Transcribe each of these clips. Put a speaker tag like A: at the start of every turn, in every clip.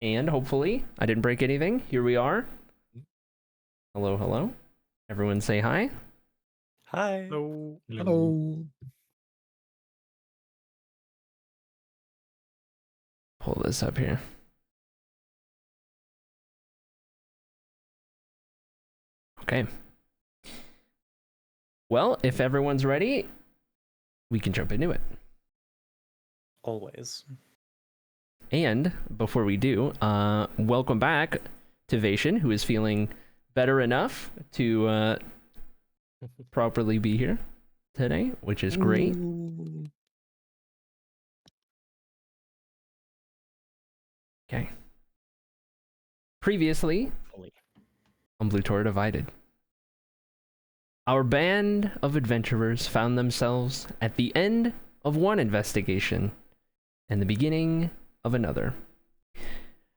A: And hopefully, I didn't break anything. Here we are. Hello, hello. Everyone say hi.
B: Hi.
C: Hello.
B: Hello.
A: Pull this up here. Okay. Well, if everyone's ready, we can jump into it.
B: Always.
A: And before we do, welcome back to Vation, who is feeling better enough to properly be here today, which is great.
B: Ooh.
A: Okay. Previously on Blutora Divided, our band of adventurers found themselves at the end of one investigation and the beginning of another.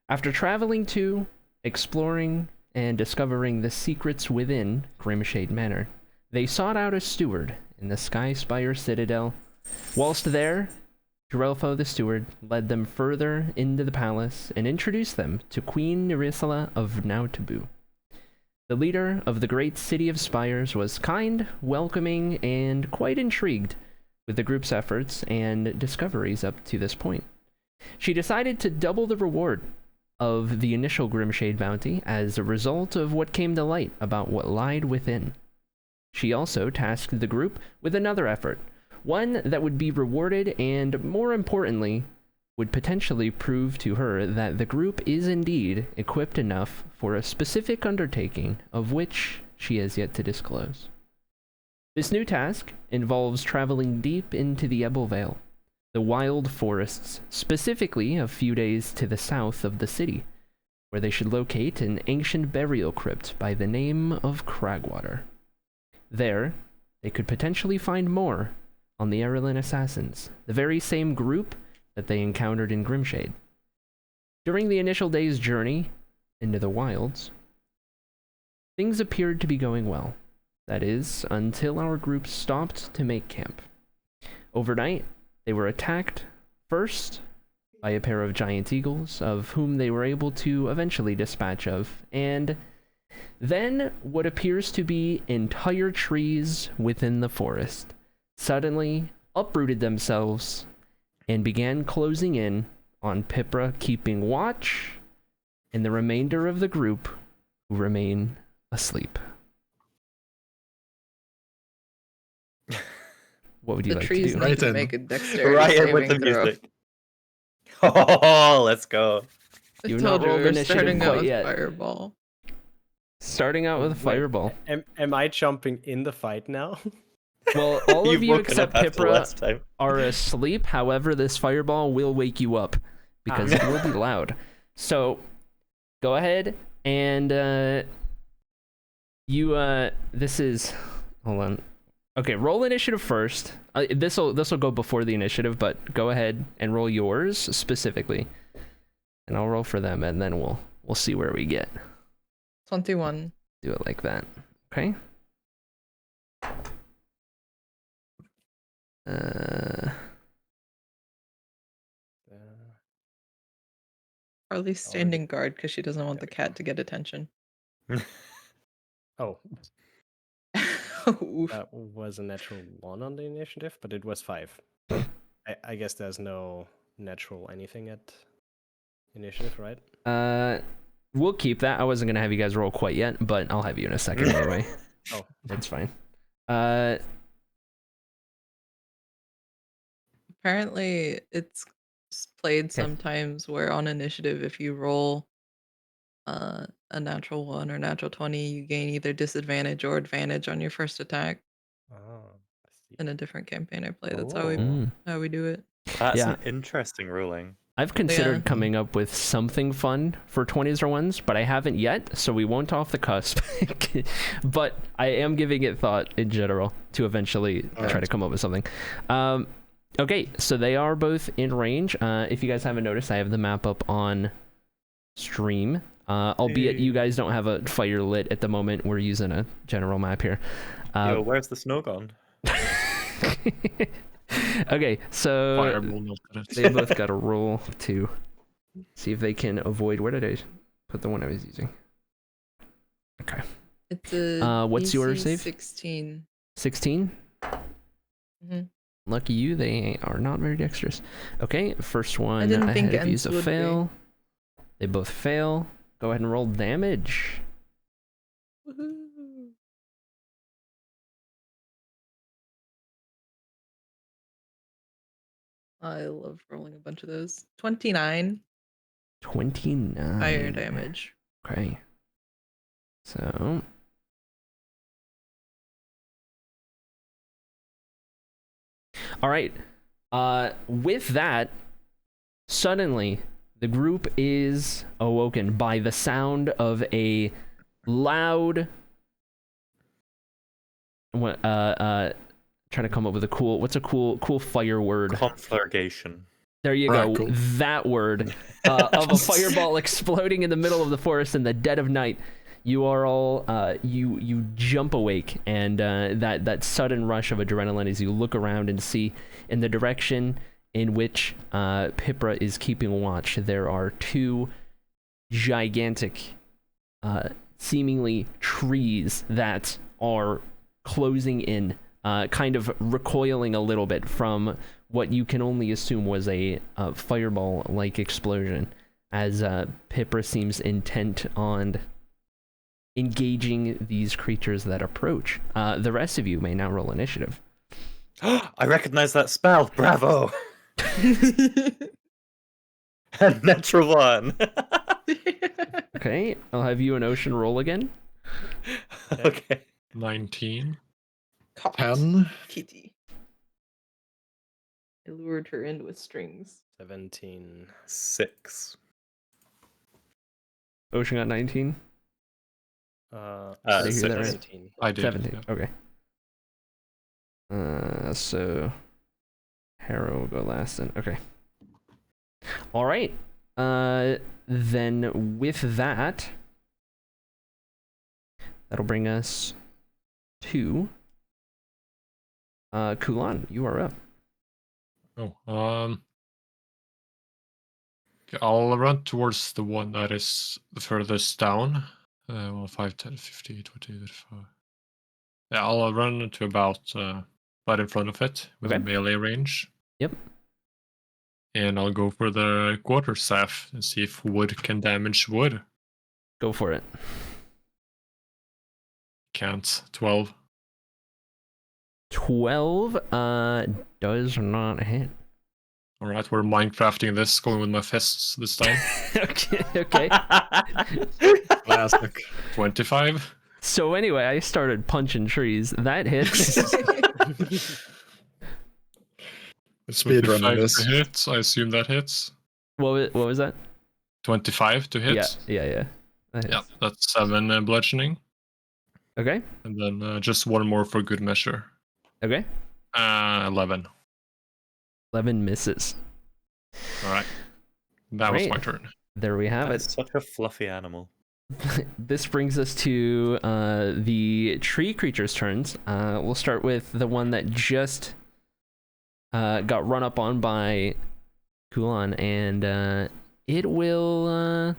A: After traveling to, exploring, and discovering the secrets within Grimshade Manor, they sought out a steward in the Skyspire Citadel. Whilst there, ErrolThree the steward led them further into the palace and introduced them to Queen Nerissala of Nautabu. The leader of the great city of spires was kind, welcoming, and quite intrigued with the group's efforts and discoveries up to this point. She decided to double the reward of the initial Grimshade bounty as a result of what came to light about what lied within. She also tasked the group with another effort, one that would be rewarded and, more importantly, would potentially prove to her that the group is indeed equipped enough for a specific undertaking of which she has yet to disclose. This new task involves traveling deep into the Ebel Vale, the wild forests, specifically a few days to the south of the city, where they should locate an ancient burial crypt by the name of Cragwater. There, they could potentially find more on the Errolin assassins, the very same group that they encountered in Grimshade. During the initial day's journey into the wilds, things appeared to be going well. That is, until our group stopped to make camp. Overnight, they were attacked first by a pair of giant eagles, of whom they were able to eventually dispatch of, and then what appears to be entire trees within the forest suddenly uprooted themselves and began closing in on Pipra, keeping watch, and the remainder of the group who remain asleep. What would you like to do?
D: The trees need to make a dexterity
B: Ryan with the
D: saving throw.
B: music. Oh, let's go.
A: You've
D: I told
A: not
D: you
A: rolled
D: we're
A: initiative
D: starting out
A: quite
D: with
A: yet.
D: fireball.
A: Starting out with a fireball.
C: Am I jumping in the fight now?
A: Well, all of
B: You've
A: you
B: woken
A: except
B: up after last
A: Pipra
B: time.
A: are asleep. However, this fireball will wake you up because it will be loud. So, go ahead and this is, hold on. Okay, roll initiative first. This will go before the initiative, but go ahead and roll yours specifically, and I'll roll for them, and then we'll see where we get.
D: 21.
A: Do it like that. Okay.
D: Harley's standing guard because she doesn't want the cat to get attention.
C: Oh,
D: Oof.
C: that was a natural 1 on the initiative, but it was 5. I guess there's no natural anything at initiative, right?
A: We'll keep that. I wasn't gonna have you guys roll quite yet, but I'll have you in a second anyway.
C: Oh,
A: That's fine.
D: Apparently, it's played sometimes where on initiative, if you roll a natural 1 or natural 20, you gain either disadvantage or advantage on your first attack.
C: I see.
D: In a different campaign I play, that's
C: Oh.
D: how we do it.
B: That's
A: Yeah.
B: an interesting ruling.
A: I've considered
D: Yeah.
A: coming up with something fun for 20s or 1s, but I haven't yet, so we won't off the cusp. But I am giving it thought in general to eventually try to come up with something. Okay, so they are both in range. If you guys haven't noticed, I have the map up on stream. Albeit you guys don't have a fire lit at the moment. We're using a general map here.
B: Yo, where's the snow gone?
A: Okay, so they both got a roll too. See if they can avoid. Where did I put the one I was using? Okay.
D: It's a
A: what's your save?
D: 16.
A: 16?
D: Mm-hmm.
A: Lucky you, they are not very dexterous. Okay, first one
D: didn't
A: ahead
D: think
A: of you's
D: Ents
A: a
D: would
A: fail. They both fail. Go ahead and roll damage.
D: Woohoo. I love rolling a bunch of those. 29
A: 29.
D: fire damage.
A: Okay. So... Alright. With that, suddenly, the group is awoken by the sound of a loud... trying to come up with a cool... What's a cool fire word?
B: Conflagration.
A: There you
E: Crackle.
A: go. That word. Of a fireball exploding in the middle of the forest in the dead of night. You are all, you jump awake, and that sudden rush of adrenaline as you look around and see in the direction in which Pipra is keeping watch, there are two gigantic, seemingly trees that are closing in, kind of recoiling a little bit from what you can only assume was a fireball-like explosion, as Pipra seems intent on engaging these creatures that approach. The rest of you may now roll initiative.
B: I recognize that spell. Bravo. And natural one.
A: Okay, I'll have you and Ocean roll again.
B: Okay.
E: 19.
D: Caught
E: 10.
D: Kitty. I lured her in with strings.
C: 17.
B: 6.
A: Ocean got 19.
C: Uh,
A: Did I hear that right?
C: 17.
E: I did.
A: 17.
E: Yeah.
A: Okay. So Harrow will go last then. Okay. All right. Then with that, that'll bring us to Kulan. You are up.
E: Oh, okay, I'll run towards the one that is the furthest down. 5, 10, 15, 20, 25. Yeah, I'll run to about right in front of it with a
A: Okay.
E: melee range.
A: Yep.
E: And I'll go for the quarterstaff and see if wood can damage wood.
A: Go for it.
E: Can't. 12.
A: 12 does not hit.
E: Alright, we're Minecrafting this, going with my fists this time.
A: Okay.
E: Classic. 25.
A: So anyway, I started punching trees. That hits.
E: Speedrunning
C: 25
E: this.
C: to
E: Hits. I assume that hits.
A: What was that?
E: 25 to hit.
A: Yeah. That
E: Yeah,
A: hits.
E: that's 7 bludgeoning.
A: Okay.
E: And then just one more for good measure.
A: Okay.
E: 11.
A: 11 misses.
E: Alright. That was
A: Great.
E: my turn.
A: There we have
B: That's
A: it.
B: such a fluffy animal.
A: This brings us to the tree creatures' turns. We'll start with the one that just got run up on by Kulan, and it will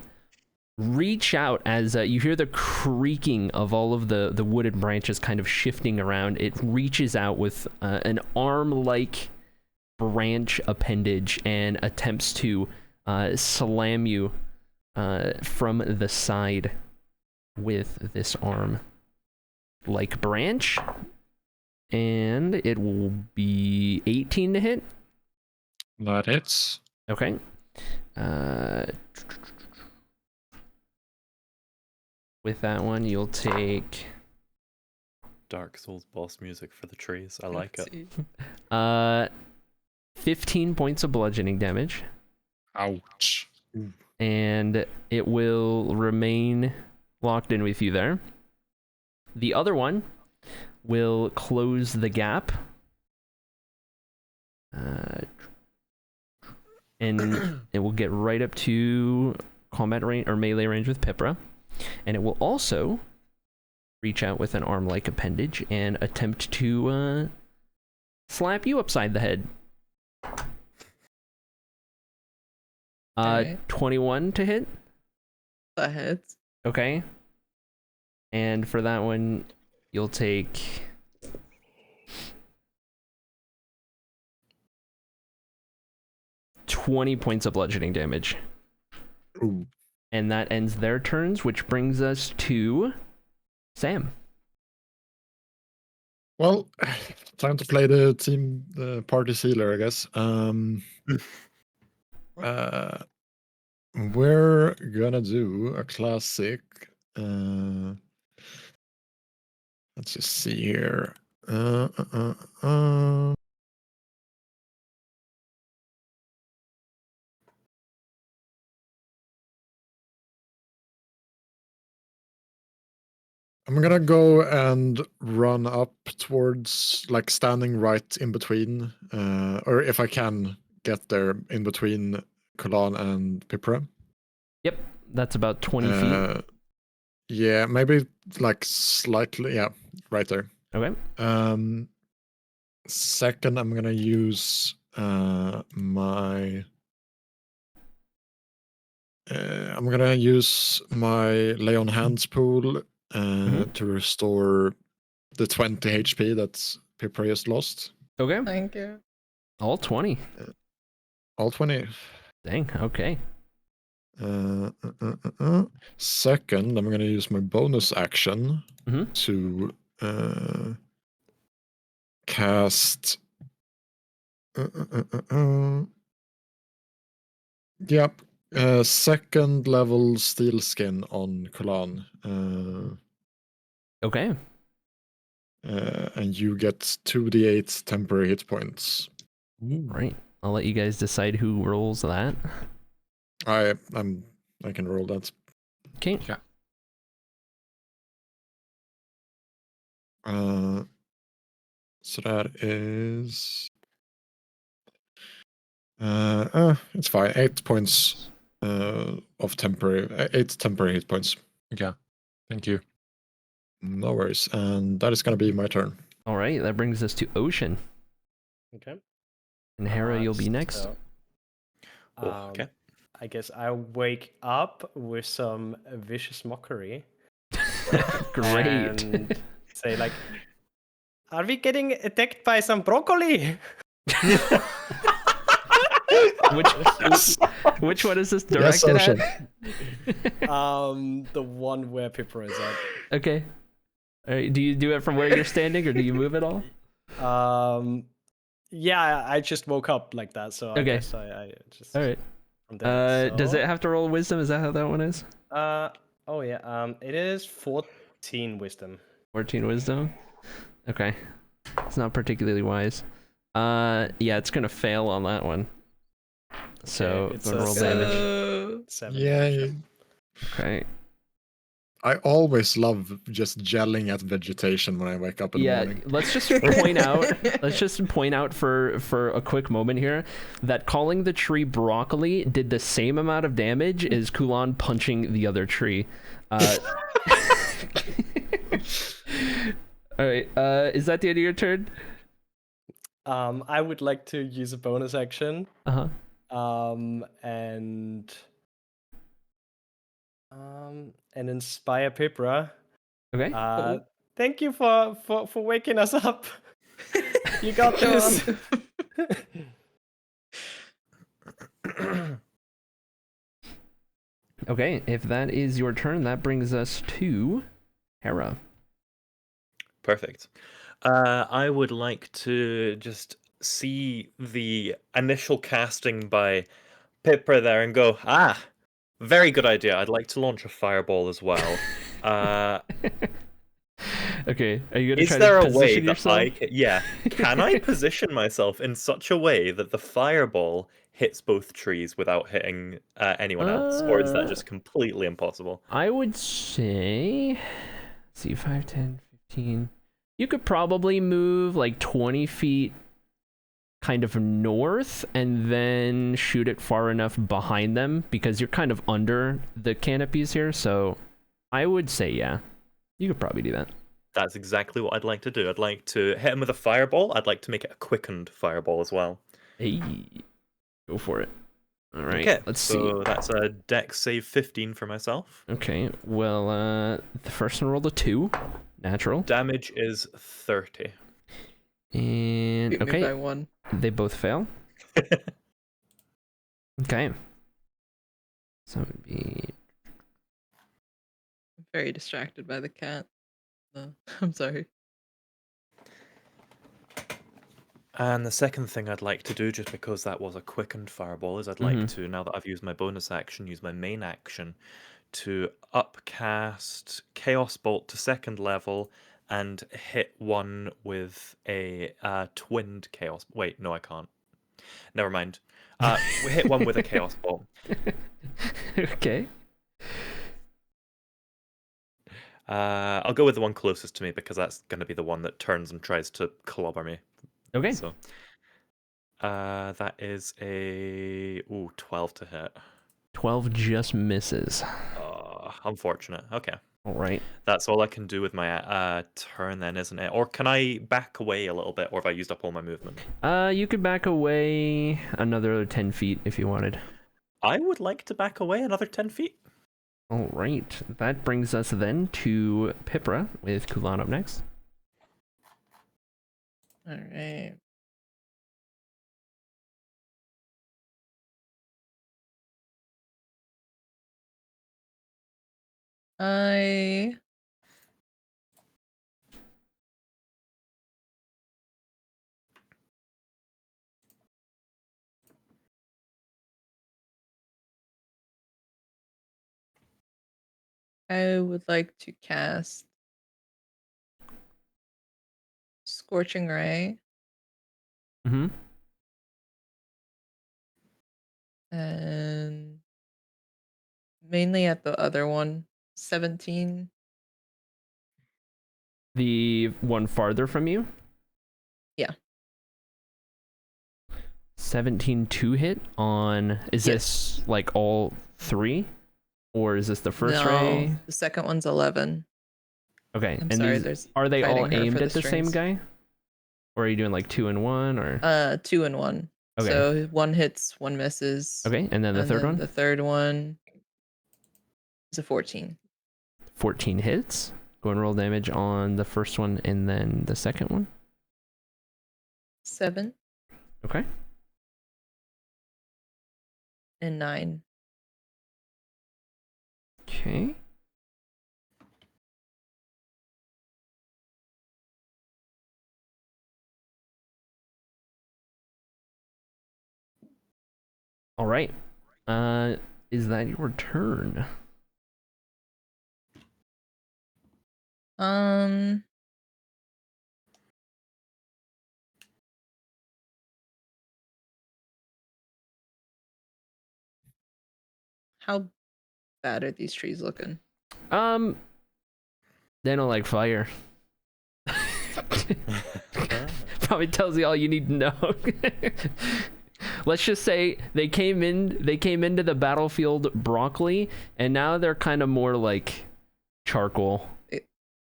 A: reach out as you hear the creaking of all of the wooded branches kind of shifting around. It reaches out with an arm-like branch appendage and attempts to slam you from the side with this arm-like branch. And it will be 18 to hit.
E: That hits.
A: Okay. With that one, you'll take
B: Dark Souls boss music for the trees. I like
D: Let's
B: it.
D: see.
A: 15 points of bludgeoning damage,
E: Ouch.
A: and it will remain locked in with you there. The other one will close the gap, and it will get right up to combat range or melee range with Pipra, and it will also reach out with an arm-like appendage and attempt to slap you upside the head.
D: Alright.
A: 21 to hit.
D: That hits.
A: Okay. And for that one, you'll take 20 points of bludgeoning damage.
E: Ooh.
A: And that ends their turns, which brings us to Sam.
E: Well, time to play the party sealer, I guess. We're gonna do a classic. Let's just see here. I'm gonna go and run up towards, like, standing right in between, or if I can get there in between Kulan and Pipra.
A: Yep, that's about 20 feet.
E: Yeah, maybe like slightly, yeah, right there.
A: Okay.
E: Second, I'm gonna use my lay on hands pool to restore the 20 HP that Pipra just lost.
A: Okay.
D: Thank you.
A: All 20.
E: All 20.
A: Dang, okay.
E: Second, I'm gonna use my bonus action to cast. Yep. Second level steel skin on Kulan.
A: Okay.
E: And you get 2d8 temporary hit points.
A: Right. I'll let you guys decide who rolls that.
E: I can roll that.
A: Okay.
E: Yeah. So that is it's fine. 8 points of temporary 8 temporary hit points.
B: Yeah. Thank you.
E: No worries. And that is gonna be my turn.
A: All right, that brings us to Ocean.
C: Okay.
A: And Hera, you'll be next.
C: So,
B: Okay.
C: I guess I'll wake up with some vicious mockery.
A: Great.
C: And say like, are we getting attacked by some broccoli?
A: Which one is this directed at?
C: The one where Pipra is at.
A: Okay. All right, do you do it from where you're standing, or do you move at all?
C: Yeah, I just woke up like that, so I guess I just.
A: All right.
C: From there,
A: Does it have to roll wisdom? Is that how that one is?
C: Oh yeah. It is 14 wisdom.
A: 14 wisdom. Okay. It's not particularly wise. Yeah, it's gonna fail on that one. So
C: it's
A: roll
C: a
A: damage.
C: 7.
E: Yeah.
A: Okay.
E: I always love just gelling at vegetation when I wake up in the morning.
A: Let's just point out. Let's just point out for a quick moment here that calling the tree broccoli did the same amount of damage as Kulan punching the other tree. All right. Is that the end of your turn?
C: I would like to use a bonus action. And inspire Pipra.
A: Okay.
C: Thank you for waking us up. You got this.
A: Okay, if that is your turn, that brings us to Hera.
B: Perfect. I would like to just see the initial casting by Pipra there and go, very good idea. I'd like to launch a fireball as well.
A: Okay, are you gonna
B: Is
A: try
B: there
A: to
B: a way
A: position
B: that
A: yourself?
B: can I position myself in such a way that the fireball hits both trees without hitting anyone else, or is that just completely impossible?
A: I would say, let's see, 5, 10, 15. You could probably move like 20 feet kind of north and then shoot it far enough behind them because you're kind of under the canopies here. So I would say, yeah, you could probably do that.
B: That's exactly what I'd like to do. I'd like to hit him with a fireball. I'd like to make it a quickened fireball as well.
A: Hey, go for it. All right,
B: Okay,
A: let's
B: so
A: see.
B: that's a dex save 15 for myself.
A: Okay, well, the first one rolled a 2, natural.
B: Damage is 30.
A: And
D: Beat me
A: okay,
D: by 1.
A: they both fail. Okay. So it would be
D: I'm very distracted by the cat. I'm sorry.
B: And the second thing I'd like to do, just because that was a quickened fireball, is I'd like to, now that I've used my bonus action, use my main action to upcast Chaos Bolt to 2nd level and hit one with a twinned Chaos... Wait, no, I can't. Never mind. We hit one with a Chaos Bolt.
A: okay.
B: I'll go with the one closest to me because that's going to be the one that turns and tries to clobber me.
A: Okay.
B: So, that is a 12 to hit.
A: 12 just misses.
B: Unfortunate. Okay.
A: All right.
B: That's all I can do with my turn then, isn't it? Or can I back away a little bit, or have I used up all my movement?
A: You could back away another 10 feet if you wanted.
B: I would like to back away another 10 feet.
A: All right. That brings us then to Pipra with Kulan up next.
D: All right. I would like to cast Scorching Ray.
A: Mm-hmm.
D: And mainly at the other one, 17.
A: The one farther from you?
D: Yeah.
A: 17 to hit on... Is this like all 3? Or is this the first ray?
D: The second one's 11.
A: Okay.
D: I'm
A: and
D: sorry,
A: these, are they all
D: fighting her
A: aimed
D: for
A: at the same
D: strings.
A: guy? Or are you doing like 2 and 1 or?
D: 2 and 1.
A: Okay.
D: So 1 hits, 1 misses.
A: Okay, and then the third one?
D: The third one is a 14.
A: 14 hits. Go and roll damage on the first one and then the second one.
D: 7
A: Okay.
D: and 9.
A: Okay. All right. Is that your turn?
D: How bad are these trees looking?
A: They don't like fire. Probably tells you all you need to know. Let's just say they came into the battlefield broccoli, and now they're kind of more like charcoal.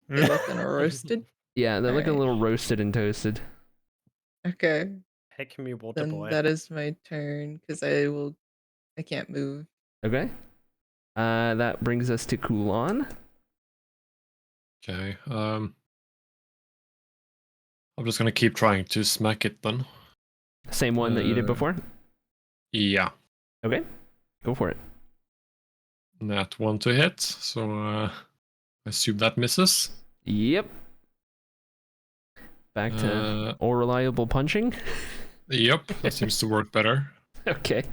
D: They're looking roasted?
A: Yeah, they're looking a
D: Alright.
A: little roasted and toasted.
D: Okay.
C: Heck me, water
D: Then
C: boy.
D: that is my turn, because I can't move.
A: Okay. That brings us to Kulan.
E: Okay. I'm just gonna keep trying to smack it then.
A: Same one that you did before?
E: Yeah.
A: Okay. Go for it.
E: Nat 1 to hit, so I assume that misses.
A: Yep. Back to all reliable punching.
E: Yep, that seems to work better.
A: Okay.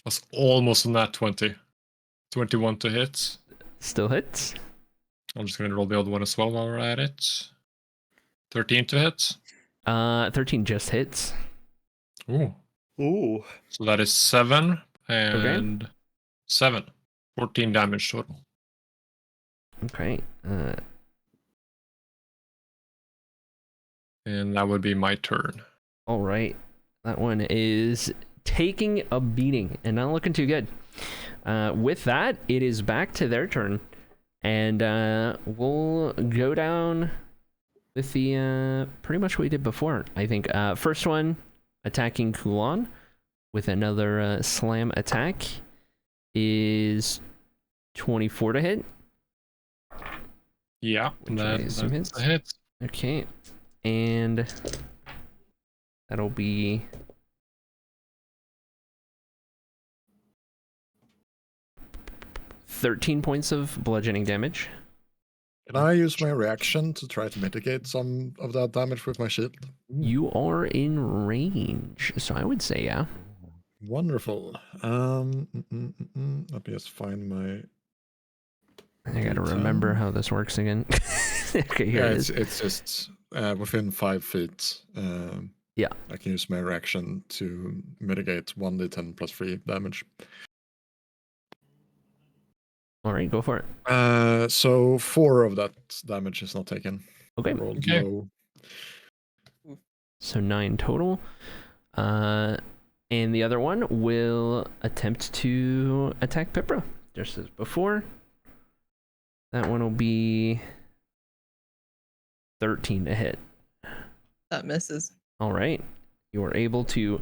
E: That's almost a nat 20. 21 to hit.
A: Still hits.
E: I'm just gonna roll the other one as well while we're at it. 13 to hit.
A: 13 just hits.
E: Ooh.
B: Ooh.
E: So that is 7 and 7. 14 damage total.
A: Okay.
E: And that would be my turn.
A: All right. That one is taking a beating and not looking too good. With that, it is back to their turn. And we'll go down with the pretty much what we did before, I think. First one, attacking Kulan with another slam attack is 24 to hit.
E: Yeah,
A: Which I assume
E: that's
A: hits.
E: a hit.
A: Okay, and that'll be 13 points of bludgeoning damage.
F: Can I use my reaction to try to mitigate some of that damage with my shield?
A: You are in range, so I would say yeah.
F: Wonderful. Let me just find my.
A: I gotta remember how this works again. Okay, here it is.
F: It's just within 5 feet.
A: Yeah.
F: I can use my reaction to mitigate 1d10 plus 3 damage.
A: All right, go for it.
F: So 4 of that damage is not taken.
A: Okay.
F: Rolled
E: Okay.
F: low.
A: So 9 total. And the other one will attempt to attack Pipra, just as before. That one will be 13 to hit.
D: That misses.
A: All right. You are able to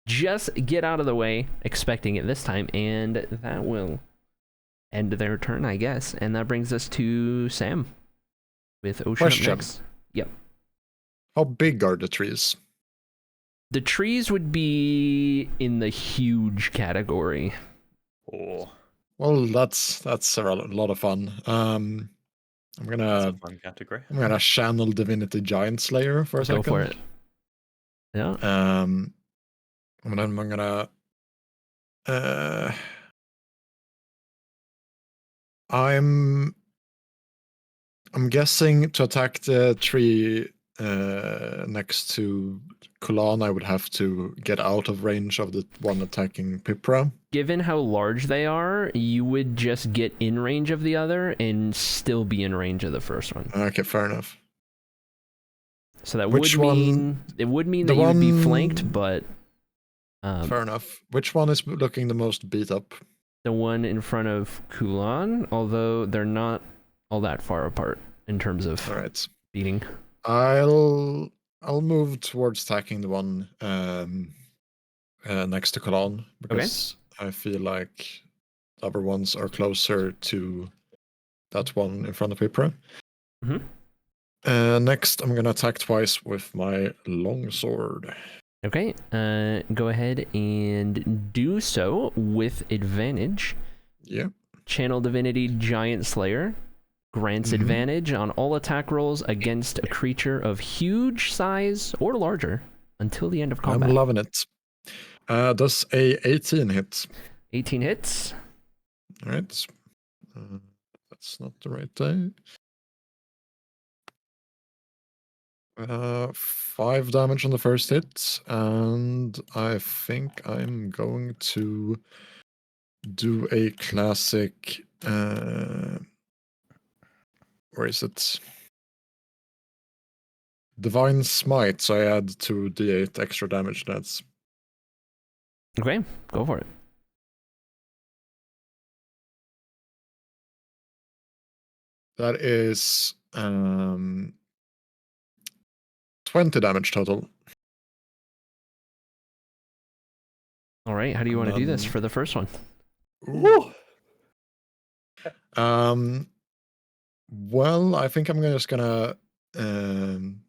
A: just get out of the way, expecting it this time, and that will end their turn, I guess. And that brings us to Sam with Ocean up
F: Question.
A: next. Yep.
F: How big are the trees?
A: The trees would be in the huge category.
B: Oh,
F: Well, that's a lot of fun. I'm
B: that's
F: gonna
B: a fun category.
F: channel Divinity Giant Slayer for a
A: Go
F: second.
A: for it. Yeah.
F: And then I'm gonna I'm guessing to attack the tree next to Kulan, I would have to get out of range of the one attacking Pipra.
A: Given how large they are, you would just get in range of the other and still be in range of the first one.
F: Okay, fair enough.
A: So that
F: Which
A: would
F: one-
A: mean it would mean
F: the
A: that you would be
F: one-
A: flanked, but
F: Fair enough. Which one is looking the most beat up?
A: the one in front of Kulan, although they're not all that far apart in terms of
F: All right.
A: beating.
F: I'll move towards attacking the one next to Kulan because I feel like the other ones are closer to that one in front of Pipra.
A: Mhm.
F: Next, I'm gonna attack twice with my longsword.
A: Okay, go ahead and do so with advantage.
F: Yeah.
A: Channel Divinity Giant Slayer grants
F: Mhm.
A: advantage on all attack rolls against a creature of huge size or larger until the end of combat.
F: I'm loving it. Does a 18 hit?
A: 18 hits.
F: All right. That's not the right day. 5 damage on the first hit, and I think I'm going to do a classic. Where is it? Divine Smite, so I add 2d8 extra damage. That's
A: Okay, go for it.
F: that is 20 damage total.
A: All right, how do you want to do this for the first one?
F: Ooh. Well, I think I'm just gonna I'm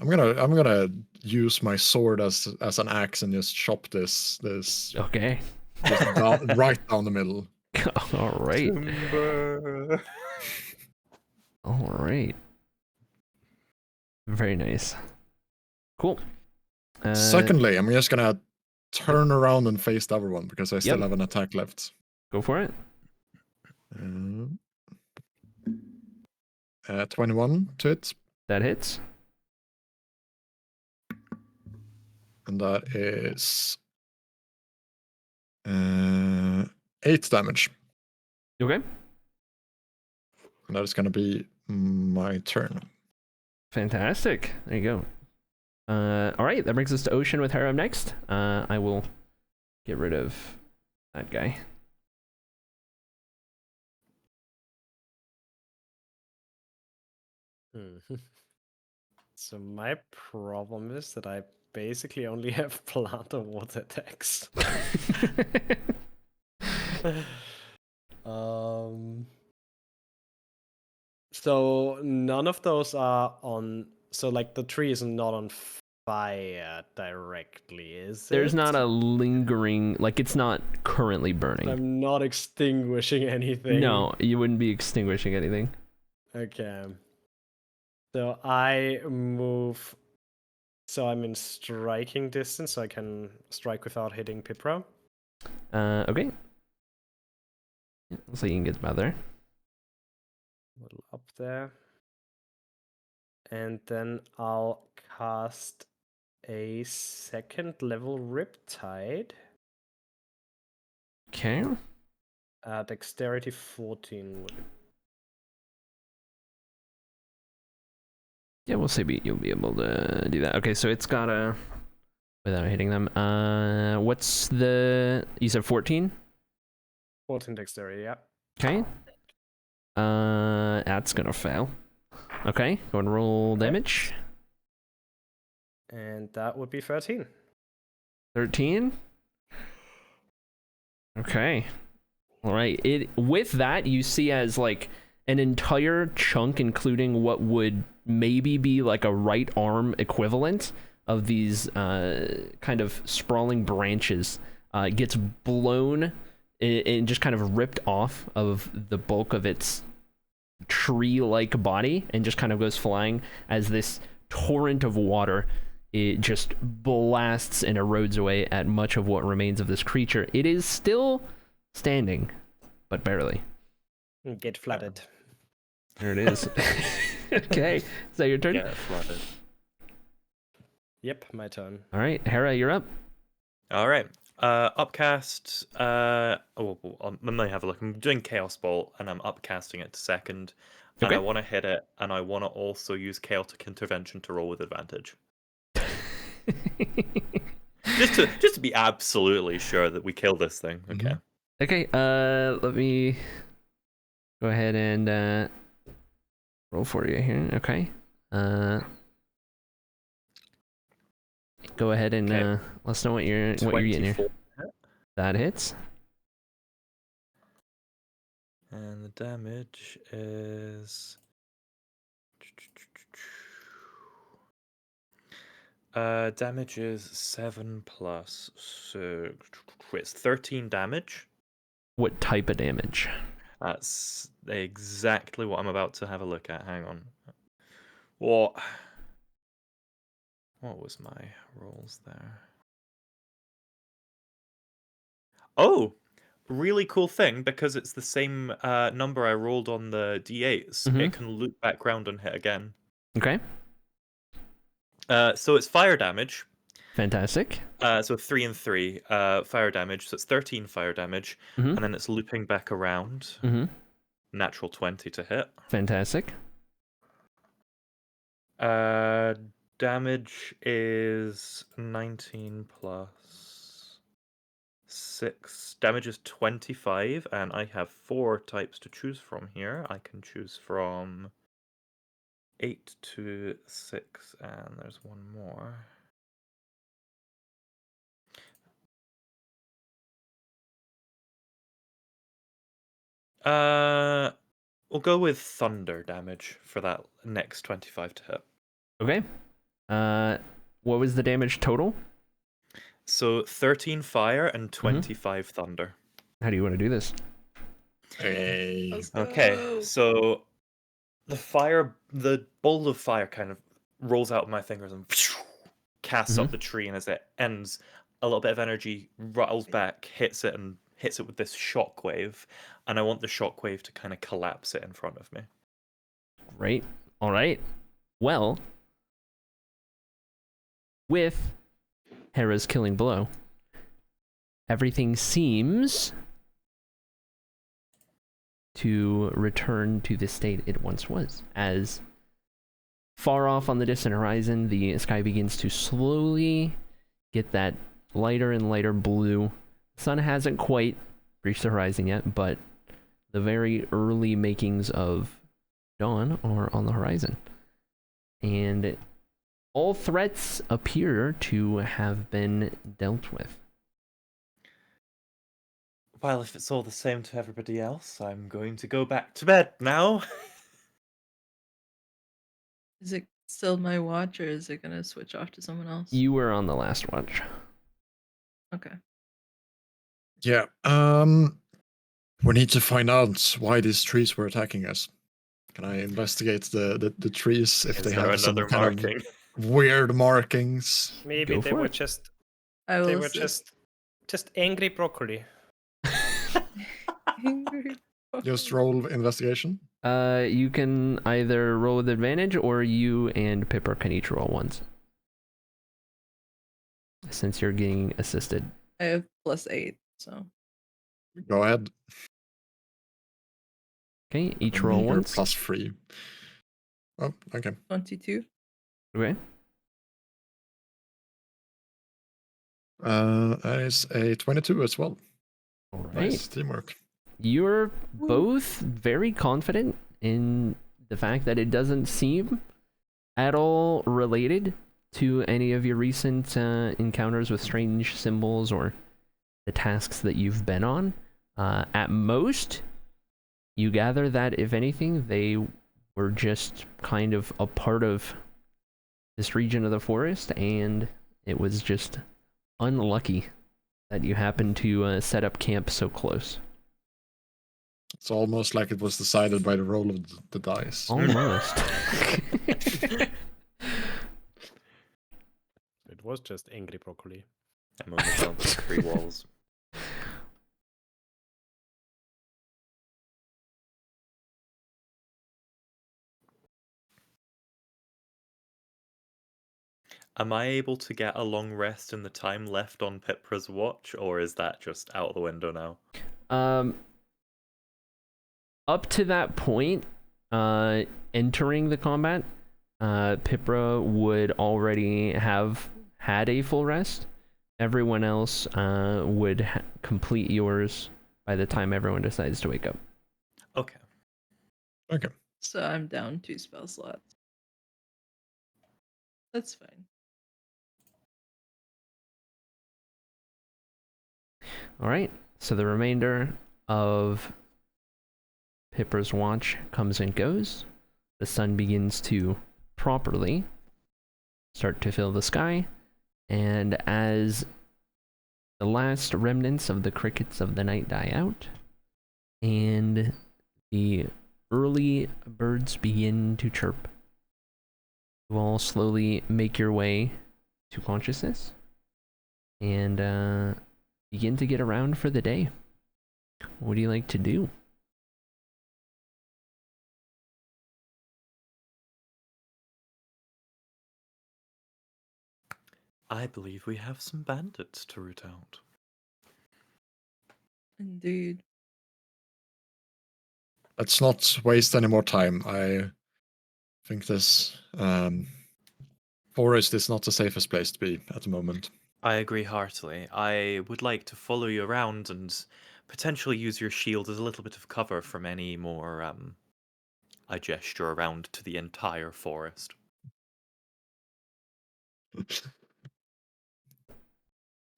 F: gonna use my sword as an axe and just chop this
A: Okay.
F: just right down the middle.
A: All right.
B: Timber.
A: All right. Very nice. Cool.
F: Secondly, I'm just gonna turn around and face the other one because I still
A: Yep.
F: have an attack left.
A: Go for it.
F: 21 to hit,
A: That hits.
F: and that is 8 damage.
A: Okay.
F: And that is gonna be my turn.
A: Fantastic. There you go. All right, that brings us to Ocean with her up next. I will get rid of that guy.
C: So my problem is that I basically only have plant or water attacks. So none of those are on. So like the tree is not on fire directly, is
A: There's
C: it?
A: not a lingering, like it's not currently burning.
C: I'm not extinguishing anything.
A: No, you wouldn't be extinguishing anything.
C: Okay. So I move. So I'm in striking distance, so I can strike without hitting Pipro.
A: Okay. So you can get about there.
C: A little up there. And then I'll cast a second level Riptide.
A: Okay.
C: Dexterity 14 would
A: Yeah, we'll say you'll be able to do that. Okay, so it's got a... Without hitting them. What's the... You said 14?
C: 14 dexterity, yeah.
A: Okay. That's gonna fail. Okay, go and roll damage.
C: And that would be 13.
A: 13? Okay. Alright, with that, you see as like an entire chunk, including what would maybe be like a right arm equivalent of these kind of sprawling branches, gets blown and just kind of ripped off of the bulk of its tree-like body and just kind of goes flying as this torrent of water, it just blasts and erodes away at much of what remains of this creature. It is still standing, but barely.
C: Get flooded.
A: There it is. Okay, is that your turn?
B: Get flooded.
C: Yep, my turn.
A: All right, Hera, you're up.
B: All right. Upcast. I might have a look. I'm doing Chaos Bolt, and I'm upcasting it to second. And
A: Okay.
B: I want to hit it, and I want to also use Chaotic Intervention to roll with advantage. just to be absolutely sure that we kill this thing. Okay.
A: Okay, let me go ahead and roll for you here. Okay. Go ahead and
B: Okay.
A: let us know what you're getting here.
B: 24.
A: That hits.
B: And the damage is... damage is 7 plus, so it's 13 damage.
A: What type of damage?
B: That's exactly what I'm about to have a look at. Hang on. What was my rolls there? Oh, really cool thing, because it's the same number I rolled on the d8s.
A: Mhm.
B: It can loop back round and hit again.
A: Okay,
B: So it's fire damage.
A: fantastic.
B: So 3 and 3 fire damage. So it's 13 fire damage,
A: Mhm.
B: and then it's looping back around.
A: Mm-hmm.
B: Natural 20 to hit.
A: Fantastic.
B: Damage is 19 plus 6. Damage is 25, and I have 4 types to choose from here. I can choose from 8 to 6, and there's one more. We'll go with thunder damage for that next 25 to hit.
A: Okay. What was the damage total?
B: So 13 fire and 25 thunder.
A: How do you want to do this?
F: Hey.
D: Let's
B: Okay,
D: go.
B: so the bolt of fire kind of rolls out of my fingers and casts up the tree, and as it ends, a little bit of energy rattles back, hits it with this shockwave, and I want the shockwave to kind of collapse it in front of me.
A: Great. All right. Well, with Hera's killing blow, everything seems to return to the state it once was. As far off on the distant horizon, the sky begins to slowly get that lighter and lighter blue. The sun hasn't quite reached the horizon yet, but the very early makings of dawn are on the horizon. And All threats appear to have been dealt with.
B: Well, if it's all the same to everybody else, I'm going to go back to bed now.
D: Is it still my watch, or is it gonna switch off to someone else?
A: You were on the last watch.
D: Okay.
F: Yeah. We need to find out why these trees were attacking us. Can I investigate the trees if
B: Is
F: they
B: there
F: have some
B: another
F: kind
B: marking?
F: of weird markings?
C: Maybe
A: Go
C: they
A: for
C: were
A: it.
C: just
D: I will
C: they were
D: assist.
C: just angry broccoli.
D: Angry
F: Just
D: broccoli.
F: roll investigation.
A: You can either roll with advantage, or you and Pipper can each roll once. Since you're getting assisted.
D: I have +8, so
F: Go ahead.
A: Okay, each
F: A
A: roll
F: meager
A: once.
F: +3. Oh, okay.
D: 22.
A: Okay.
F: That is a 22 as well.
A: All right.
F: Nice teamwork.
A: You're both very confident in the fact that it doesn't seem at all related to any of your recent encounters with strange symbols or the tasks that you've been on. At most, you gather that, if anything, they were just kind of a part of this region of the forest, and it was just unlucky that you happened to set up camp so close.
F: It's almost like it was decided by the roll of the dice.
A: Almost.
C: It was just angry broccoli.
B: I'm only down to 3 walls. Am I able to get a long rest in the time left on Pipra's watch, or is that just out of the window now?
A: Up to that point, entering the combat, Pipra would already have had a full rest. Everyone else would complete yours by the time everyone decides to wake up.
B: Okay.
F: Okay.
D: So I'm down 2 spell slots. That's fine.
A: All right. So the remainder of Pipra's watch comes and goes. The sun begins to properly start to fill the sky, and as the last remnants of the crickets of the night die out, and the early birds begin to chirp, you all slowly make your way to consciousness and begin to get around for the day. What do you like to do?
B: I believe we have some bandits to root out.
D: Indeed.
F: Let's not waste any more time. I think this forest is not the safest place to be at the moment.
B: I agree heartily. I would like to follow you around and potentially use your shield as a little bit of cover from any more I gesture around to the entire forest.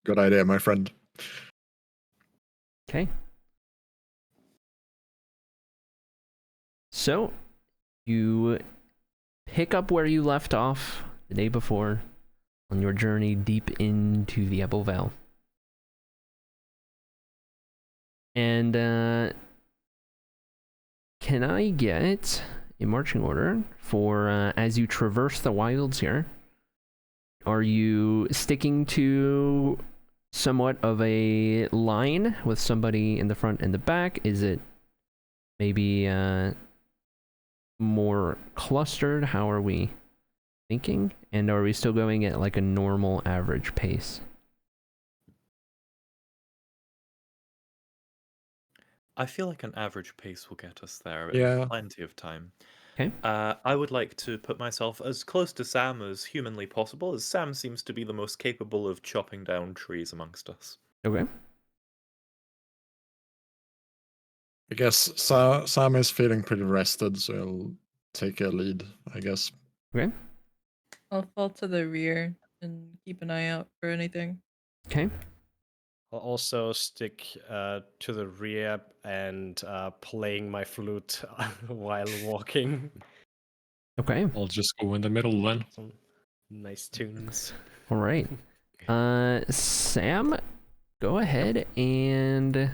F: Good idea, my friend.
A: Okay. So, you pick up where you left off the day before on your journey deep into the Ebel Vale. And, can I get a marching order for, as you traverse the wilds here? Are you sticking to somewhat of a line with somebody in the front and the back? Is it maybe more clustered? How are we thinking? And are we still going at like a normal average pace?
B: I feel like an average pace will get us there.
F: Yeah.
B: Plenty of time.
A: Okay.
B: I would like to put myself as close to Sam as humanly possible, as Sam seems to be the most capable of chopping down trees amongst us.
A: Okay.
F: I guess Sam is feeling pretty rested, so he'll take a lead, I guess.
A: Okay.
D: I'll fall to the rear and keep an eye out for anything.
A: Okay.
C: I'll also stick to the rear and playing my flute while walking.
A: Okay.
E: I'll just go in the middle then.
C: Some nice tunes.
A: All right. Sam, go ahead and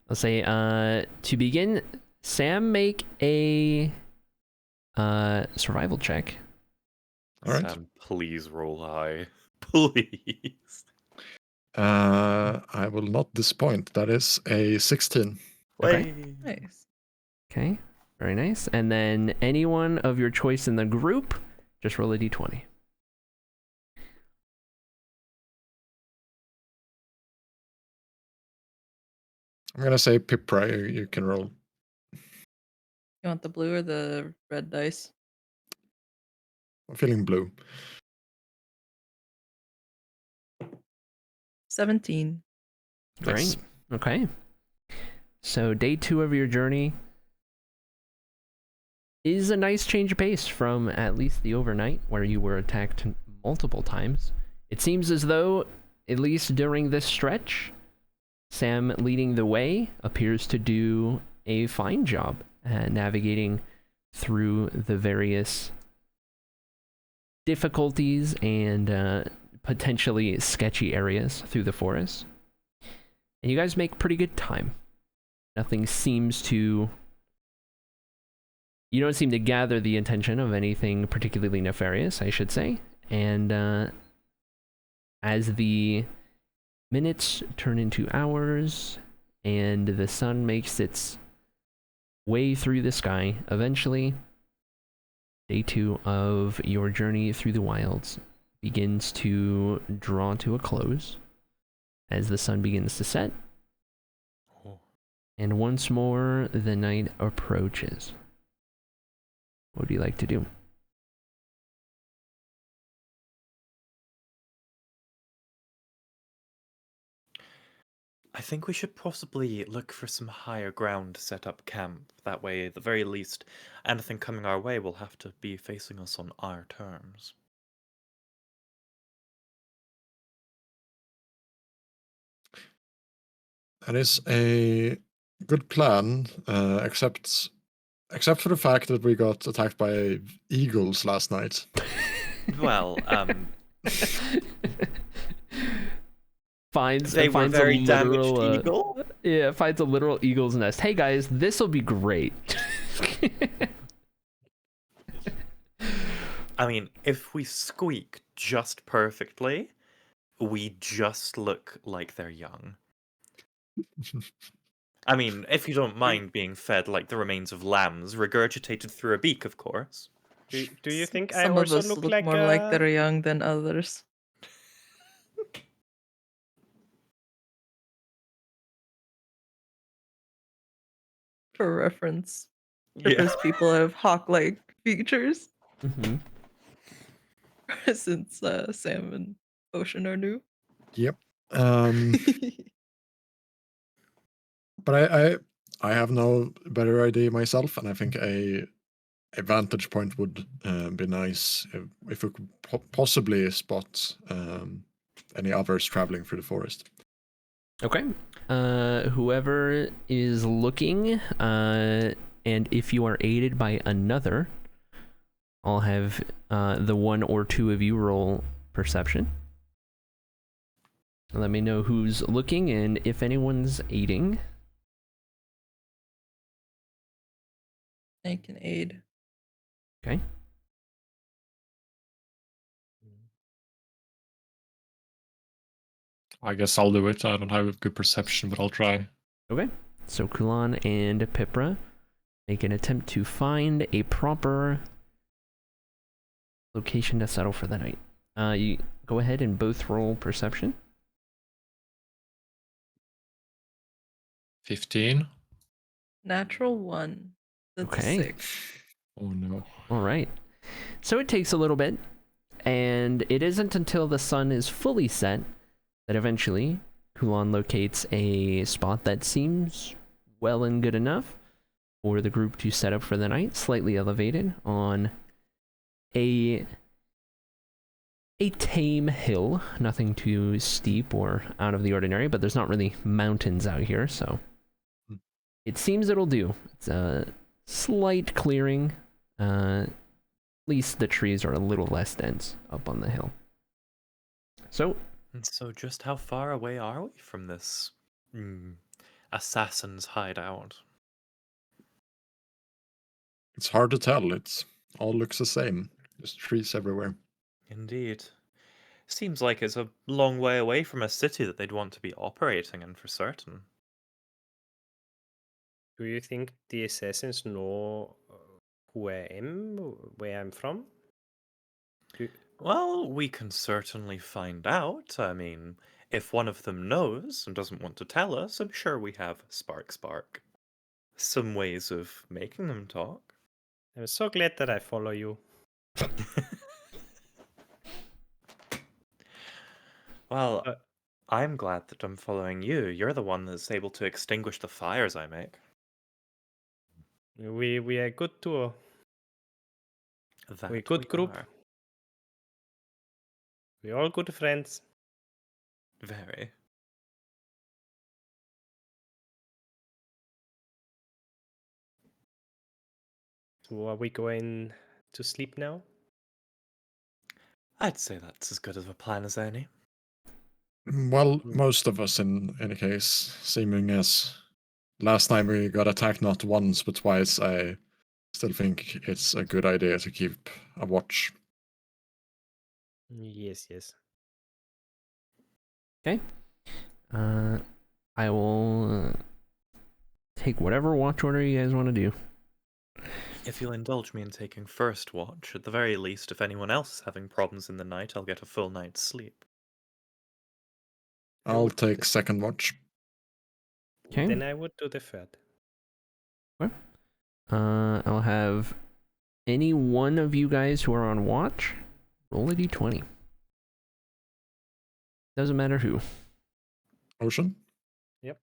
A: let's say to begin, Sam, make a survival check.
F: All right.
B: Sam, please roll high. Please.
F: I will not disappoint. That is a 16.
A: Okay.
D: Nice.
A: Okay. Very nice. And then anyone of your choice in the group, just roll a d20.
F: I'm gonna say Pipra. You can roll.
D: You want the blue or the red dice?
F: I'm feeling blue.
D: 17.
F: Nice.
A: Great. Okay. So day 2 of your journey is a nice change of pace from at least the overnight where you were attacked multiple times. It seems as though, at least during this stretch, Sam leading the way appears to do a fine job at navigating through the various difficulties and potentially sketchy areas through the forest. And you guys make pretty good time. Nothing seems to... You don't seem to gather the attention of anything particularly nefarious, I should say. And as the minutes turn into hours and the sun makes its way through the sky, eventually, day 2 of your journey through the wilds begins to draw to a close as the sun begins to set. And once more, the night approaches. What would you like to do?
B: I think we should possibly look for some higher ground to set up camp. That way, at the very least, anything coming our way will have to be facing us on our terms.
F: That is a good plan, except for the fact that we got attacked by eagles last night.
B: Well,
A: finds
B: they were very
A: a
B: damaged
A: literal,
B: eagle.
A: Yeah, finds a literal eagle's nest. Hey guys, this'll be great.
B: I mean, if we squeak just perfectly, we just look like they're young. I mean, if you don't mind being fed like the remains of lambs, regurgitated through a beak, of course.
C: Do you think I
D: Some of
C: also
D: us
C: look
D: look
C: like
D: more like they're young than others. For reference, because people have hawk-like features.
A: Mm-hmm.
D: Since Sam and Ocean are new.
F: Yep. But I have no better idea myself, and I think a vantage point would be nice if we could possibly spot any others traveling through the forest.
A: Okay. Whoever is looking, and if you are aided by another, I'll have the 1 or 2 of you roll perception. Let me know who's looking and if anyone's aiding.
D: I can aid.
A: Okay.
E: I guess I'll do it. I don't have a good perception, but I'll try.
A: Okay. So Kulan and Pipra make an attempt to find a proper location to settle for the night. You go ahead and both roll perception.
E: 15.
D: Natural 1. That's
A: Okay.
D: a 6.
E: Oh no.
A: All right. So it takes a little bit, and it isn't until the sun is fully set that eventually Kulan locates a spot that seems well and good enough for the group to set up for the night, slightly elevated on a tame hill, nothing too steep or out of the ordinary, but there's not really mountains out here, so it seems it'll do. It's a slight clearing. At least the trees are a little less dense up on the hill. So,
B: And so just how far away are we from this assassin's hideout?
F: It's hard to tell. It all looks the same. There's trees everywhere.
B: Indeed. Seems like it's a long way away from a city that they'd want to be operating in for certain.
C: Do you think the assassins know who I am, where I'm from?
B: Well, we can certainly find out. I mean, if one of them knows and doesn't want to tell us, I'm sure we have Spark. Some ways of making them talk.
C: I'm so glad that I follow you.
B: Well, I'm glad that I'm following you. You're the one that's able to extinguish the fires I make.
C: We are good duo. We're good group.
B: Are.
C: We're all good friends.
B: Very.
C: So are we going to sleep now?
B: I'd say that's as good of a plan as any.
F: Well, most of us in any case, seeming as last time we got attacked not once but twice, I still think it's a good idea to keep a watch.
C: Yes.
A: okay. I will take whatever watch order you guys want to do.
B: If you'll indulge me in taking first watch, at the very least, if anyone else is having problems in the night, I'll get a full night's sleep.
F: I'll take second watch.
A: Okay.
C: Then I would do the third.
A: I'll have any one of you guys who are on watch roll a d20. Doesn't matter who.
F: Ocean?
C: Yep.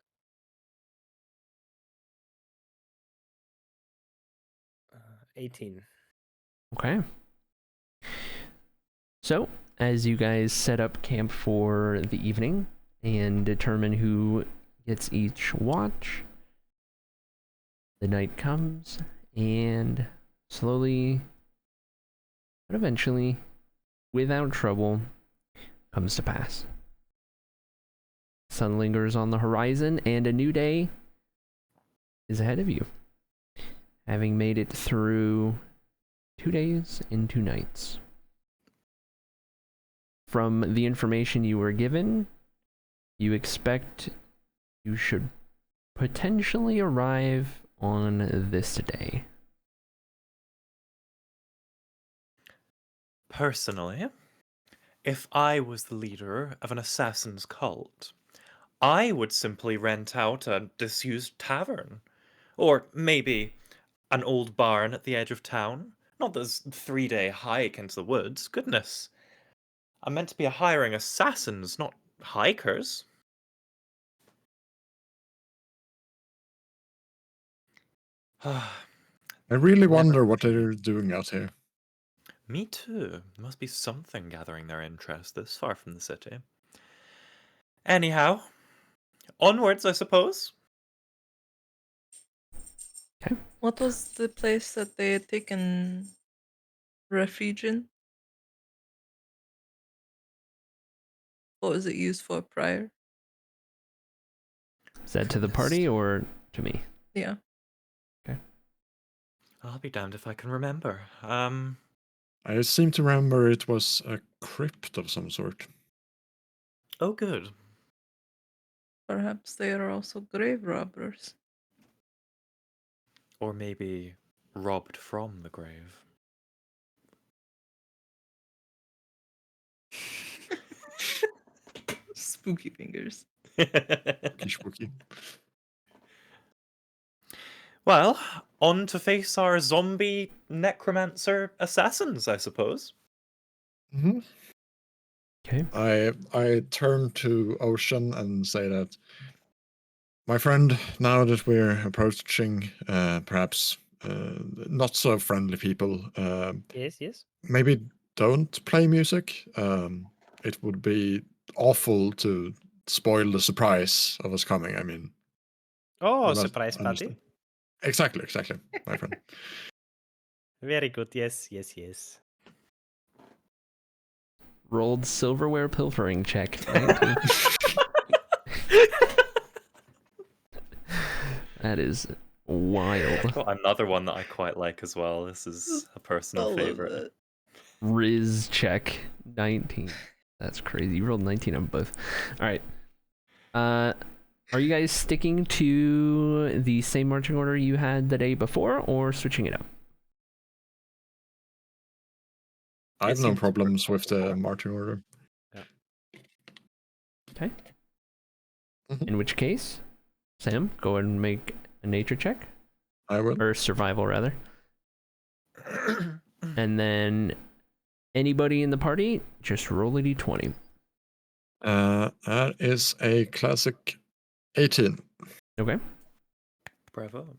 C: 18.
A: Okay. So, as you guys set up camp for the evening and determine who gets each watch, the night comes and slowly, but eventually, without trouble, comes to pass. Sun lingers on the horizon and a new day is ahead of you. Having made it through 2 days and 2 nights. From the information you were given, you expect you should potentially arrive on this day.
B: Personally, if I was the leader of an assassin's cult, I would simply rent out a disused tavern. Or maybe an old barn at the edge of town. Not this 3-day hike into the woods. Goodness. I'm meant to be hiring assassins, not hikers.
F: I really wonder what they're doing out here.
B: Me too. There must be something gathering their interest this far from the city. Anyhow, onwards, I suppose.
A: Okay.
D: What was the place that they had taken refuge in? What was it used for prior?
A: Is that to the party or to me?
D: Yeah.
B: I'll be damned if I can remember.
F: I seem to remember it was a crypt of some sort.
B: Oh, good.
D: Perhaps they are also grave robbers.
B: Or maybe robbed from the grave.
D: Spooky fingers.
F: Spooky.
B: Well, on to face our zombie necromancer assassins, I suppose.
F: Mm-hmm.
A: Okay.
F: I turn to Ocean and say that, my friend, now that we're approaching perhaps not so friendly people,
C: Yes.
F: maybe don't play music. It would be awful to spoil the surprise of us coming. I mean,
C: Oh,
F: you must
C: surprise party.
F: understand. Exactly, my friend.
C: Very good. Yes.
A: Rolled silverware pilfering check. 19. That is wild.
B: Got another one that I quite like as well. This is a personal favorite.
A: Riz check. 19. That's crazy. You rolled 19 on both. Alright. Are you guys sticking to the same marching order you had the day before, or switching it up?
F: I have
B: It
F: no
B: seems to work
F: problems with the
B: before.
F: marching order.
A: Okay.
F: Mhm.
A: In which case, Sam, go ahead and make a nature check.
F: I will.
A: Or survival, rather. And then anybody in the party, just roll a d20.
F: That is a classic 18.
A: Okay.
B: Bravo.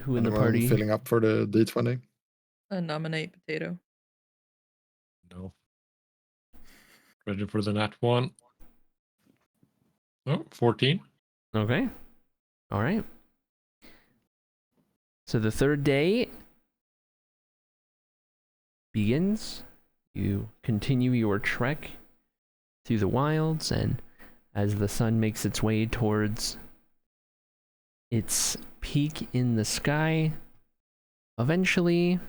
A: Who in the
F: Anyone
A: party?
F: filling up for the D20?
D: Nominate potato.
E: No. Ready for the nat one. Oh, 14.
A: Okay. All right. So the third day begins. You continue your trek through the wilds, and as the sun makes its way towards its peak in the sky, eventually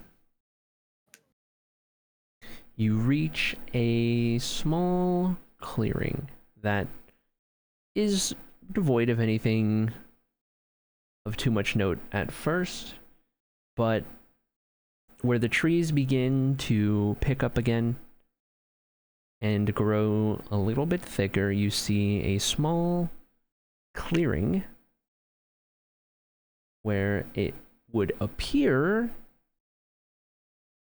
A: you reach a small clearing that is devoid of anything of too much note at first, but where the trees begin to pick up again and grow a little bit thicker, you see a small clearing where it would appear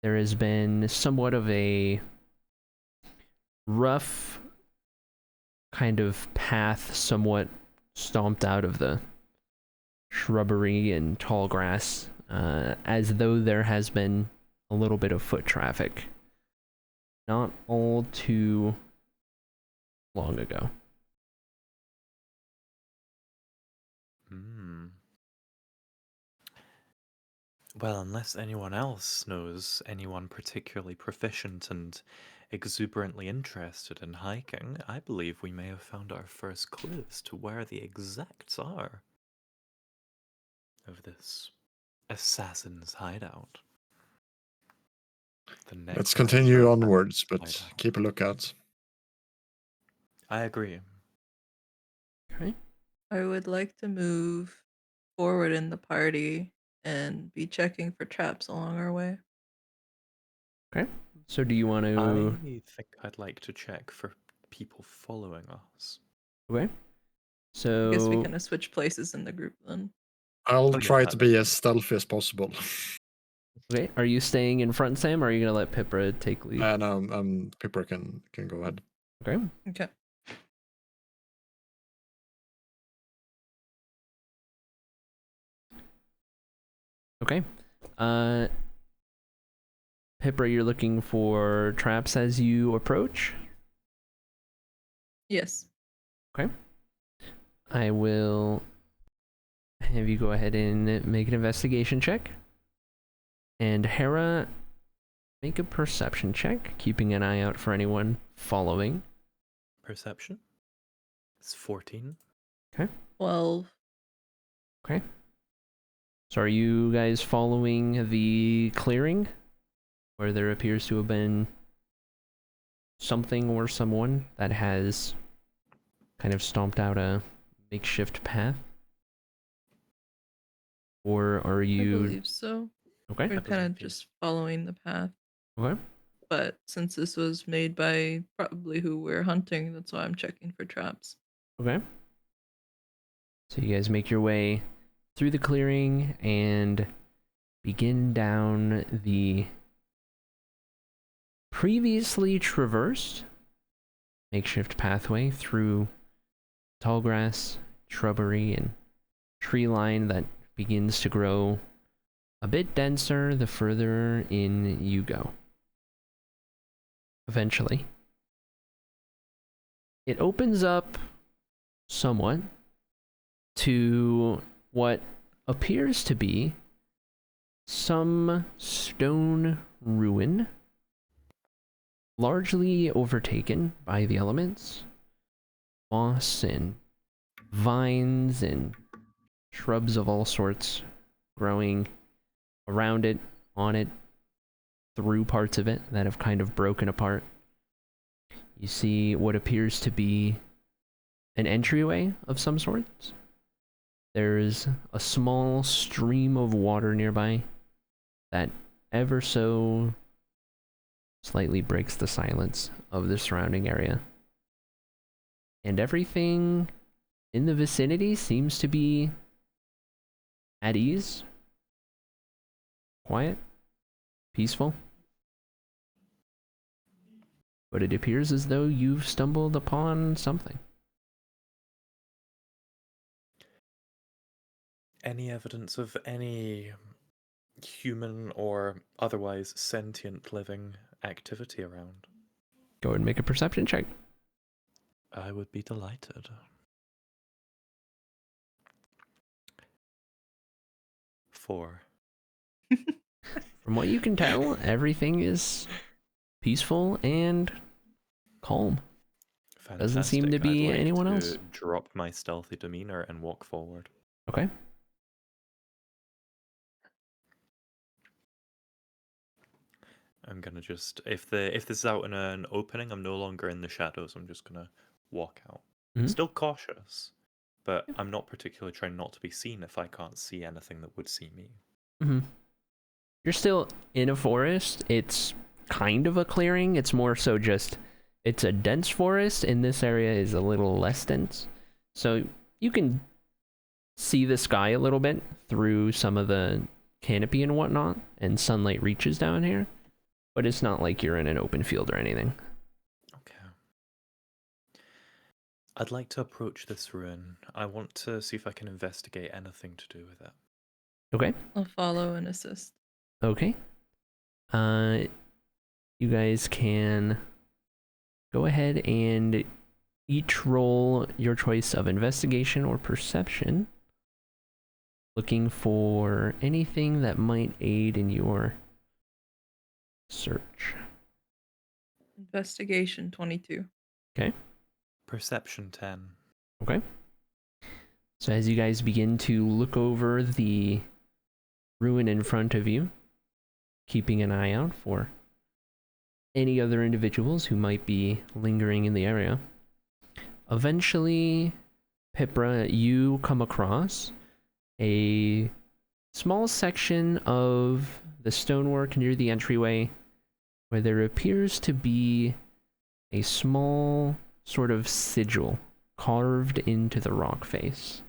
A: there has been somewhat of a rough kind of path, somewhat stomped out of the shrubbery and tall grass, as though there has been a little bit of foot traffic not all too long ago.
B: Well, unless anyone else knows anyone particularly proficient and exuberantly interested in hiking, I believe we may have found our first clues to where the exacts are of this assassin's hideout.
F: Let's continue
B: necromancer's
F: onwards, but
B: hideout.
F: keep a lookout.
B: I agree.
A: Okay.
D: I would like to move forward in the party and be checking for traps along our way.
A: Okay. So do you want to...
B: I think I'd like to check for people following us.
A: Okay. So...
D: I guess we kind of switch places in the group then.
F: I'll
B: yeah,
F: try
B: that
F: to
B: makes
F: be as stealthy as possible.
A: Okay, are you staying in front, Sam, or are you going to let Pipra take lead?
F: No, Pipper can go ahead.
A: Okay.
D: Okay.
A: Okay. Pipra, you're looking for traps as you approach?
D: Yes.
A: Okay. I will have you go ahead and make an investigation check. And Hera, make a perception check, keeping an eye out for anyone following.
B: Perception? It's 14.
D: 12.
A: Okay. So are you guys following the clearing? Where there appears to have been something or someone that has kind of stomped out a makeshift path? Or are
D: I
A: you...
D: believe so.
A: Okay.
D: We're kind
B: believe
D: of
B: you.
D: just following the path.
A: Okay.
D: But since this was made by probably who we're hunting, that's why I'm checking for traps.
A: Okay. So you guys make your way through the clearing and begin down the previously traversed makeshift pathway through tall grass shrubbery and tree line that begins to grow a bit denser the further in you go. Eventually, it opens up somewhat to what appears to be some stone ruin, largely overtaken by the elements, moss and vines and shrubs of all sorts growing around it, on it, through parts of it that have kind of broken apart. You see what appears to be an entryway of some sorts. There's a small stream of water nearby that ever so slightly breaks the silence of the surrounding area. And everything in the vicinity seems to be at ease, quiet, peaceful. But it appears as though you've stumbled upon something.
B: Any evidence of any human or otherwise sentient living activity around?
A: Go ahead and make a perception check.
B: I would be delighted. 4.
A: From what you can tell, everything is peaceful and calm.
B: Fantastic.
A: Doesn't seem to be
B: I'd like
A: anyone
B: to
A: else.
B: Drop my stealthy demeanor and walk forward.
A: Okay.
B: I'm gonna just if this is out in an opening, I'm no longer in the shadows. I'm just gonna walk out.
A: Mhm.
B: Still cautious, but I'm not particularly trying not to be seen if I can't see anything that would see me.
A: Mm-hmm. You're still in a forest. It's kind of a clearing. It's more so just, it's a dense forest, and this area is a little less dense. So you can see the sky a little bit through some of the canopy and whatnot, and sunlight reaches down here. But it's not like you're in an open field or anything.
B: Okay. I'd like to approach this ruin. I want to see if I can investigate anything to do with it.
A: Okay.
D: I'll follow and assist.
A: Okay. You guys can go ahead and each roll your choice of investigation or perception, looking for anything that might aid in your search.
D: Investigation 22.
A: Okay.
B: Perception 10.
A: Okay. So as you guys begin to look over the ruin in front of you, keeping an eye out for any other individuals who might be lingering in the area, eventually, Pipra, you come across a small section of the stonework near the entryway where there appears to be a small sort of sigil carved into the rock face.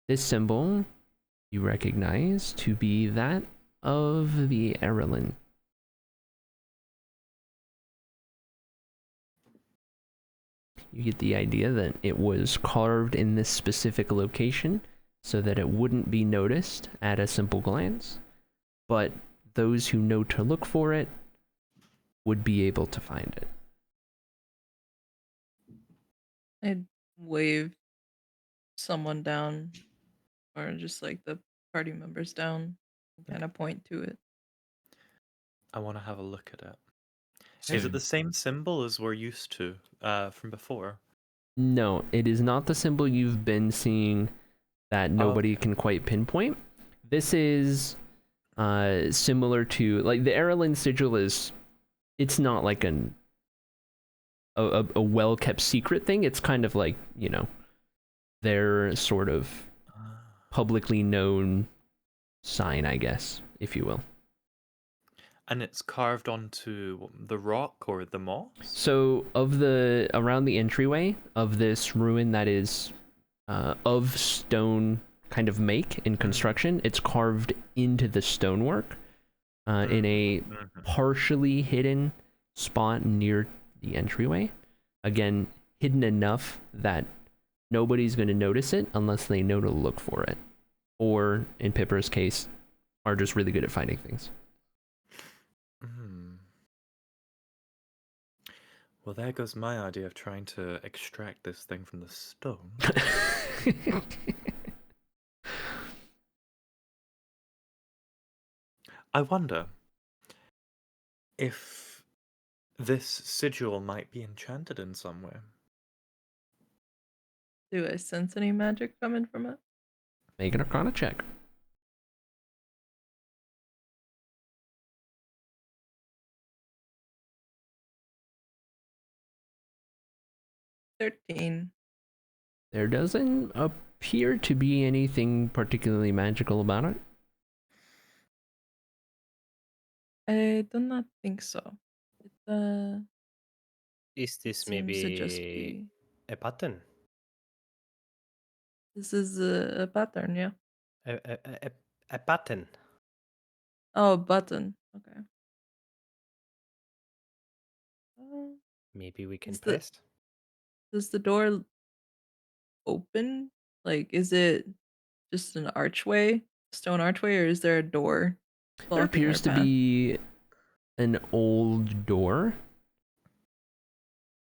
A: This symbol you recognize to be that of the Errolin. You get the idea that it was carved in this specific location so that it wouldn't be noticed at a simple glance, but those who know to look for it would be able to find it.
D: I'd wave someone down, or just like the party members down, and kind of point to it.
B: I want to have a look at it. Is it the same symbol as we're used to from before?
A: No, it is not the symbol you've been seeing that nobody can quite pinpoint. This is similar to, like, the Errolin sigil is, it's not like a well-kept secret thing. It's kind of like, you know, their sort of publicly known sign, I guess, if you will.
B: And it's carved onto the rock or the moss?
A: So around the entryway of this ruin that is of stone kind of make in construction, it's carved into the stonework in a partially hidden spot near the entryway. Again, hidden enough that nobody's going to notice it unless they know to look for it. Or, in Pipra's case, are just really good at finding things.
B: Well, there goes my idea of trying to extract this thing from the stone. I wonder if this sigil might be enchanted in some way.
D: Do I sense any magic coming from it?
A: Make an Arcana check.
D: 13.
A: There doesn't appear to be anything particularly magical about it.
D: I do not think so. It
C: Is this
D: seems to just
C: maybe
D: be.
C: a pattern?
D: This is a pattern, yeah.
C: A pattern.
D: Oh, a button. Okay.
C: Maybe we can
D: Is the-
C: test.
D: Does the door open? Like, is it just an archway, stone archway, or is there a door?
A: There
D: blocking our
A: appears to
D: path?
A: be an old door.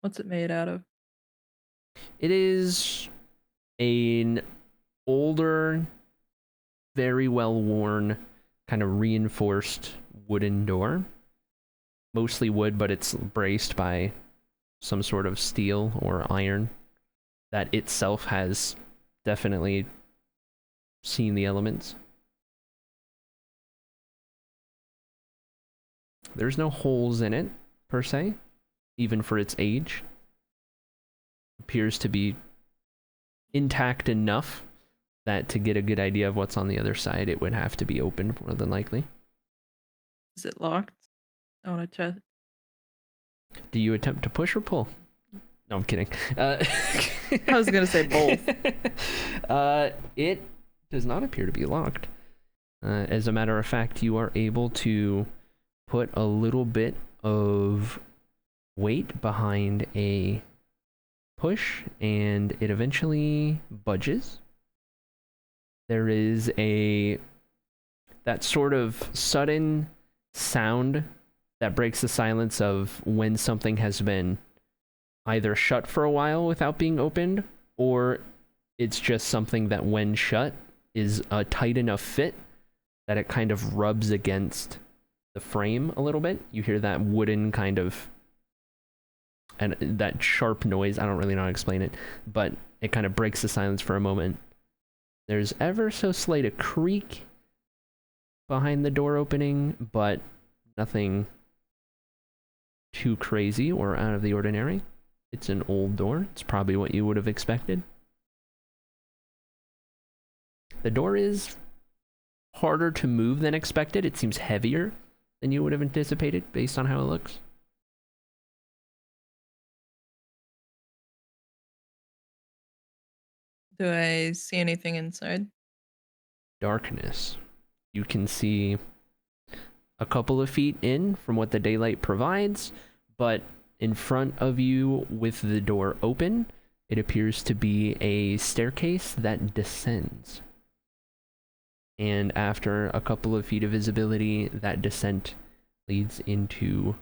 D: What's it made out of?
A: It is an older, very well worn, kind of reinforced wooden door. Mostly wood, but it's braced by some sort of steel or iron that itself has definitely seen the elements. There's no holes in it, per se, even for its age. Appears to be intact enough that to get a good idea of what's on the other side, it would have to be opened more than likely.
D: Is it locked? I want to check.
A: Do you attempt to push or pull? No, I'm kidding.
D: I was gonna say both.
A: It does not appear to be locked. As a matter of fact, you are able to put a little bit of weight behind a push, and it eventually budges. There is that sort of sudden sound that breaks the silence of when something has been either shut for a while without being opened, or it's just something that when shut is a tight enough fit that it kind of rubs against the frame a little bit. You hear that wooden kind of, and that sharp noise. I don't really know how to explain it, but it kind of breaks the silence for a moment. There's ever so slight a creak behind the door opening, but nothing too crazy or out of the ordinary. It's an old door. It's probably what you would have expected. The door is harder to move than expected. It seems heavier than you would have anticipated based on how it looks.
D: Do I see anything inside?
A: Darkness. You can see a couple of feet in from what the daylight provides, but in front of you with the door open, it appears to be a staircase that descends. And after a couple of feet of visibility, that descent leads into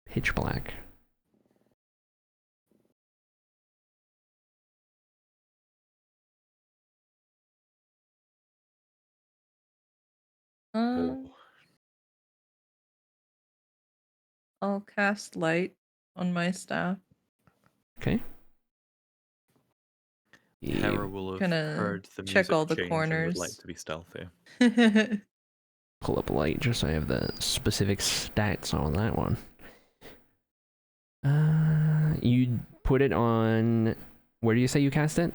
A: pitch black.
D: I'll cast light on my staff.
A: Okay.
B: Hera will have
D: Gonna
B: heard the
D: check
B: music
D: all the
B: change and would
D: corners.
B: like to be stealthy.
A: Pull up light just so I have the specific stats on that one. You put it on... Where do you say you cast it?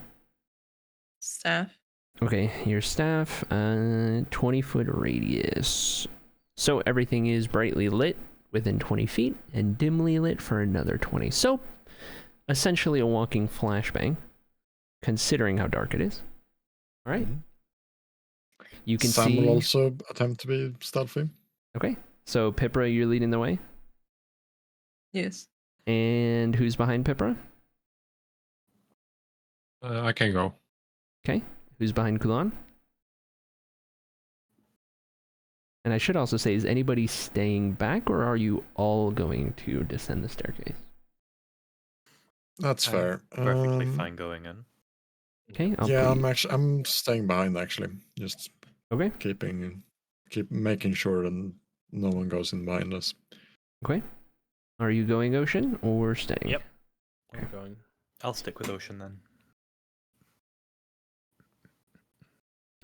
D: Staff.
A: Okay, your staff, 20-foot radius. So everything is brightly lit within 20 feet and dimly lit for another 20. So, essentially a walking flashbang, considering how dark it is. All right. You can
F: Sam
A: see...
F: will also attempt to be stealthy.
A: Okay, so Pipra, you're leading the way.
D: Yes.
A: And who's behind Pipra?
E: I can go.
A: Okay. Who's behind Kulan? And I should also say, is anybody staying back, or are you all going to descend the staircase?
F: That's fair.
B: Perfectly fine going in.
A: Okay.
F: Yeah, I'm staying behind actually. Just
A: Okay.
F: keep making sure that no one goes in behind us.
A: Okay. Are you going Ocean or staying?
C: Yep. I'm going.
B: I'll stick with Ocean then.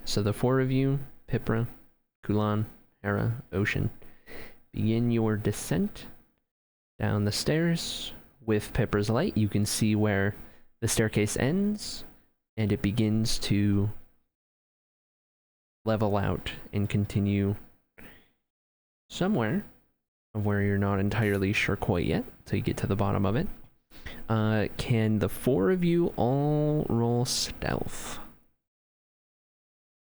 A: So the four of you, Pipra, Kulan, Hera, Ocean, begin your descent down the stairs. With Pipra's light, you can see where the staircase ends, and it begins to level out and continue somewhere of where you're not entirely sure quite yet until you get to the bottom of it. Can the four of you all roll stealth?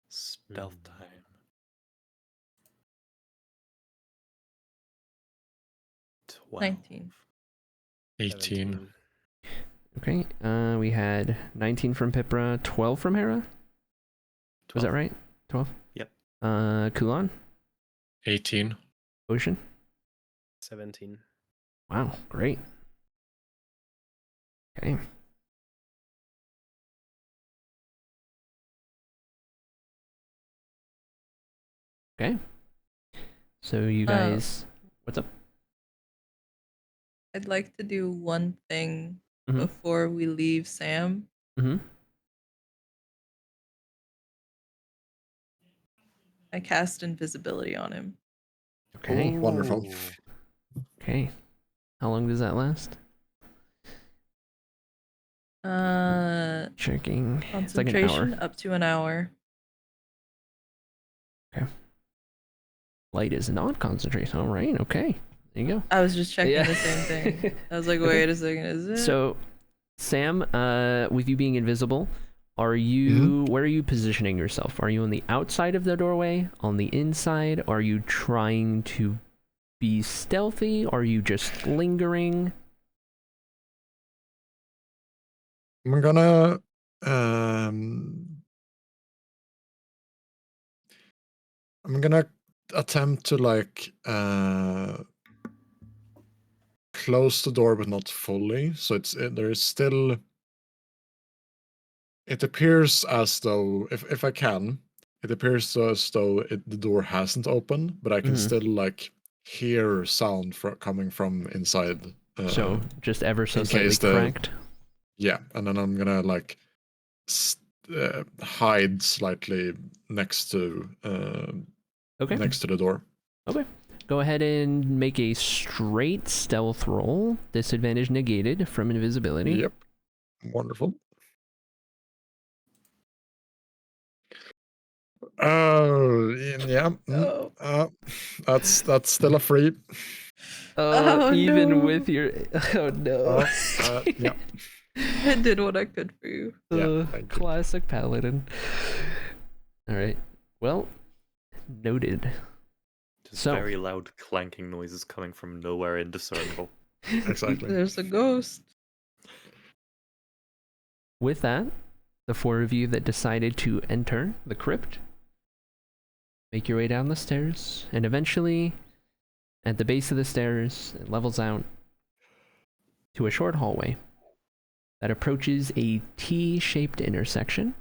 B: Stealth time. 12.
D: 19.
E: 18.
C: 17.
A: Okay, we had 19 from Pipra, 12 from Hera? Was that right? 12?
B: Yep.
A: Kulan?
E: 18.
A: Ocean?
C: 17.
A: Wow, great. Okay. Okay. So you guys, what's up?
D: I'd like to do one thing
A: Mhm.
D: before we leave Sam.
A: Mm-hmm.
D: I cast invisibility on him.
A: Okay.
F: Wonderful.
A: Okay. How long does that last? Checking. It's like an
D: Concentration
A: hour.
D: up to an hour.
A: Light is not concentration. All right. Okay. There you go.
D: I was just checking
A: Yeah.
D: the same thing. I was like, wait a second, is it?
A: So, Sam, with you being invisible, are you where are you positioning yourself? Are you on the outside of the doorway, on the inside? Are you trying to be stealthy? Are you just lingering?
F: I'm gonna attempt to like close the door, but not fully. So there is still. It appears as though if I can, it appears as though the door hasn't opened, but I can still like hear sound coming from inside.
A: So just ever so
F: in
A: slightly
F: case
A: cracked.
F: Yeah, and then I'm gonna like hide slightly next to
A: Okay.
F: next to the door.
A: Okay. Go ahead and make a straight stealth roll. Disadvantage negated from invisibility.
F: Yep. Wonderful. Oh, yeah. That's still a 3.
D: Oh,
A: even
D: no.
A: with your oh no.
F: Yeah.
D: I did what I could for you.
F: Yeah, thank you.
A: Classic paladin. All right. Well, noted.
B: Just
A: So-
B: very loud clanking noises coming from nowhere indiscernible.
F: Exactly.
D: There's a ghost.
A: With that, the four of you that decided to enter the crypt make your way down the stairs, and eventually, at the base of the stairs, it levels out to a short hallway that approaches a T-shaped intersection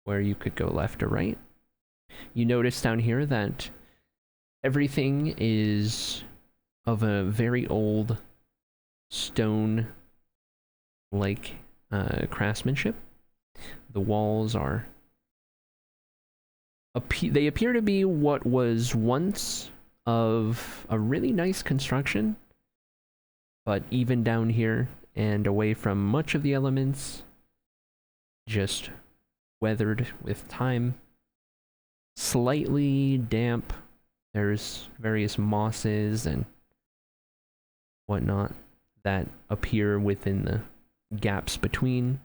A: where you could go left or right. You notice down here that everything is of a very old stone-like craftsmanship. The walls are they appear to be what was once of a really nice construction, but even down here and away from much of the elements, just weathered with time, slightly damp. There's various mosses and whatnot that appear within the gaps between.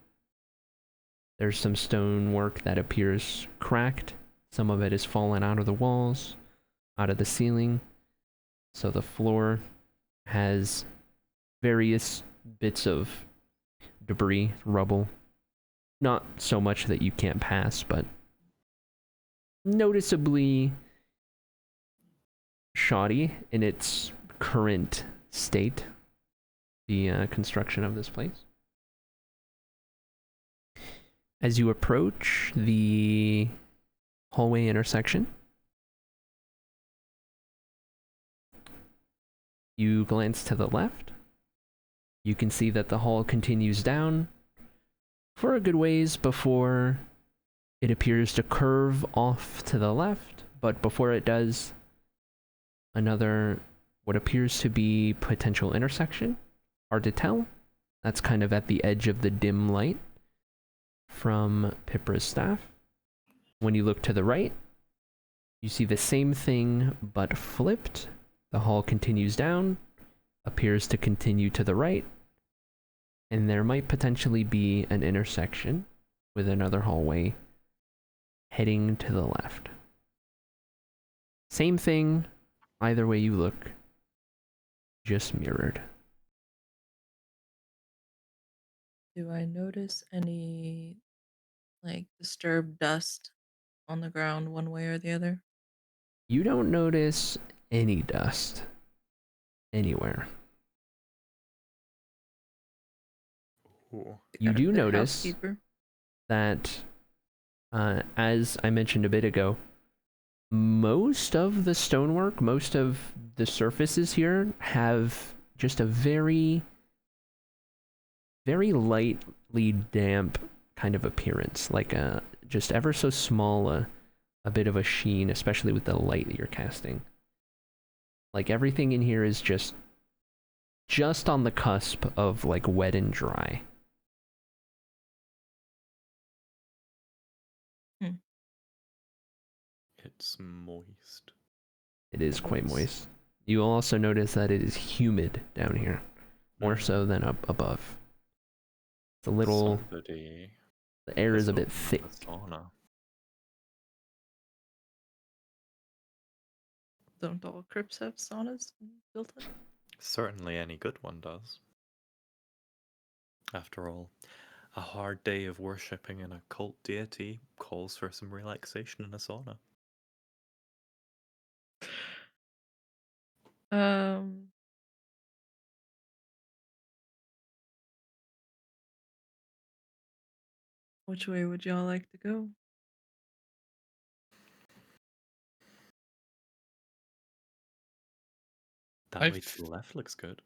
A: There's some stonework that appears cracked. Some of it has fallen out of the walls, out of the ceiling. So the floor has various bits of debris, rubble not so much that you can't pass, but noticeably shoddy in its current state, the construction of this place. As you approach the hallway intersection, you glance to the left. You can see that the hall continues down for a good ways before it appears to curve off to the left, but before it does, another, what appears to be potential intersection. Hard to tell. That's kind of at the edge of the dim light from Pipra's staff. When you look to the right, you see the same thing but flipped. The hall continues down, appears to continue to the right, and there might potentially be an intersection with another hallway heading to the left. Same thing, either way you look, just mirrored.
D: Do I notice any, like, disturbed dust on the ground one way or the other?
A: You don't notice any dust anywhere.
B: Ooh.
A: You
D: Got a
A: do
D: good
A: notice
D: housekeeper.
A: that, as I mentioned a bit ago, most of the stonework, most of the surfaces here have just a very, very lightly damp kind of appearance, like a just ever so small a bit of a sheen, especially with the light that you're casting. Like everything in here is just on the cusp of like wet and dry.
B: It's moist.
A: It is quite moist. You will also notice that it is humid down here, more so than up above. It's a little,
B: Somebody
A: the air is
B: has
A: a bit
B: opened
A: thick.
B: the sauna.
D: Don't all crypts have saunas built in?
B: Certainly any good one does. After all, a hard day of worshipping an occult deity calls for some relaxation in a sauna.
D: Which way would y'all like to go?
B: That
E: I
B: way to the left looks good.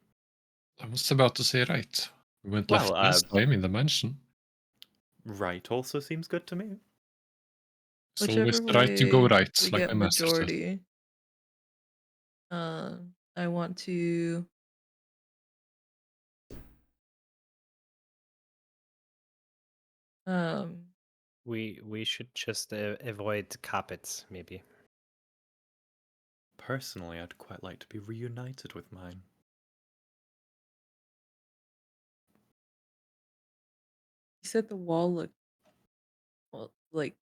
E: I was about to say right. We went
B: Well,
E: left last time in the mansion.
B: Right also seems good to me.
E: It's
D: Whichever
E: always the right to go
D: way
E: right,
D: we
E: like
D: get
E: my master said.
D: majority. I want to
C: We should just avoid carpets, maybe.
B: Personally, I'd quite like to be reunited with mine.
D: you said the wall looked like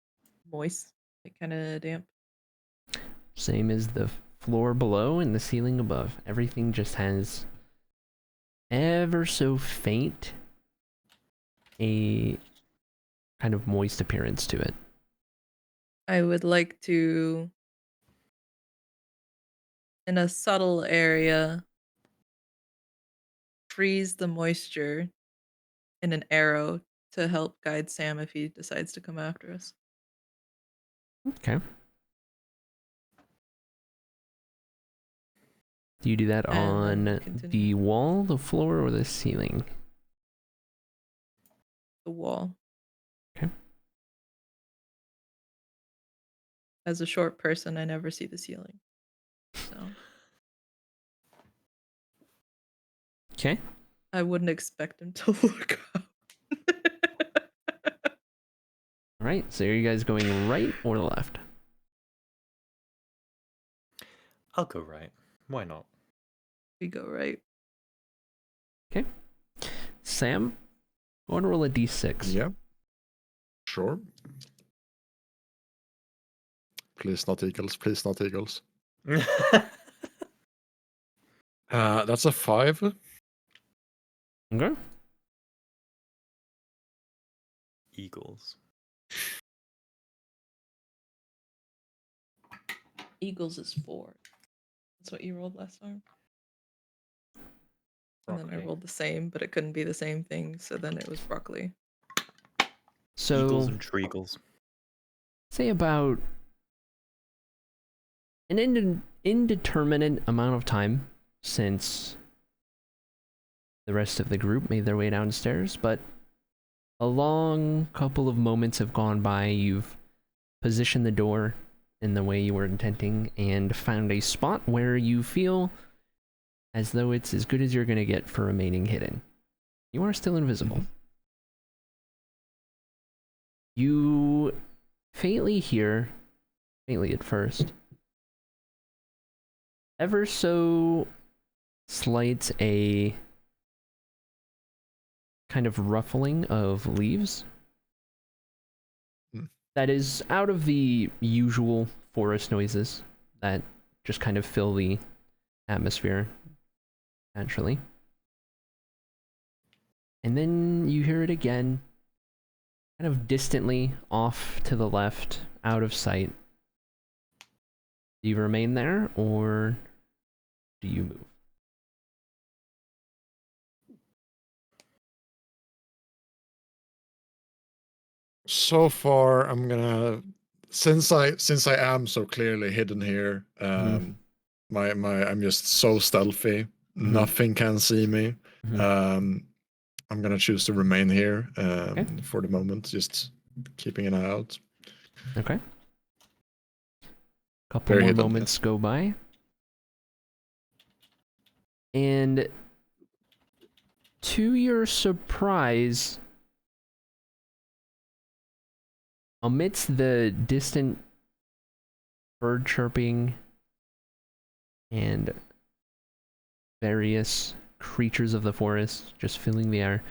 D: moist, like kind of damp.
A: Same as the floor below and the ceiling above. Everything just has ever so faint a kind of moist appearance to it.
D: I would like to, in a subtle area, freeze the moisture in an arrow to help guide Sam if he decides to come after us.
A: Okay. Do you do that
D: And then
A: on
D: continue.
A: the wall, the floor, or the ceiling?
D: The wall.
A: Okay.
D: As a short person, I never see the ceiling. So
A: Okay.
D: I wouldn't expect him to look up.
A: All right. So are you guys going right or left?
B: I'll go right. Why not?
D: We go right.
A: Okay. Sam, I want to roll a d6.
F: Yeah. Sure. Please not eagles. Please not eagles. That's a 5.
A: Okay.
B: eagles.
D: Eagles is 4. That's what you rolled last time. And then I
C: Broccoli.
D: rolled the same, but it couldn't be the same thing, so then it was broccoli.
A: So
B: Eagles and treagles.
A: say about an indeterminate amount of time since the rest of the group made their way downstairs, but a long couple of moments have gone by. You've positioned the door in the way you were intending and found a spot where you feel as though it's as good as you're going to get for remaining hidden. You are still invisible. You faintly hear, faintly at first, ever so slight a kind of ruffling of leaves that is out of the usual forest noises that just kind of fill the atmosphere naturally. And then you hear it again, kind of distantly off to the left, out of sight. Do you remain there, or do you move?
F: So far, I'm gonna, since I am so clearly hidden here, I'm just so stealthy. Nothing can see me. I'm gonna choose to remain here for the moment, just keeping an eye out.
A: Okay. Couple
F: Very
A: more
F: hidden,
A: moments
F: yes.
A: go by. And to your surprise, amidst the distant bird chirping and various creatures of the forest just filling the air,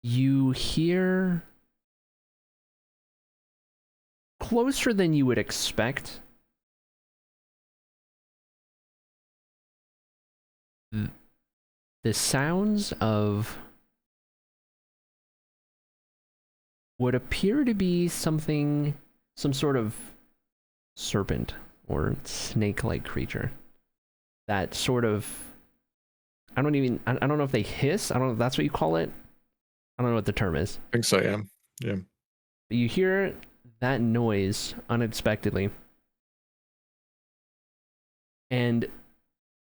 A: you hear, closer than you would expect, the sounds of what appear to be some sort of serpent or snake-like creature. That sort of, I don't know if they hiss. I don't know if that's what you call it. I don't know what the term is.
F: I think so, yeah. Yeah.
A: But you hear that noise unexpectedly. And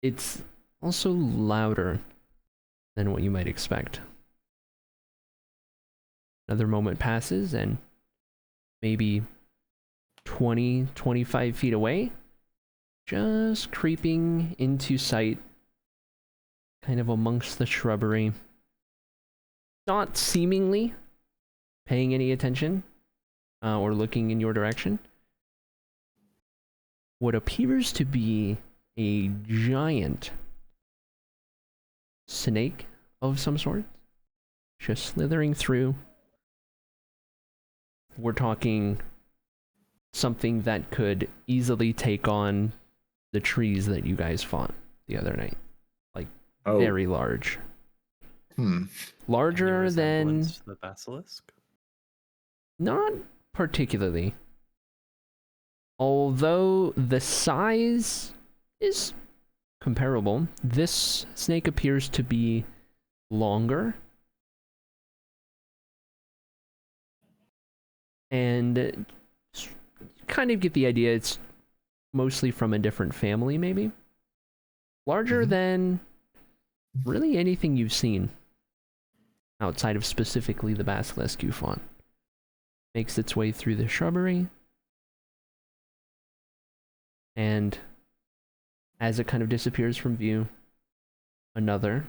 A: it's also louder than what you might expect. Another moment passes, and maybe 20, 25 feet away, just creeping into sight, kind of amongst the shrubbery, not seemingly paying any attention or looking in your direction, what appears to be a giant snake of some sort, just slithering through. We're talking something that could easily take on the trees that you guys fought the other night. Like, very large. Larger
B: Any
A: than...
B: resemblance to the basilisk?
A: Not particularly. Although the size is comparable, this snake appears to be longer. And kind of get the idea it's mostly from a different family, maybe. Larger than really anything you've seen outside of specifically the basilisk you fought. Makes its way through the shrubbery. And as it kind of disappears from view, another,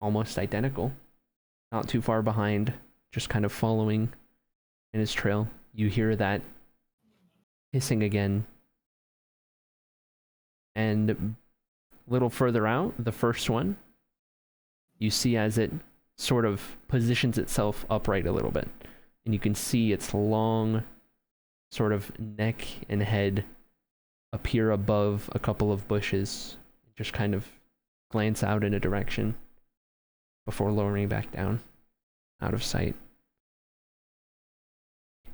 A: almost identical, not too far behind, just kind of following in his trail. You hear that hissing again. And a little further out, the first one, you see as it sort of positions itself upright a little bit. And you can see its long sort of neck and head appear above a couple of bushes, just kind of glance out in a direction before lowering back down, out of sight.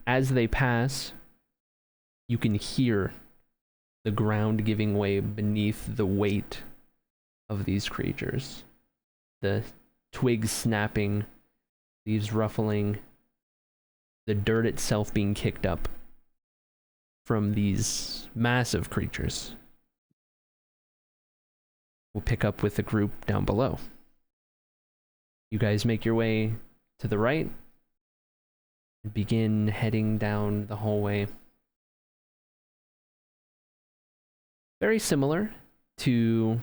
A: as they pass, you can hear the ground giving way beneath the weight of these creatures. The twigs snapping, leaves ruffling, the dirt itself being kicked up from these massive creatures. We'll pick up with the group down below. You guys make your way to the right and begin heading down the hallway. Very similar to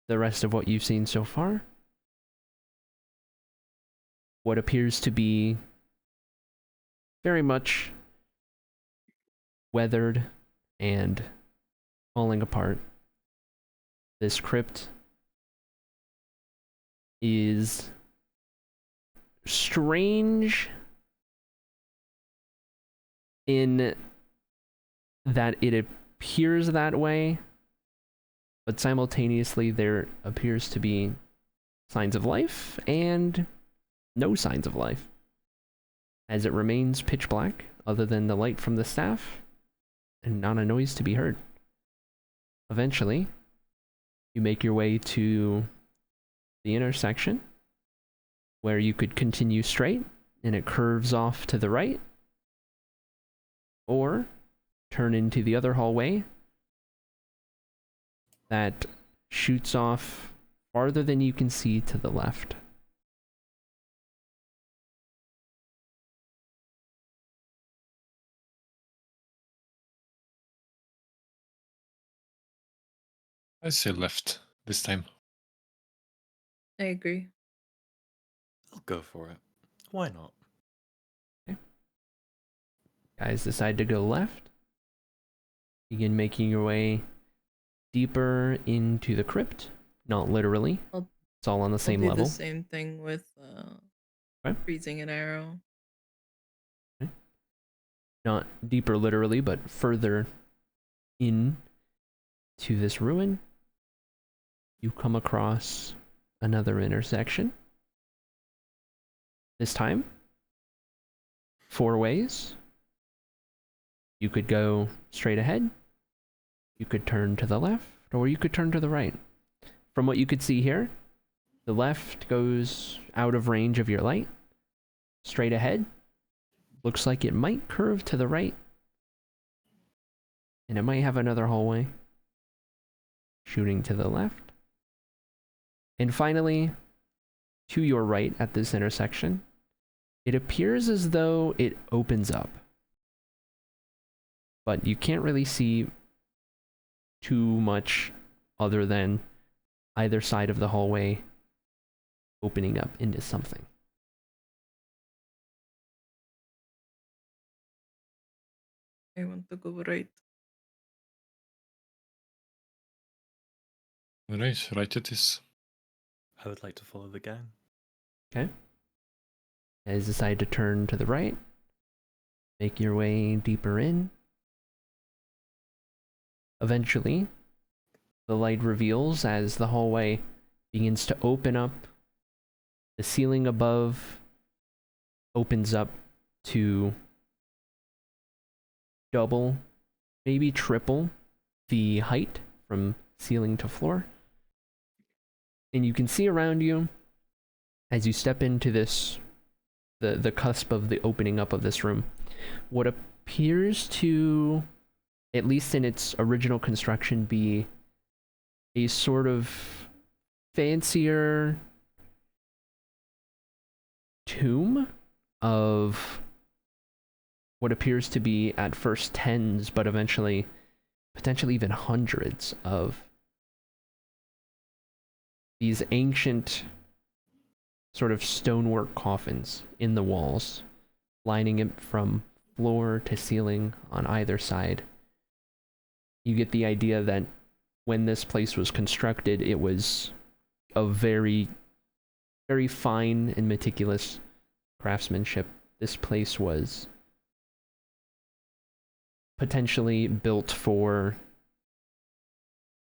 A: the rest of what you've seen so far. What appears to be very much weathered and falling apart. This crypt is strange in that it appears that way, but simultaneously there appears to be signs of life and no signs of life, as it remains pitch black other than the light from the staff and not a noise to be heard. Eventually, you make your way to the intersection where you could continue straight and it curves off to the right, or turn into the other hallway that shoots off farther than you can see to the left.
E: I say left this time.
D: I agree.
B: I'll go for it. Why not?
A: Guys decide to go left. Begin making your way deeper into the crypt. Not literally. It's all on the same
D: I'll do
A: level.
D: the same thing with
A: Okay.
D: freezing an arrow.
A: Not deeper literally, but further in to this ruin. You come across another intersection. This time, 4 ways. You could go straight ahead, you could turn to the left, or you could turn to the right. From what you could see here, the left goes out of range of your light. Straight ahead, looks like it might curve to the right. And it might have another hallway shooting to the left. And finally, to your right at this intersection, it appears as though it opens up. But you can't really see too much other than either side of the hallway opening up into something.
D: I want to go right.
E: Alright, right it is.
B: I would like to follow the gang.
A: Okay. You guys decide to turn to the right. Make your way deeper in. Eventually, the light reveals as the hallway begins to open up. The ceiling above opens up to double, maybe triple the height from ceiling to floor. And you can see around you as you step into this, the cusp of the opening up of this room, what appears to, at least in its original construction, be a sort of fancier tomb of what appears to be at first tens, but eventually potentially even hundreds of these ancient sort of stonework coffins in the walls, lining it from floor to ceiling on either side. You get the idea that when this place was constructed, it was a very, very fine and meticulous craftsmanship. This place was potentially built for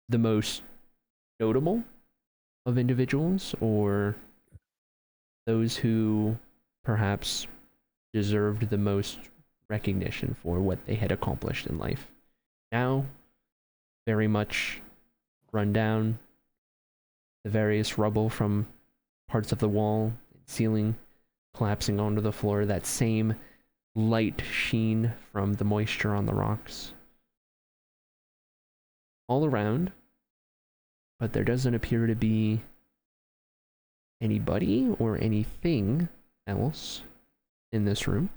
A: the most notable of individuals, or those who perhaps deserved the most recognition for what they had accomplished in life. Now, very much run down, the various rubble from parts of the wall and ceiling collapsing onto the floor, that same light sheen from the moisture on the rocks all around, but there doesn't appear to be anybody or anything else in this room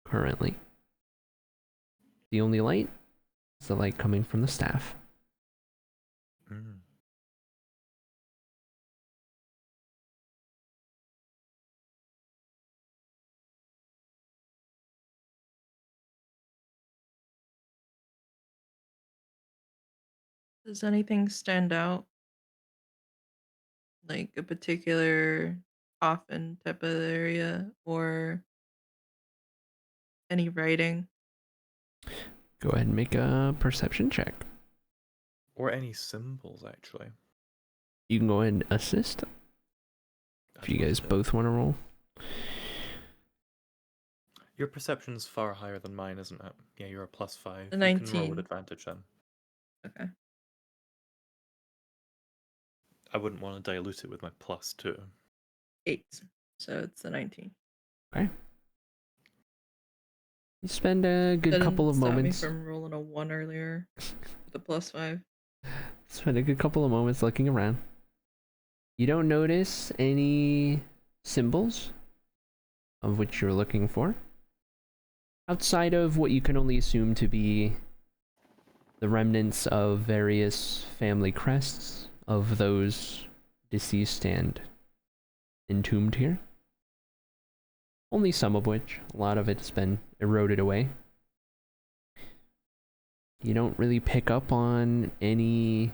A: currently. The only light is the light coming from the staff.
B: Mm.
D: Does anything stand out? Like a particular coffin type of area or any writing?
A: Go ahead and make a perception check.
B: Or any symbols, actually.
A: You can go ahead and assist if you guys both want to roll.
B: Your perception's far higher than mine, isn't it? Yeah, you're a +5.
D: A
B: You can roll
D: 19.
B: with advantage then.
D: Okay.
B: I wouldn't want to dilute it with my +2.
D: 8. So it's a 19.
A: Okay. You spend a good
D: That
A: couple of
D: didn't stop
A: moments.
D: me from rolling a 1 earlier with a +5.
A: Spend a good couple of moments looking around. You don't notice any symbols of which you're looking for, outside of what you can only assume to be the remnants of various family crests of those deceased and entombed here. Only some of which, a lot of it's been eroded away. You don't really pick up on any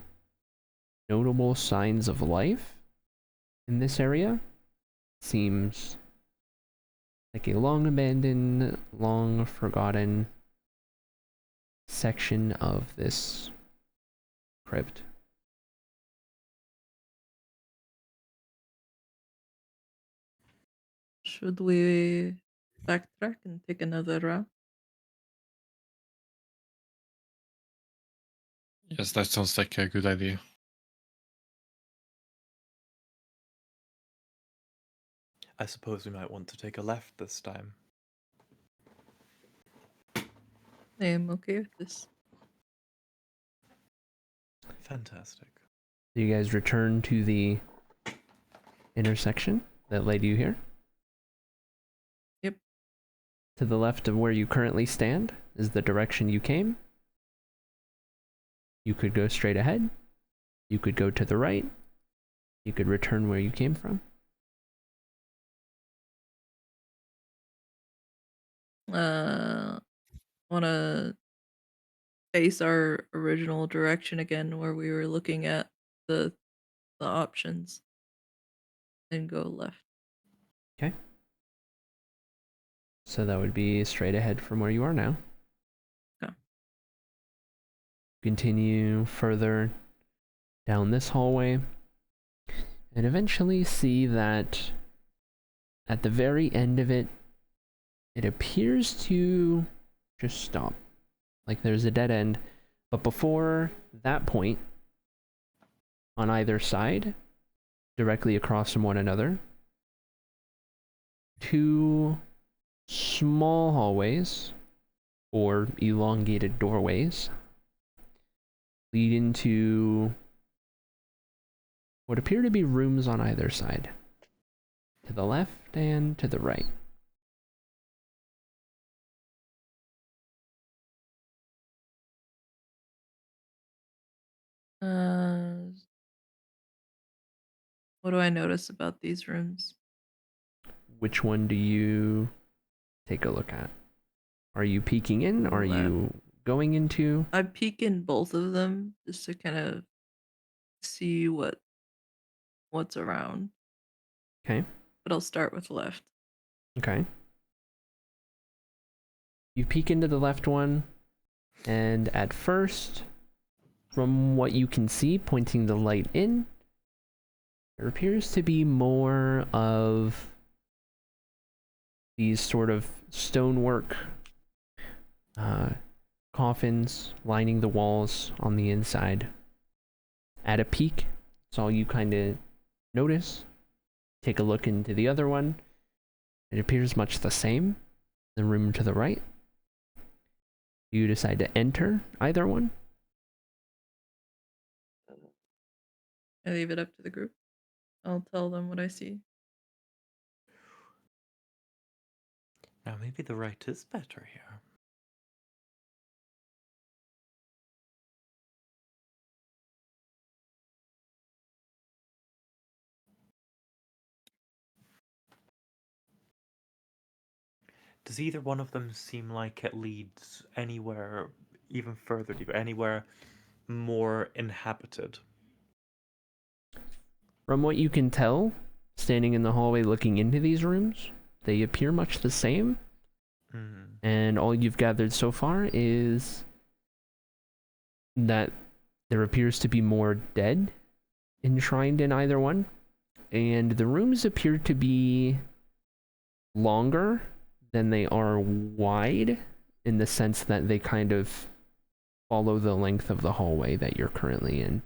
A: notable signs of life in this area. Seems like a long abandoned, long forgotten section of this crypt.
D: Should we backtrack and take another route?
E: Yes, that sounds like a good idea.
B: I suppose we might want to take a left this time.
D: I am okay with this.
B: Fantastic.
A: You guys return to the intersection that led you here.
D: Yep.
A: To the left of where you currently stand is the direction you came. You could go straight ahead. You could go to the right. You could return where you came from.
D: Want to face our original direction again, where we were looking at the options, and go left.
A: Okay. So that would be straight ahead from where you are now.
D: Okay.
A: Continue further down this hallway, and eventually see that at the very end of it, it appears to just stop. Like there's a dead end, but before that point, on either side, directly across from one another, two small hallways, or elongated doorways, lead into what appear to be rooms on either side, to the left and to the right.
D: What do I notice about these rooms?
A: Which one do you take a look at? Are you peeking in? Are you going into?
D: I peek in both of them just to kind of see what's around.
A: Okay.
D: But I'll start with left.
A: Okay. You peek into the left one, and at first, from what you can see, pointing the light in, there appears to be more of these sort of stonework coffins lining the walls on the inside. At a peek, it's all you kind of notice. Take a look into the other one. It appears much the same. The room to the right. You decide to enter either one.
D: I leave it up to the group. I'll tell them what I see.
B: Now maybe the right is better here. Does either one of them seem like it leads anywhere even further deeper, anywhere more inhabited?
A: From what you can tell, standing in the hallway looking into these rooms, they appear much the same. And all you've gathered so far is that there appears to be more dead enshrined in either one. And the rooms appear to be longer than they are wide, in the sense that they kind of follow the length of the hallway that you're currently in.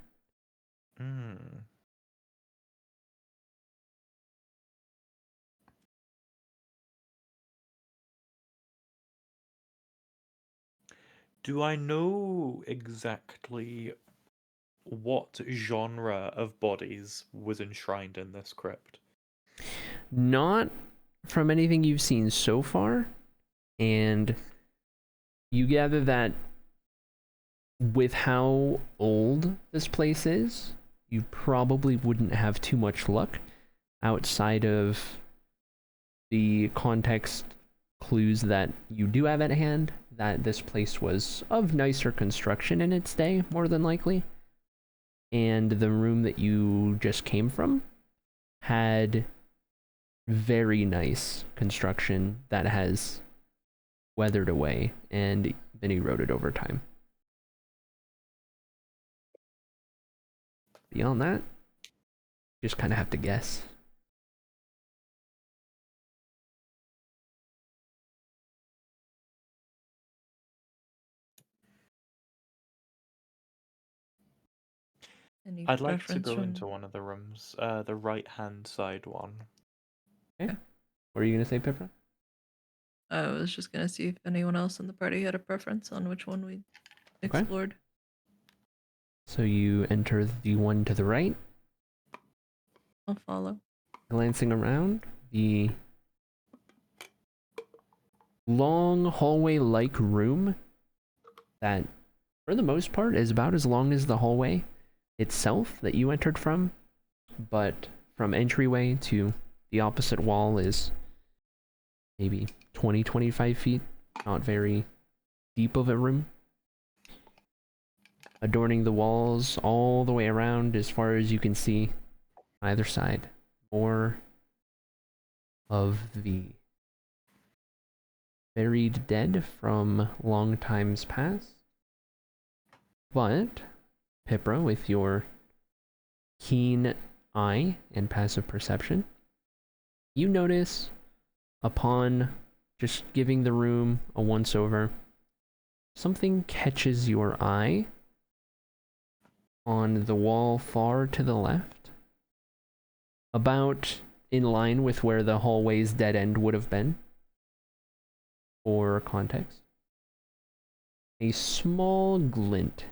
B: Do I know exactly what genre of bodies was enshrined in this crypt?
A: Not from anything you've seen so far, and you gather that with how old this place is, you probably wouldn't have too much luck outside of the context clues that you do have at hand, that this place was of nicer construction in its day, more than likely. And the room that you just came from had very nice construction that has weathered away and been eroded over time. Beyond that, you just kind of have to guess.
D: Any
B: I'd like to
D: preference
B: go
D: from-
B: into one of the rooms, the right-hand side one.
A: Okay. What are you going to say, Pippa?
D: I was just gonna see if anyone else in the party had a preference on which one we
A: Okay.
D: explored.
A: So you enter the one to the right.
D: I'll follow.
A: Glancing around, the long hallway-like room that, for the most part, is about as long as the hallway itself that you entered from, but from entryway to the opposite wall is maybe 20-25 feet, not very deep of a room. Adorning the walls all the way around as far as you can see, either side, more of the buried dead from long times past. But, Pipra, with your keen eye and passive perception, you notice, upon just giving the room a once-over, something catches your eye on the wall far to the left, about in line with where the hallway's dead end would have been. For context, a small glint,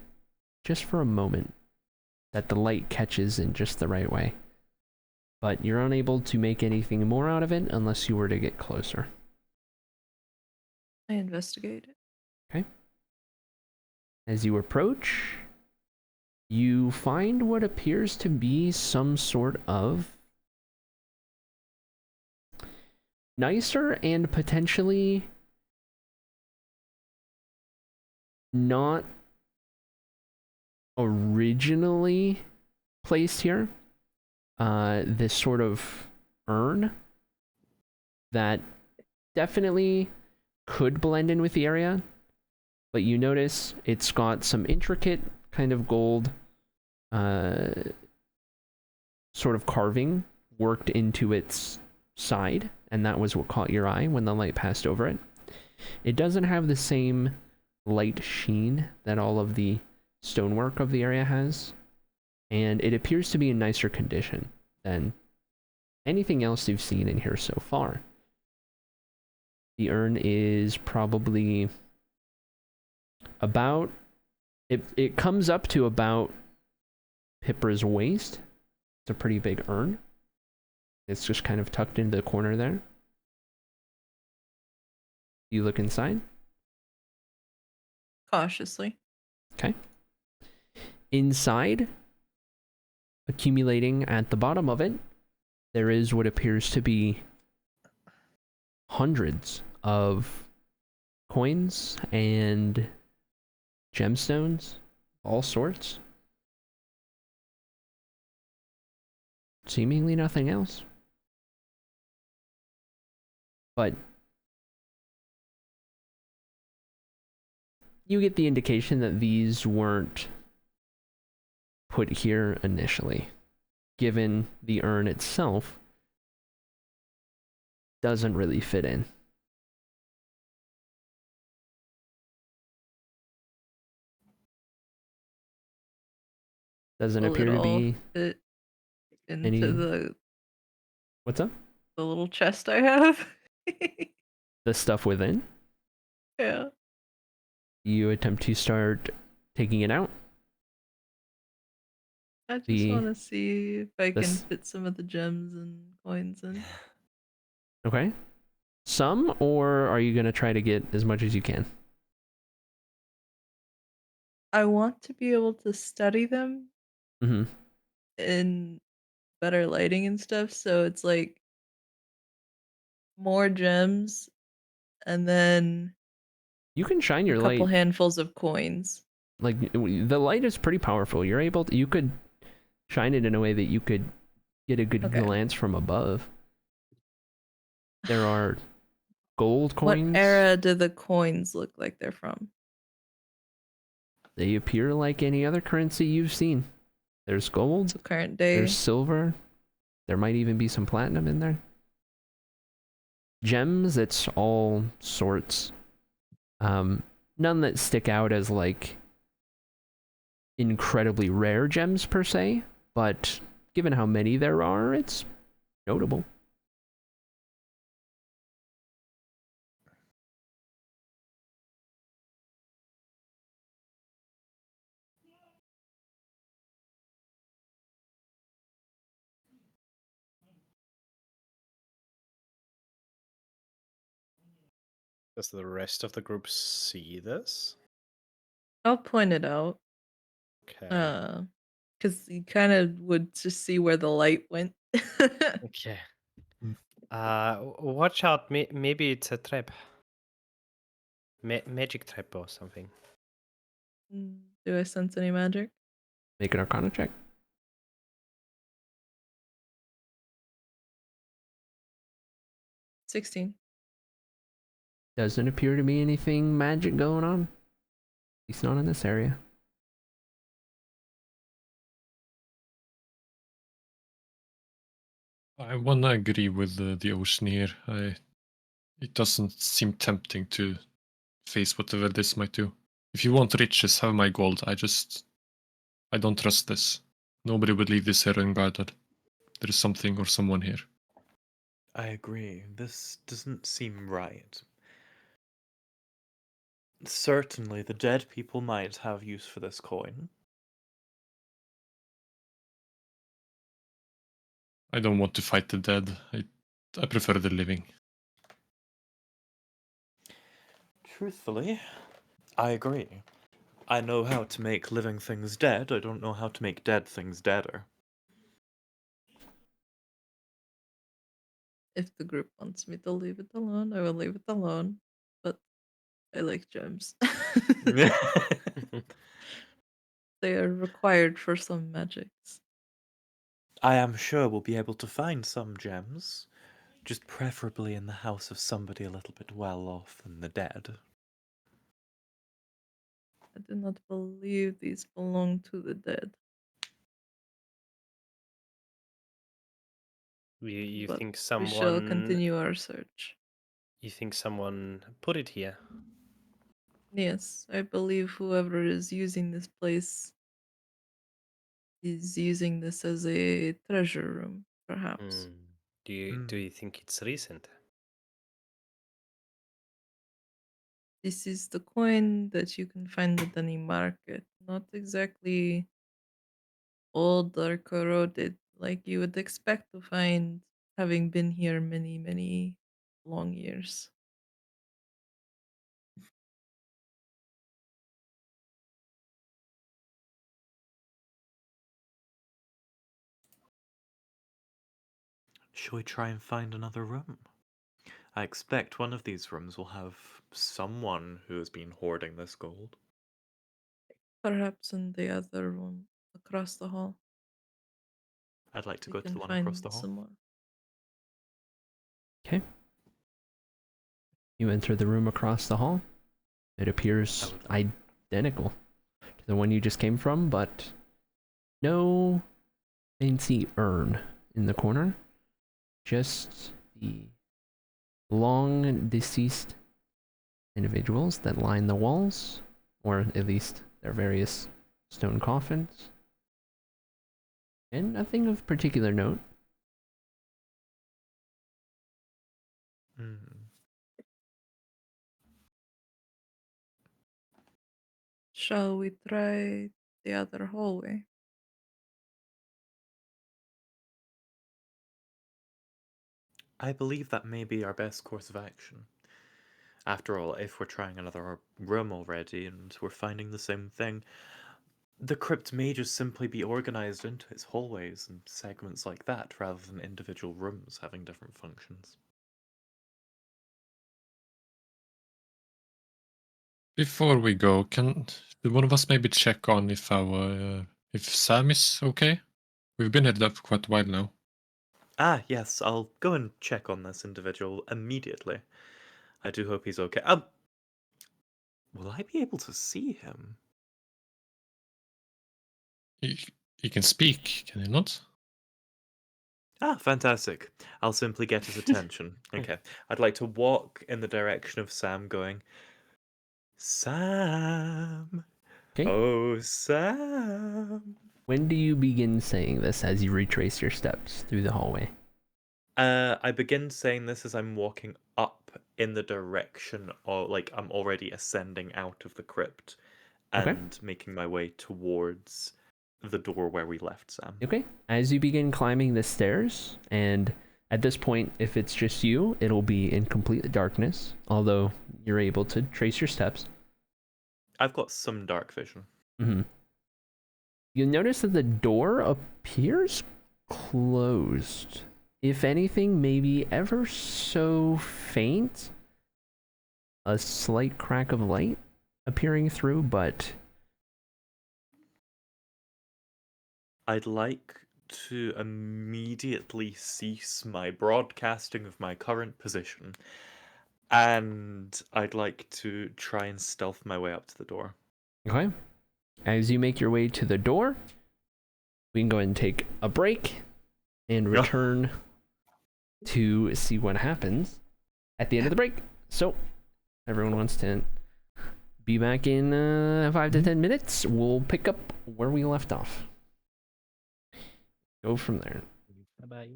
A: just for a moment, that the light catches in just the right way. But you're unable to make anything more out of it unless you were to get closer.
D: I investigate it.
A: Okay. As you approach, you find what appears to be some sort of nicer and potentially not originally placed here. This sort of urn that definitely could blend in with the area, but you notice it's got some intricate kind of gold sort of carving worked into its side, and that was what caught your eye when the light passed over it. It doesn't have the same light sheen that all of the stonework of the area has, and it appears to be in nicer condition than anything else you've seen in here so far. The urn is probably about, it comes up to about Pipra's waist. It's a pretty big urn. It's just kind of tucked into the corner there. You look inside.
D: Cautiously.
A: Okay. Inside, accumulating at the bottom of it, there is what appears to be hundreds of coins and gemstones, all sorts. Seemingly nothing else. But you get the indication that these weren't put here initially, given the urn itself doesn't really fit in. Doesn't appear to be
D: fit into
A: any...
D: the
A: What's up?
D: the little chest I have.
A: The stuff within?
D: Yeah.
A: You attempt to start taking it out.
D: I just want to see if I can fit some of the gems and coins in.
A: Okay. Some, or are you going to try to get as much as you can?
D: I want to be able to study them
A: Mm-hmm.
D: in better lighting and stuff, so it's like more gems and then
A: You can shine your
D: a
A: light.
D: couple handfuls of coins.
A: Like, the light is pretty powerful. You're able to, you could shine it in a way that you could get a good glance from above. There are gold coins.
D: What era do the coins look like they're from?
A: They appear like any other currency you've seen. There's gold.
D: So current day.
A: There's silver. There might even be some platinum in there. Gems, it's all sorts. None that stick out as like incredibly rare gems per se, but given how many there are, it's notable.
C: Does the rest of the group see this?
D: I'll point it out.
C: Okay.
D: Because you kind of would just see where the light went.
C: Okay. Watch out. Maybe it's a trap. Magic trap or something.
D: Do I sense any magic?
A: Make an Arcana check.
D: 16.
A: Doesn't appear to be anything magic going on. At least not in this area.
E: I wanna agree with the ocean here. It doesn't seem tempting to face whatever this might do. If you want riches, have my gold. I don't trust this. Nobody would leave this here unguarded. There is something or someone here.
B: I agree. This doesn't seem right. Certainly, the dead people might have use for this coin.
E: I don't want to fight the dead. I prefer the living.
B: Truthfully, I agree. I know how to make living things dead. I don't know how to make dead things deader.
D: If the group wants me to leave it alone, I will leave it alone. But I like gems. They are required for some magics.
B: I am sure we'll be able to find some gems, just preferably in the house of somebody a little bit well off than the dead.
D: I do not believe these belong to the dead.
C: You
D: But
C: think
D: we shall
C: someone?
D: continue our search.
C: You think someone put it here?
D: Yes, I believe whoever is using this place is using this as a treasure room, perhaps.
C: Do you think it's recent?
D: This is the coin that you can find at any market. Not exactly old or corroded like you would expect to find, having been here many, many long years.
B: Shall we try and find another room? I expect one of these rooms will have someone who has been hoarding this gold.
D: Perhaps in the other room across the hall.
B: I'd like to
D: We
B: go to
D: can
B: the one across
D: find
B: the hall.
D: some more.
A: Okay. You enter the room across the hall. It appears identical to the one you just came from, but no fancy urn in the corner. Just the long deceased individuals that line the walls, or at least their various stone coffins. And nothing of particular note.
D: Shall we try the other hallway?
B: I believe that may be our best course of action. After all, if we're trying another room already and we're finding the same thing, the crypt may just simply be organized into its hallways and segments like that, rather than individual rooms having different functions.
E: Before we go, should one of us maybe check on if Sam is okay? We've been headed up for quite a while now.
B: Ah, yes, I'll go and check on this individual immediately. I do hope he's okay. Will I be able to see him?
E: He can speak, can he not?
B: Ah, fantastic. I'll simply get his attention. Okay. I'd like to walk in the direction of Sam, going, Sam!
A: Okay.
B: Oh, Sam!
A: When do you begin saying this as you retrace your steps through the hallway?
B: I begin saying this as I'm walking up in the direction of, like, I'm already ascending out of the crypt and making my way towards the door where we left Sam.
A: Okay. As you begin climbing the stairs, and at this point, if it's just you, it'll be in complete darkness, although you're able to trace your steps.
B: I've got some dark vision.
A: Mm-hmm. You'll notice that the door appears closed. If anything, maybe ever so faint. A slight crack of light appearing through, but
B: I'd like to immediately cease my broadcasting of my current position, and I'd like to try and stealth my way up to the door.
A: okay. As you make your way to the door, we can go ahead and take a break and return to see what happens at the end of the break. So, everyone wants to be back in 5 to 10 minutes. We'll pick up where we left off. Go from there.
C: Bye-bye.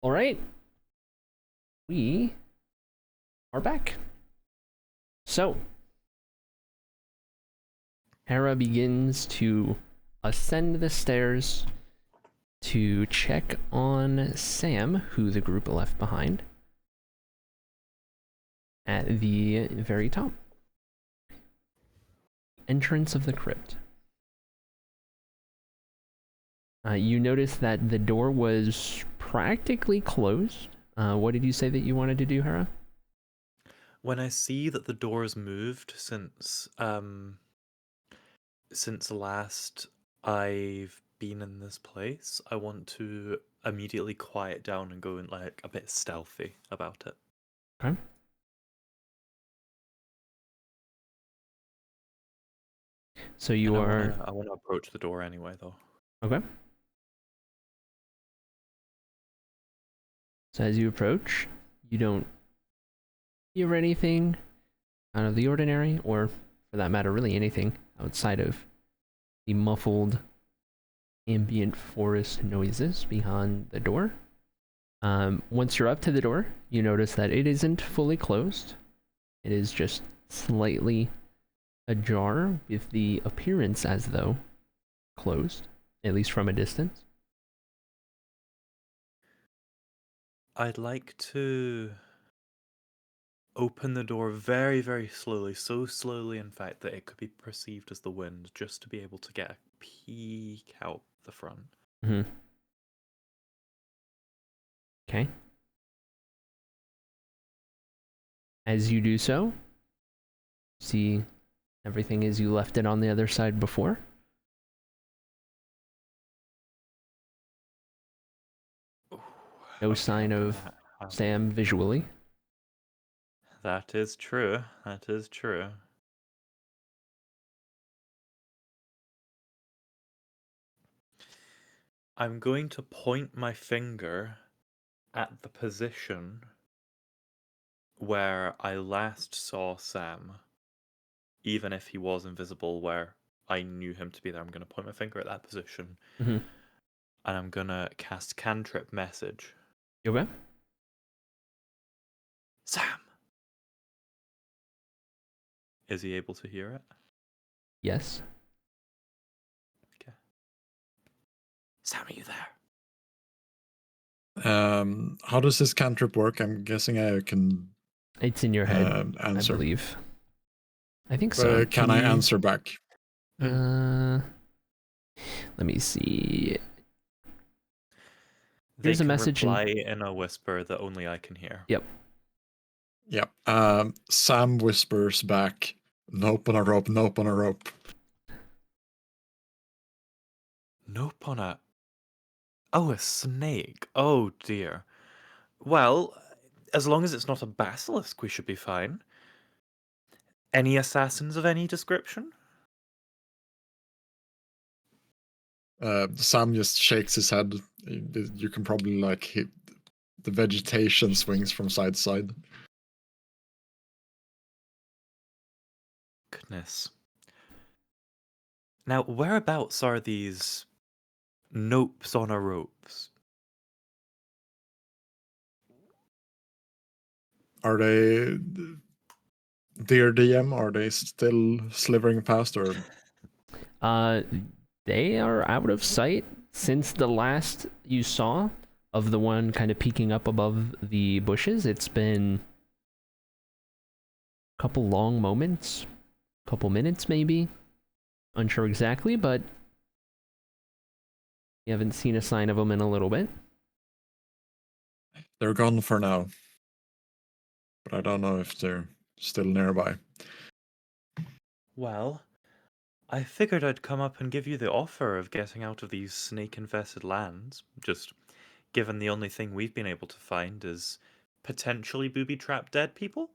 A: All right. We are back. So, Hera begins to ascend the stairs to check on Sam, who the group left behind, at the very top. Entrance of the crypt. You notice that the door was practically closed. What did you say that you wanted to do, Hera?
B: When I see that the door's moved since last I've been in this place, I want to immediately quiet down and go in like a bit stealthy about it.
A: Okay. So you are...
B: I want to approach the door anyway, though.
A: Okay. So as you approach, you don't hear anything out of the ordinary, or for that matter, really anything outside of the muffled ambient forest noises behind the door. Once you're up to the door, you notice that it isn't fully closed. It is just slightly ajar, with the appearance as though closed, at least from a distance.
B: I'd like to open the door very, very slowly, so slowly, in fact, that it could be perceived as the wind, just to be able to get a peek out the front.
A: Mm-hmm. Okay. As you do so, see everything as you left it on the other side before. No sign of Sam visually.
B: That is true. That is true. I'm going to point my finger at the position where I last saw Sam, even if he was invisible, where I knew him to be there. I'm going to point my finger at that position,
A: Mm-hmm.
B: and I'm going to cast cantrip message.
A: Okay.
B: Sam! Is he able to hear it?
A: Yes.
B: Okay. Sam, are you there?
F: How does this cantrip work? I'm guessing I can
A: It's in your head,
F: answer.
A: I believe. I think so.
F: Can I answer back?
A: Let me see.
B: They
A: Here's a
B: can
A: message
B: reply in a whisper that only I can hear.
A: Yep.
F: Yep. Sam whispers back, "Nope on a rope, nope on a rope."
B: Nope on a... Oh, a snake. Oh, dear. Well, as long as it's not a basilisk, we should be fine. Any assassins of any description?
F: Sam just shakes his head. You can probably like hit the vegetation swings from side to side.
B: Goodness. Now, whereabouts are these nopes on a ropes?
F: Are they, dear DM? Are they still slithering past, or?
A: They are out of sight since the last you saw of the one kind of peeking up above the bushes. It's been a couple long moments, couple minutes maybe. Unsure exactly, but you haven't seen a sign of them in a little bit.
F: They're gone for now, but I don't know if they're still nearby.
B: Well, I figured I'd come up and give you the offer of getting out of these snake-infested lands, just given the only thing we've been able to find is potentially booby-trapped dead people.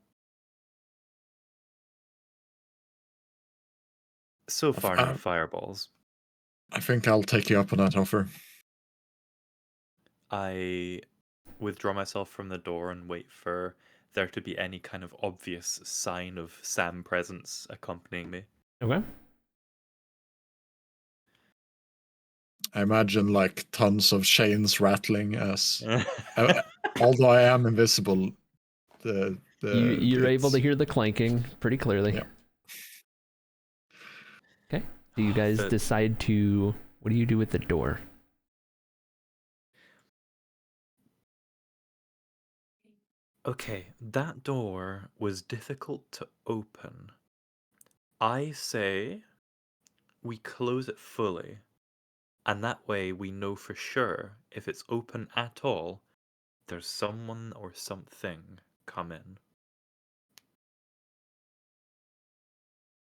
B: So far, no fireballs.
F: I think I'll take you up on that offer.
B: I withdraw myself from the door and wait for there to be any kind of obvious sign of Sam presence accompanying me.
A: Okay.
F: I imagine like tons of chains rattling as, although I am invisible,
A: you're able to hear the clanking pretty clearly.
F: Yep.
A: Okay. Do you guys decide to? What do you do with the door?
B: Okay, that door was difficult to open. I say we close it fully, and that way we know for sure if it's open at all, there's someone or something come in.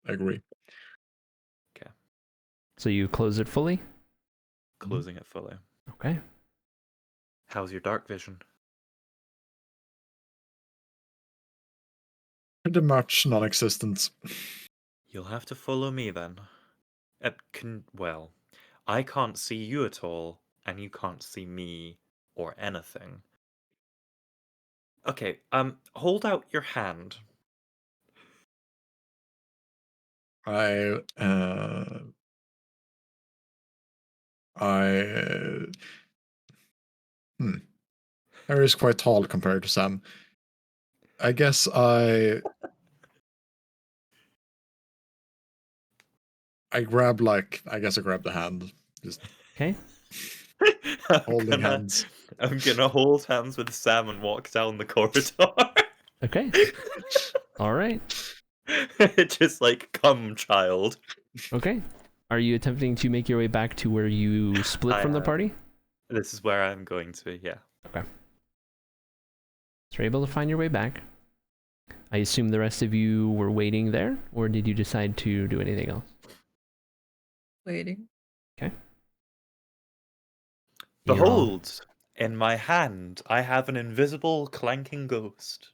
F: Agree.
B: Okay.
A: So you close it fully?
B: Closing it fully.
A: Okay.
B: How's your dark vision?
F: Pretty much non-existent.
B: You'll have to follow me then. Well, I can't see you at all, and you can't see me or anything. Okay, hold out your hand.
F: Harry is quite tall compared to Sam. I guess I grab the hand. Just
A: Okay.
F: holding hands.
B: I'm gonna hold hands with Sam and walk down the corridor.
A: Okay. All right.
B: Just like, come, child.
A: Okay. Are you attempting to make your way back to where you split from the party?
B: This is where I'm going to, yeah.
A: Okay. So you're able to find your way back. I assume the rest of you were waiting there, or did you decide to do anything else?
D: Waiting.
A: Okay.
B: Behold, in my hand, I have an invisible clanking ghost.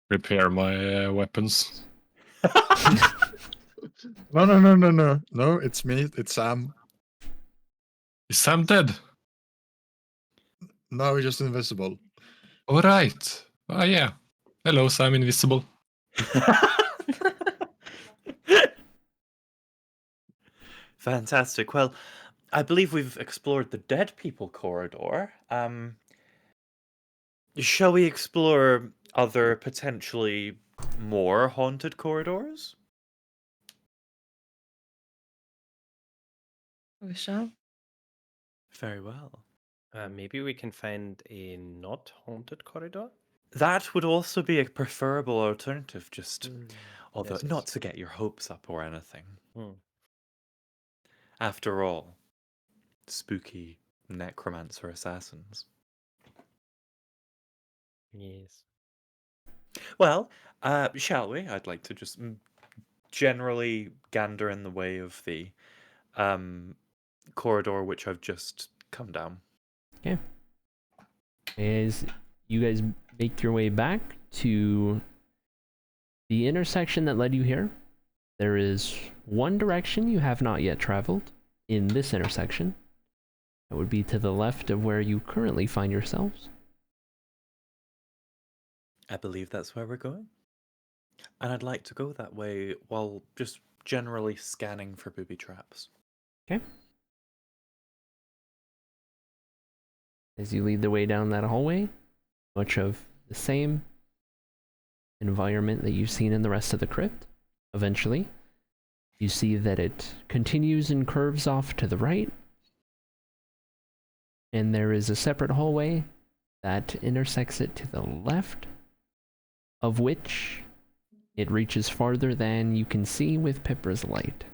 E: Repair my weapons.
F: No. No, it's me. It's Sam.
E: Is Sam dead?
F: No, he's just invisible.
E: All right. Ah, yeah. Hello, Sam Invisible.
B: Fantastic. Well, I believe we've explored the dead people corridor. Shall we explore other potentially more haunted corridors?
D: We shall.
B: Very well.
C: Maybe we can find a not haunted corridor.
B: That would also be a preferable alternative, just although
C: Yes.
B: not to get your hopes up or anything.
C: Hmm.
B: After all, spooky necromancer assassins.
C: Yes.
B: Well, shall we? I'd like to just generally gander in the way of the corridor which I've just come down.
A: Okay. As you guys make your way back to the intersection that led you here, there is one direction you have not yet traveled in this intersection. That would be to the left of where you currently find yourselves.
B: I believe that's where we're going. And I'd like to go that way while just generally scanning for booby traps.
A: Okay. As you lead the way down that hallway, much of the same environment that you've seen in the rest of the crypt. Eventually, you see that it continues and curves off to the right, and there is a separate hallway that intersects it to the left, of which it reaches farther than you can see with Pipra's light.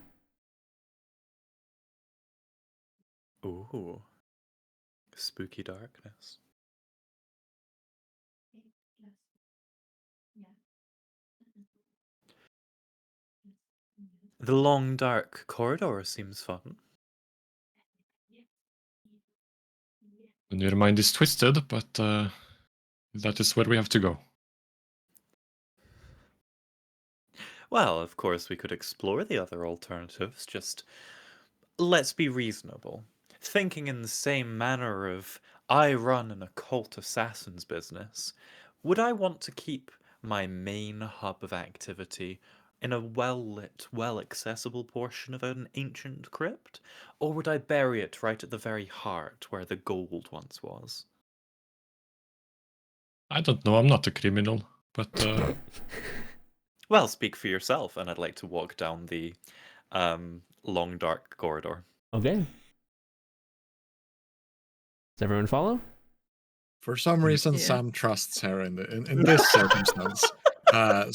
B: Ooh. Spooky darkness. The long dark corridor seems fun.
E: And your mind is twisted, but that is where we have to go.
B: Well, of course, we could explore the other alternatives, just let's be reasonable. Thinking in the same manner of, I run an occult assassin's business, would I want to keep my main hub of activity in a well-lit, well-accessible portion of an ancient crypt? Or would I bury it right at the very heart where the gold once was?
E: I don't know, I'm not a criminal, but
B: Well, speak for yourself, and I'd like to walk down the long, dark corridor.
A: Okay. Does everyone follow?
F: For some reason,
D: Yeah.
F: Sam trusts her in this circumstance,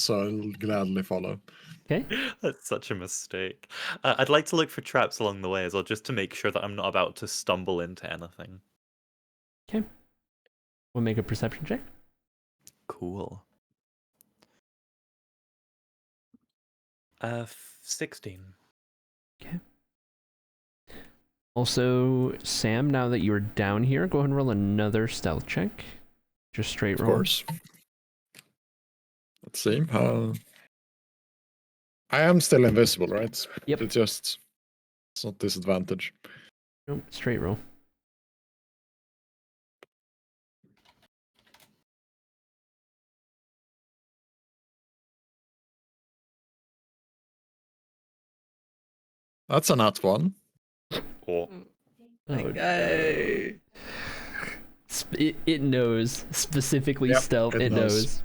F: so I'll gladly follow.
A: Okay.
B: That's such a mistake. I'd like to look for traps along the way as well, just to make sure that I'm not about to stumble into anything.
A: Okay. We'll make a perception check.
B: Cool. 16.
A: Also, Sam, now that you're down here, go ahead and roll another stealth check. Just straight
F: Of
A: roll.
F: course. Let's see. I am still invisible, right?
A: Yep.
F: It's not disadvantage.
A: Nope, straight roll.
F: That's a nat one.
B: Oh.
D: Okay.
A: It knows. Specifically
F: Yep,
A: stealth,
F: it
A: it knows.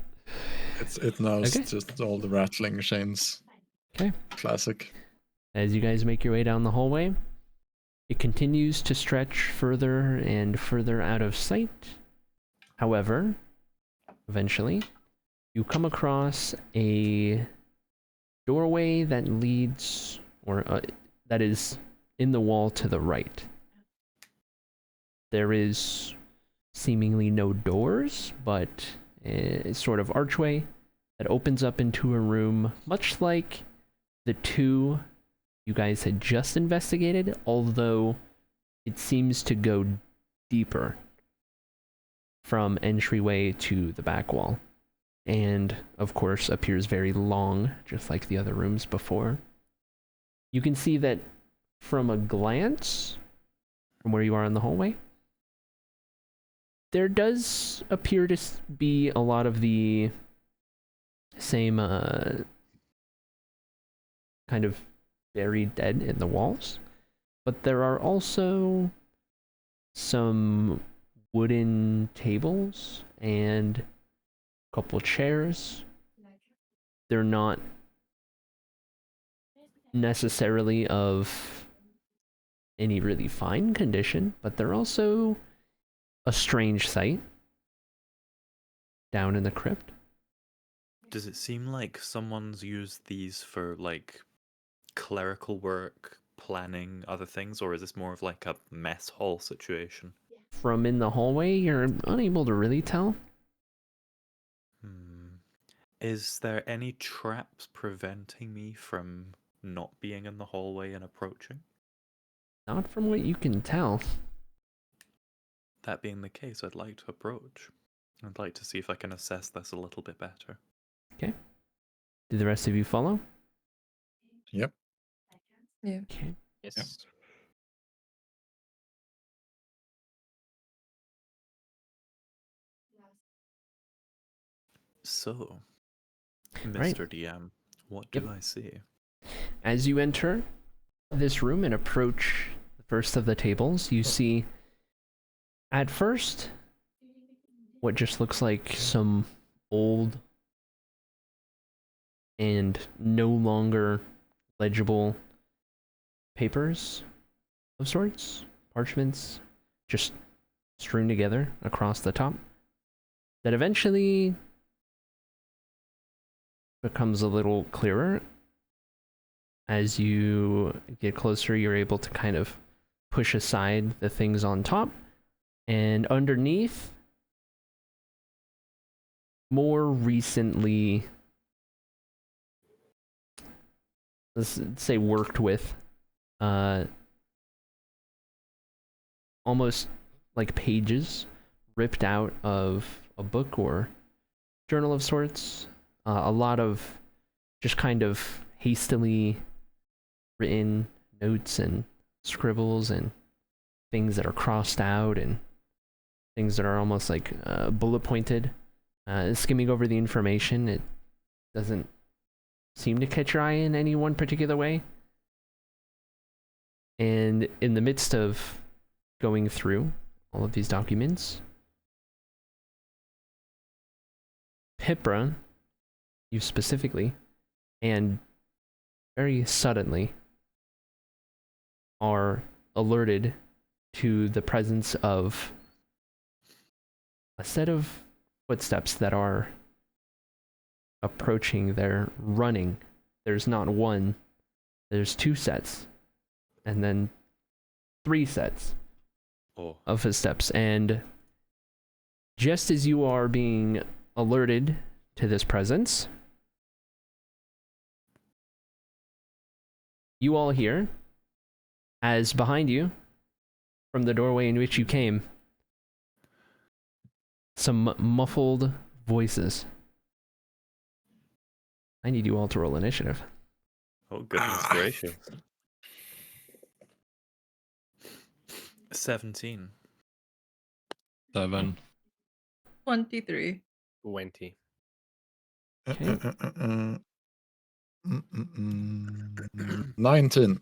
F: It knows
A: Okay.
F: just all the rattling chains.
A: Okay.
F: Classic.
A: As you guys make your way down the hallway, it continues to stretch further and further out of sight. However, eventually, you come across a doorway that leads, or that is in the wall to the right. There is seemingly no doors, but a sort of archway that opens up into a room much like the two you guys had just investigated, although it seems to go deeper from entryway to the back wall. And, of course, appears very long, just like the other rooms before. You can see that from a glance, from where you are in the hallway, there does appear to be a lot of the same kind of buried dead in the walls, but there are also some wooden tables and a couple chairs. They're not necessarily of any really fine condition, but they're also a strange sight down in the crypt.
B: Does it seem like someone's used these for, like, clerical work, planning, other things, or is this more of like a mess hall situation?
A: From in the hallway, you're unable to really tell.
B: Is there any traps preventing me from not being in the hallway and approaching?
A: Not from what you can tell.
B: That being the case, I'd like to approach. I'd like to see if I can assess this a little bit better.
A: Okay. Do the rest of you follow?
F: Yep.
D: Yeah.
A: Okay.
C: Yes.
B: So,
A: Right.
B: Mr. DM, what do I see?
A: As you enter this room and approach the first of the tables, you see, at first, what just looks like some old and no longer legible papers of sorts, parchments, just strewn together across the top, that eventually becomes a little clearer. As you get closer, you're able to kind of push aside the things on top, and underneath, more recently, let's say worked with, almost like pages ripped out of a book or journal of sorts. A lot of just kind of hastily written notes and scribbles and things that are crossed out and things that are almost like bullet pointed. Skimming over the information, it doesn't seem to catch your eye in any one particular way. And in the midst of going through all of these documents, Pipra, you specifically, and very suddenly, are alerted to the presence of a set of footsteps that are approaching. They're running. There's not one, there's 2 sets, and then 3 sets of footsteps. And just as you are being alerted to this presence, you all hear, as behind you, from the doorway in which you came, some muffled voices. I need you all to roll initiative.
B: Oh, goodness gracious. 17.
E: 7.
D: 23.
C: 20.
A: Okay.
F: 19.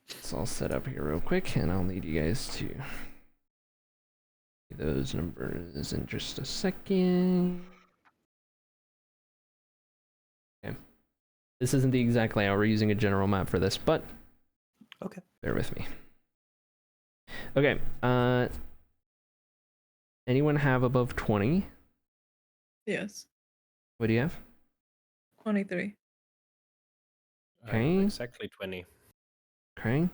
A: It's all set up here real quick, and I'll need you guys to see those numbers in just a second. Okay. This isn't the exact layout. We're using a general map for this, but
B: okay,
A: bear with me. Okay. Anyone have above 20?
D: Yes.
A: What do you have?
D: 23.
A: Okay.
C: Exactly 20.
A: Okay.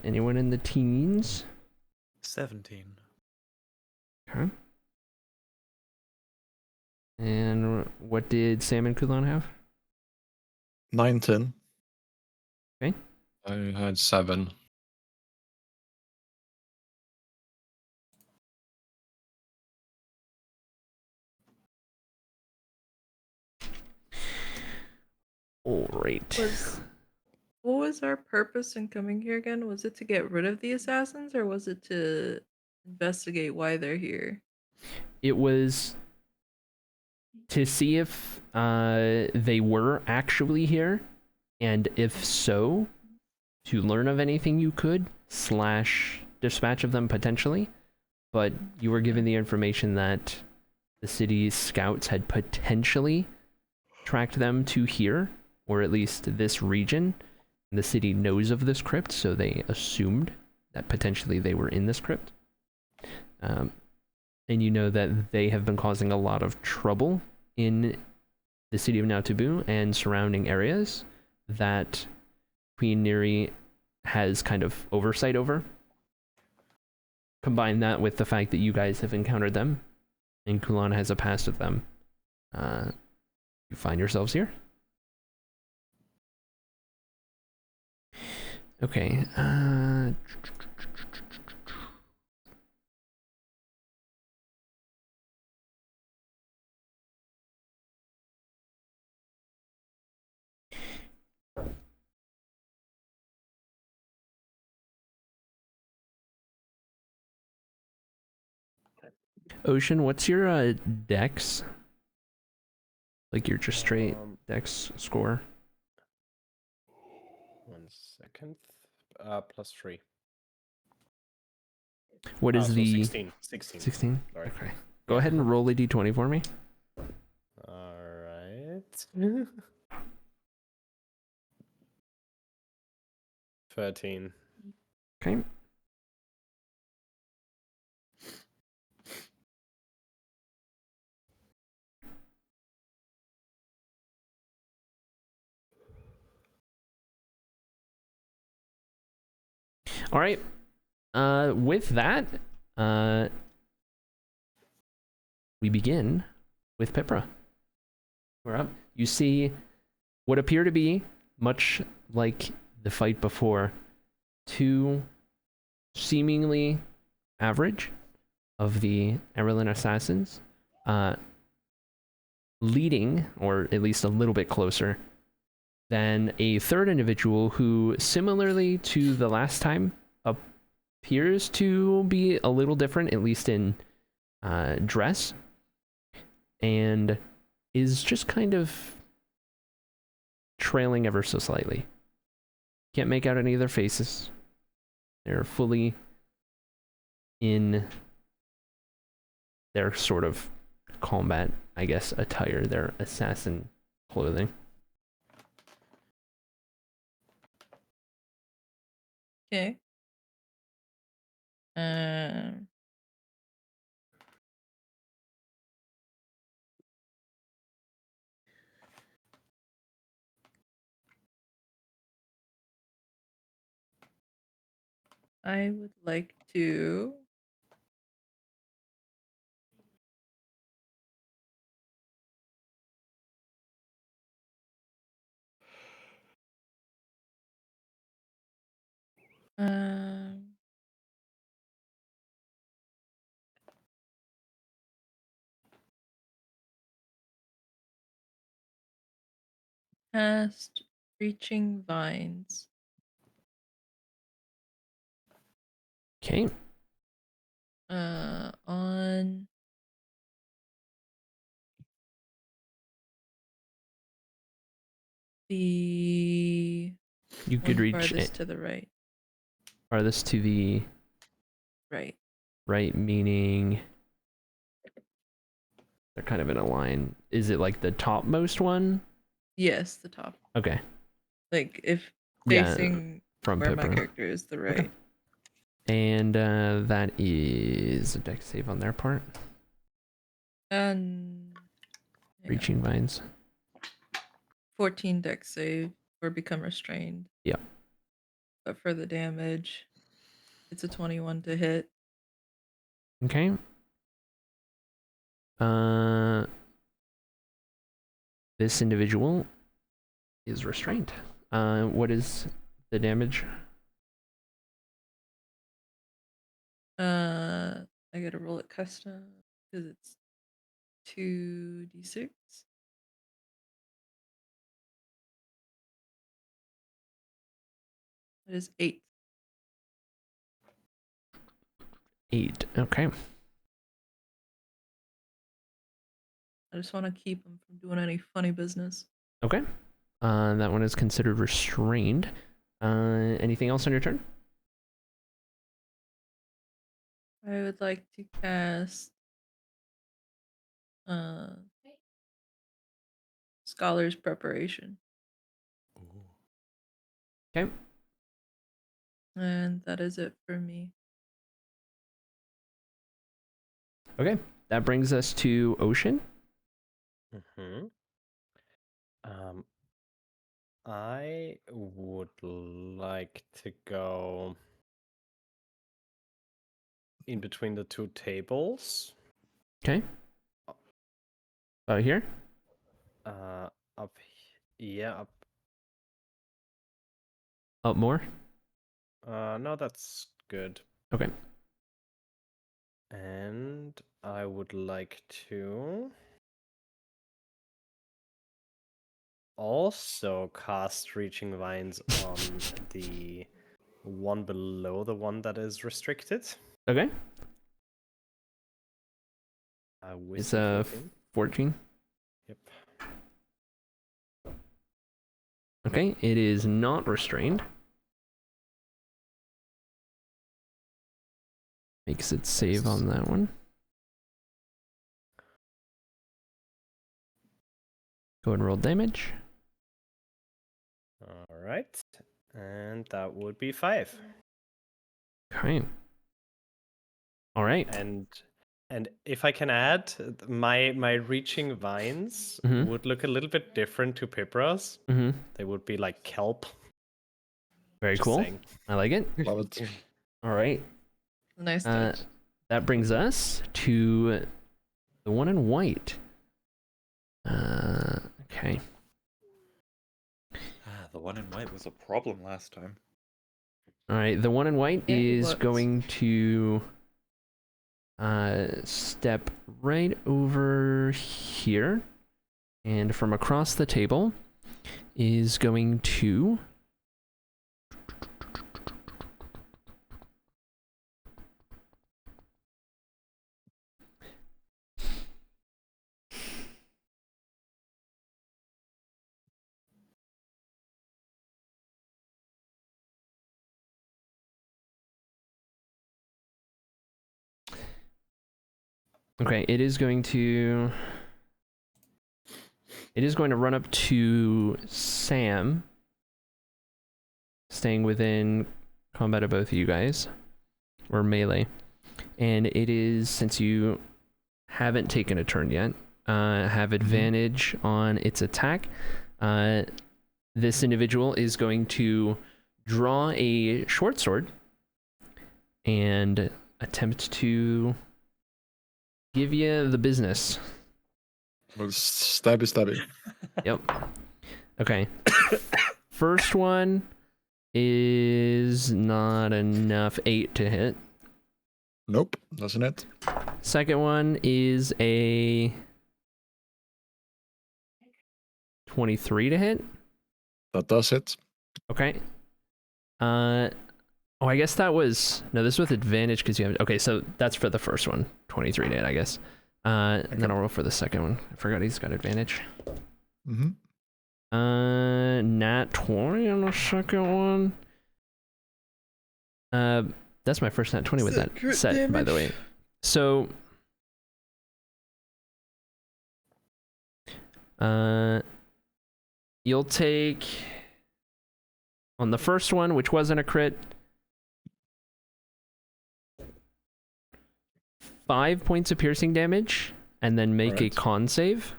A: Anyone in the teens?
B: 17.
A: Okay. And what did Sam and Kulan have?
F: 19.
A: Okay.
E: I had 7.
A: All right.
D: What was our purpose in coming here again? Was it to get rid of the assassins, or was it to investigate why they're here?
A: It was to see if they were actually here, and if so, to learn of anything you could, / dispatch of them potentially. But you were given the information that the city's scouts had potentially tracked them to here, or at least this region. The city knows of this crypt, so they assumed that potentially they were in this crypt. And you know that they have been causing a lot of trouble in the city of Nautabu and surrounding areas that Queen Neri has kind of oversight over. Combine that with the fact that you guys have encountered them, and Kulan has a past with them. You find yourselves here. Okay. Ocean, what's your dex? Like your just straight dex score?
C: 1 second. +3.
A: What is
C: so
A: the
C: 16? 16.
A: 16?
C: Sorry.
A: Okay. Go ahead and roll a d20 for me.
C: Alright. 13.
A: Okay. All right. With that, we begin with Pipra. We're up. You see what appear to be, much like the fight before, 2 seemingly average of the Errolin assassins, leading, or at least a little bit closer, than a third individual who, similarly to the last time, appears to be a little different, at least in dress. And is just kind of trailing ever so slightly. Can't make out any of their faces. They're fully in their sort of combat, I guess, attire, their assassin clothing.
D: Okay. I would like to cast Reaching Vines.
A: Okay.
D: On the
A: You could
D: one
A: reach
D: farthest to the right.
A: farthest to the
D: Right.
A: right, meaning they're kind of in a line. Is it like the topmost one?
D: Yes, the top.
A: Okay.
D: Like if
A: Yeah,
D: facing
A: from
D: where my
A: Pippa.
D: character is the right.
A: Okay. And that is a dex save on their part.
D: And
A: Reaching Vines.
D: 14 dex save or become restrained.
A: Yep.
D: But for the damage, it's a 21 to hit.
A: Okay. This individual is restrained. What is the damage?
D: I gotta roll it custom because it's 2d6. That is 8.
A: 8. Okay.
D: I just want to keep him from doing any funny business.
A: Okay. That one is considered restrained. Anything else on your turn?
D: I would like to cast Scholar's Preparation.
A: Okay.
D: And that is it for me.
A: Okay. That brings us to Ocean.
C: I would like to go in between the two tables.
A: Okay. Here?
C: Up, yeah, up.
A: Up more?
C: No, that's good.
A: Okay.
C: And I would like to also cast Reaching Vines on the one below the one that is restricted.
A: Okay.
C: It's
A: a 14.
C: Yep.
A: Okay, it is not restrained. Makes it save on that one. Go and roll damage.
C: All right, and that would be 5.
A: Okay. All right.
C: And if I can add, my Reaching Vines would look a little bit different to Pipra's. They would be like kelp.
A: Very
C: Just
A: cool.
C: saying.
A: I like it.
F: Love it.
A: All right.
D: Nice touch.
A: That brings us to the one in white. Okay.
B: The one in white was a problem last time.
A: All right. The one in white
D: Yeah, it
A: is
D: was.
A: going to step right over here, and from across the table is going to Okay, it is going to run up to Sam, staying within combat of both of you guys, or melee. And it is, since you haven't taken a turn yet, have advantage on its attack. This individual is going to draw a short sword and attempt to give you the business.
F: Well, stabby.
A: Yep. Okay. First one is not enough. 8 to hit.
F: Nope, doesn't it?
A: Second one is a 23 to hit.
F: That does it.
A: Okay. Oh, I guess that was... No, this was with advantage because you have... Okay, so that's for the first one. 23 to hit, I guess. And then I'll roll for the second one. I forgot he's got advantage. Nat 20 on the second one. That's my first nat 20 with that set, damage, by the way. So... you'll take... On the first one, which wasn't a crit... 5 points of piercing damage, and then make a con save.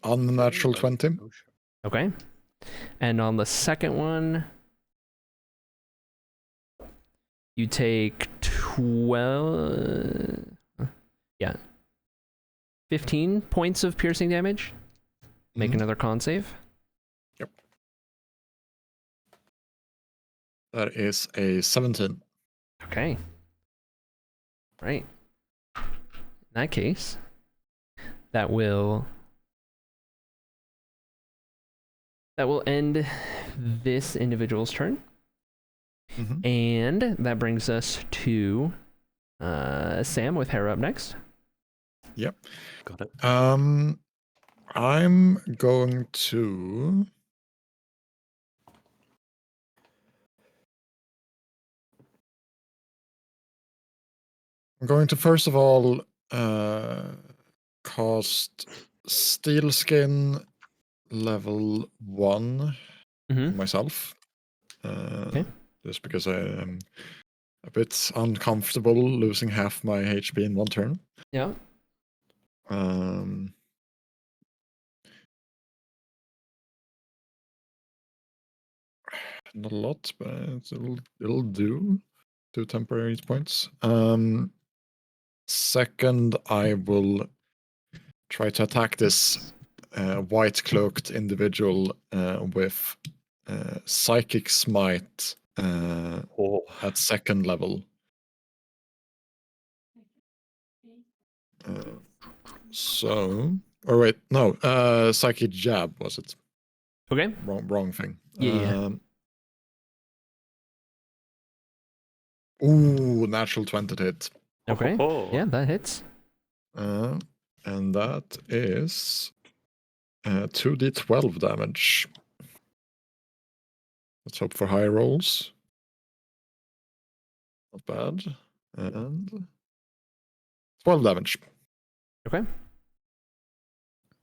F: Unnatural 20.
A: Okay. And on the second one, you take 15 points of piercing damage. Make another con save.
F: Yep. That is a 17.
A: Okay. Right. In that case, that will end this individual's turn. And that brings us to Sam with Hera up next.
F: Yep.
B: Got it.
F: I'm going to... first of all cast Steel Skin level 1 myself.
A: Okay.
F: Just because I am a bit uncomfortable losing half my HP in one turn.
A: Yeah.
F: Not a lot, but it'll do. 2 temporary points. Second, I will try to attack this white cloaked individual with Psychic Smite at second level. Psychic Jab was it?
A: Okay.
F: Wrong thing.
A: Yeah.
F: Ooh, natural 20 to hit.
A: Okay. Yeah, that hits.
F: And that is 2d12 damage. Let's hope for high rolls. Not bad. And 12 damage.
A: Okay.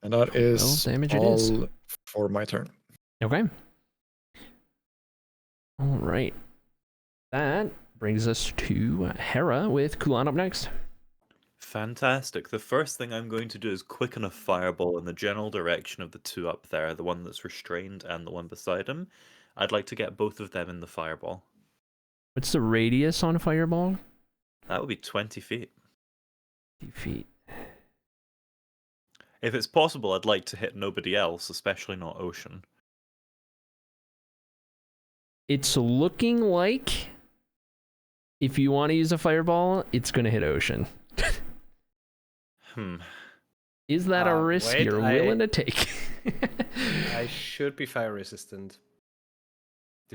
F: And that is
A: damage
F: all for my turn.
A: Okay. All right. That brings us to Hera with Kulan up next.
B: Fantastic. The first thing I'm going to do is quicken a fireball in the general direction of the two up there, the one that's restrained and the one beside him. I'd like to get both of them in the fireball.
A: What's the radius on a fireball?
B: That would be 20 feet.
A: 20 feet.
B: If it's possible, I'd like to hit nobody else, especially not Ocean.
A: It's looking like if you want to use a fireball, it's going to hit Ocean. Is that a risk you're willing to take?
C: I should be fire resistant.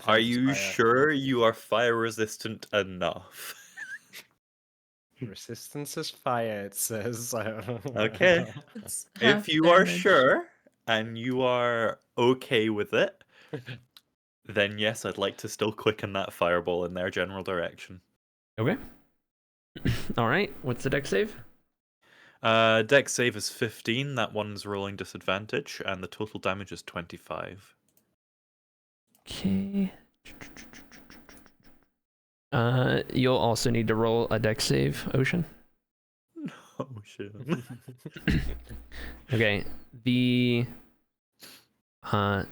B: Are you sure you are fire resistant enough?
C: Resistance is fire, it says.
B: Okay. If you are sure and you are okay with it, then yes, I'd like to still quicken that fireball in their general direction.
A: Okay. All right. What's the dex save?
B: Dex save is 15. That one's rolling disadvantage, and the total damage is 25.
A: Okay. You'll also need to roll a dex save, Ocean.
B: Oh shit.
A: Okay. The
C: 10.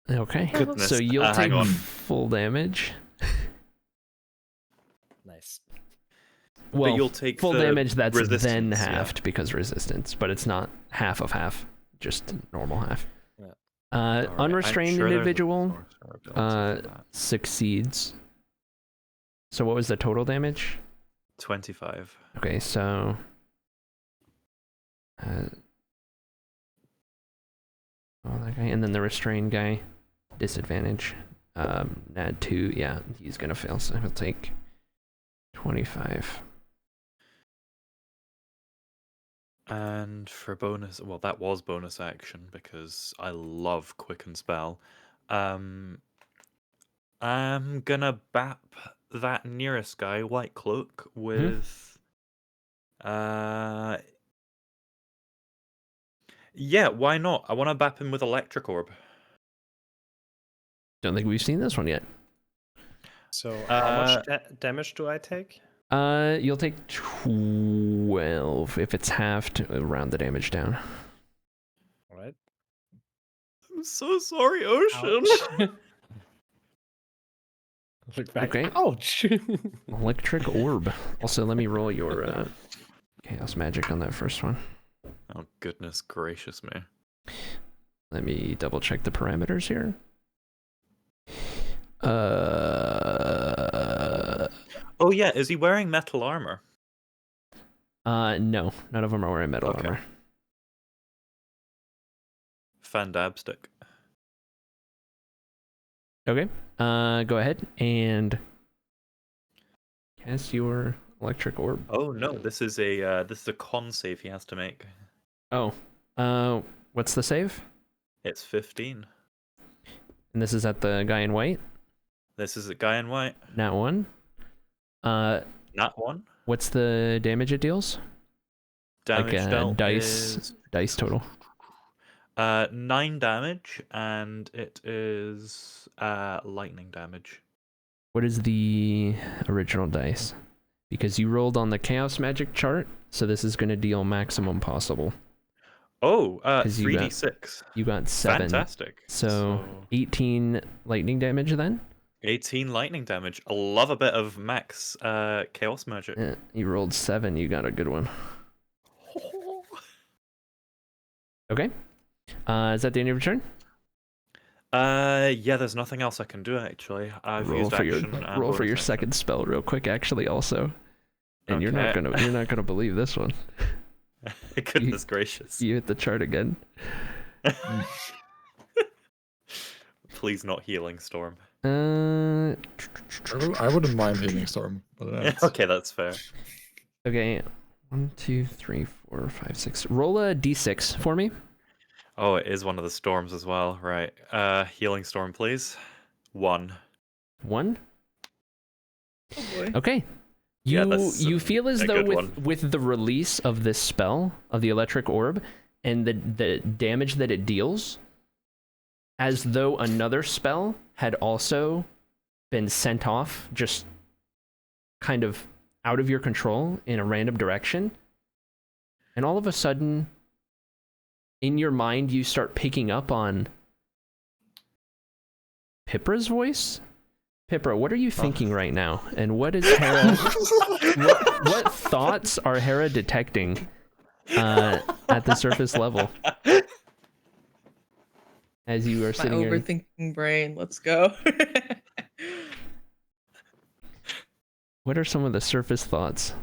A: Okay.
B: Goodness.
A: So you'll take
B: hang on.
A: full damage.
C: Nice.
A: Well,
B: you'll take
A: full
B: the
A: damage that's then
B: resistance, yeah.
A: halved because resistance, but it's not half of half, just normal half.
C: Yeah.
B: Alright, I'm
A: Unrestrained
B: sure there's a
A: individual
B: sorcerer ability for that.
A: succeeds. So what was the total damage?
B: 25.
A: Okay, so that guy, and then the restrained guy, disadvantage. Add 2, yeah, he's gonna fail, so he'll take 25.
B: And for bonus, well, that was bonus action because I love Quicken Spell. I'm gonna bap that nearest guy, White Cloak, with yeah, why not? I want to bap him with Electric Orb.
A: Don't think we've seen this one yet.
C: So how much damage do I take?
A: You'll take 12 if it's halved. Round the damage down.
C: All right.
B: I'm so sorry, Ocean.
C: Look back.
A: Okay.
C: Ouch.
A: Electric Orb. Also, let me roll your Chaos Magic on that first one.
B: Oh goodness gracious me!
A: Let me double check the parameters here.
B: Oh yeah, is he wearing metal armor?
A: No, none of them are wearing metal
B: Okay.
A: armor.
B: Fandabstick.
A: Okay. Go ahead and cast your Electric Orb.
B: Oh no, this is a con save he has to make.
A: Oh. What's the save?
B: It's 15.
A: And this is at the guy in white?
B: This is a guy in white.
A: Nat 1.
B: Nat 1.
A: What's the damage it deals?
B: Damage
A: like
B: dealt
A: dice total.
B: 9 damage, and it is lightning damage.
A: What is the original dice? Because you rolled on the Chaos Magic chart, so this is going to deal maximum possible.
B: Oh,
A: 'Cause you got-
B: 3d6.
A: You got 7.
B: Fantastic.
A: So 18 lightning damage then?
B: 18 lightning damage. I love a bit of max chaos magic.
A: Yeah, you rolled 7, you got a good one. Okay. Is that the end of your turn?
B: Yeah, there's nothing else I can do actually. I've
A: Roll
B: used
A: for your
B: action and
A: roll for
B: bonus
A: your
B: action.
A: second spell real quick actually also. And you're not gonna believe this one.
B: Goodness gracious.
A: You hit the chart again.
B: Please not healing storm.
F: I wouldn't mind healing storm. But
B: Okay, that's fair.
A: Okay. 1, 2, 3, 4, 5, 6. Roll a d6 for me.
B: Oh, it is one of the storms as well. Right. Healing storm, please. 1.
A: 1.
D: Oh boy.
A: Okay.
B: Yeah, that's
A: You feel as
B: a
A: though
B: good
A: with the release of this spell of the Electric Orb and the damage that it deals, as though another spell had also been sent off just kind of out of your control in a random direction. And all of a sudden, in your mind, you start picking up on Pipra's voice. Pipra, what are you thinking right now? And what is Hera... what thoughts are Hera detecting at the surface level? As you are
D: My
A: sitting here...
D: overthinking brain. Let's go.
A: What are some of the surface thoughts?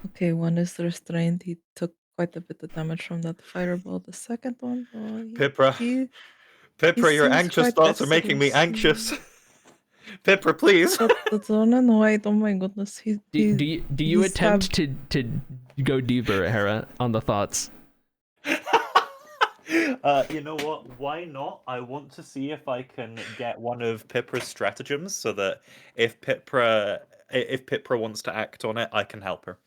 D: Okay, one is restrained. He took quite a bit of damage from that fireball. The second one,
B: Pipra. Pipra, your
D: seems
B: anxious
D: quite
B: thoughts are making me
D: dexterous.
B: anxious. Pipra, please.
D: That's annoyed. Oh my goodness.
A: Do you
D: he
A: attempt to go deeper, Hera, on the thoughts?
B: You know what? Why not? I want to see if I can get one of Pipra's stratagems so that if Pipra wants to act on it, I can help her.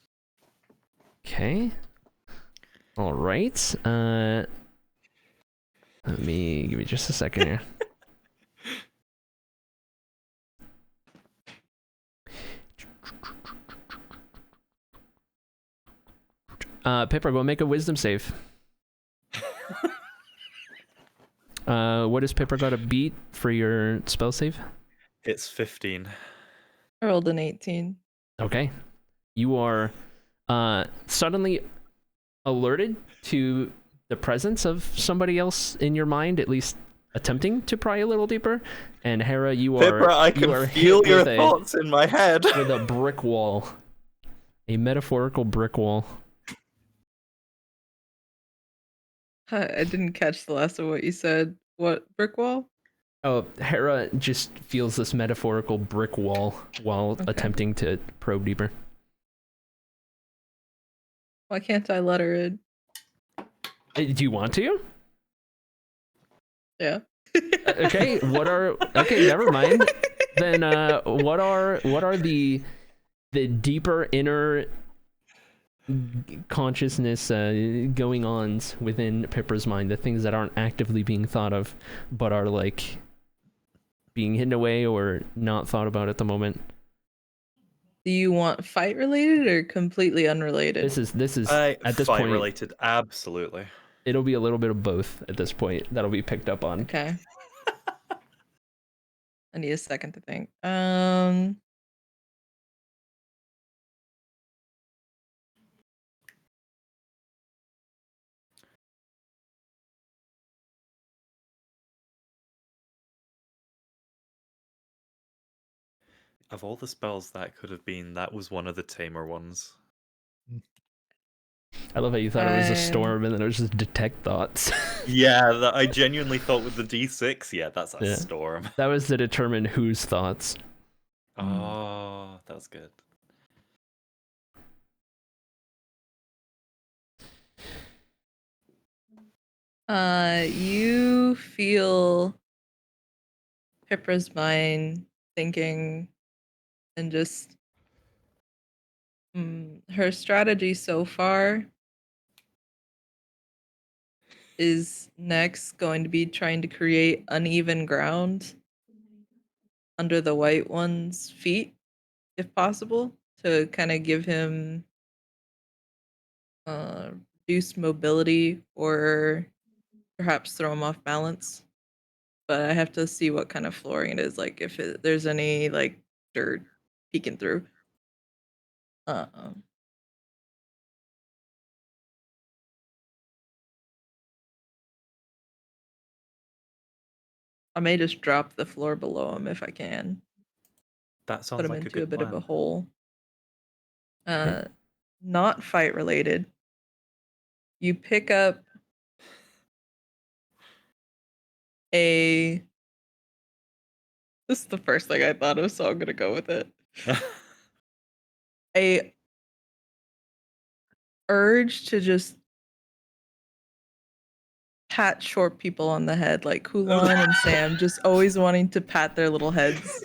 A: Okay. All right. Let me give me just a second here. Pipra, go make a wisdom save. What does Pipra got to beat for your spell save?
B: It's 15.
D: I rolled an 18.
A: Okay. You are suddenly alerted to the presence of somebody else in your mind, at least attempting to pry a little deeper. And Hera, you are
B: Pipra, I can feel your thoughts in my head.
A: with a brick wall. A metaphorical brick wall.
D: I didn't catch the last of what you said. What, brick wall?
A: Oh, Hera just feels this metaphorical brick wall while attempting to probe deeper.
D: Why can't I let her in?
A: Do you want to?
D: Yeah.
A: Okay, okay, never mind. Then what are the deeper inner consciousness going ons within Pipra's mind, the things that aren't actively being thought of but are like being hidden away or not thought about at the moment?
D: Do you want fight related or completely unrelated?
A: This is at this
B: fight
A: point
B: related, absolutely.
A: It'll be a little bit of both at this point that'll be picked up on.
D: Okay. I need a second to think.
B: Of all the spells that could have been, that was one of the tamer ones.
A: I love how you thought it was a storm and then it was just detect thoughts.
B: Yeah, I genuinely thought with the D6, yeah, that's a storm.
A: That was to determine whose thoughts.
B: Oh, that's good.
D: You feel Pipra's mind thinking and just her strategy so far is next going to be trying to create uneven ground under the white one's feet, if possible, to kind of give him reduced mobility or perhaps throw him off balance. But I have to see what kind of flooring it is, like if there's any like dirt peeking through. I may just drop the floor below him if I can.
B: That sounds
D: Put him
B: like
D: into
B: a good
D: a bit
B: plan.
D: of a hole. Not fight related. You pick up this is the first thing I thought of, so I'm gonna go with it. A urge to just pat short people on the head, like Kulan and Sam, just always wanting to pat their little heads.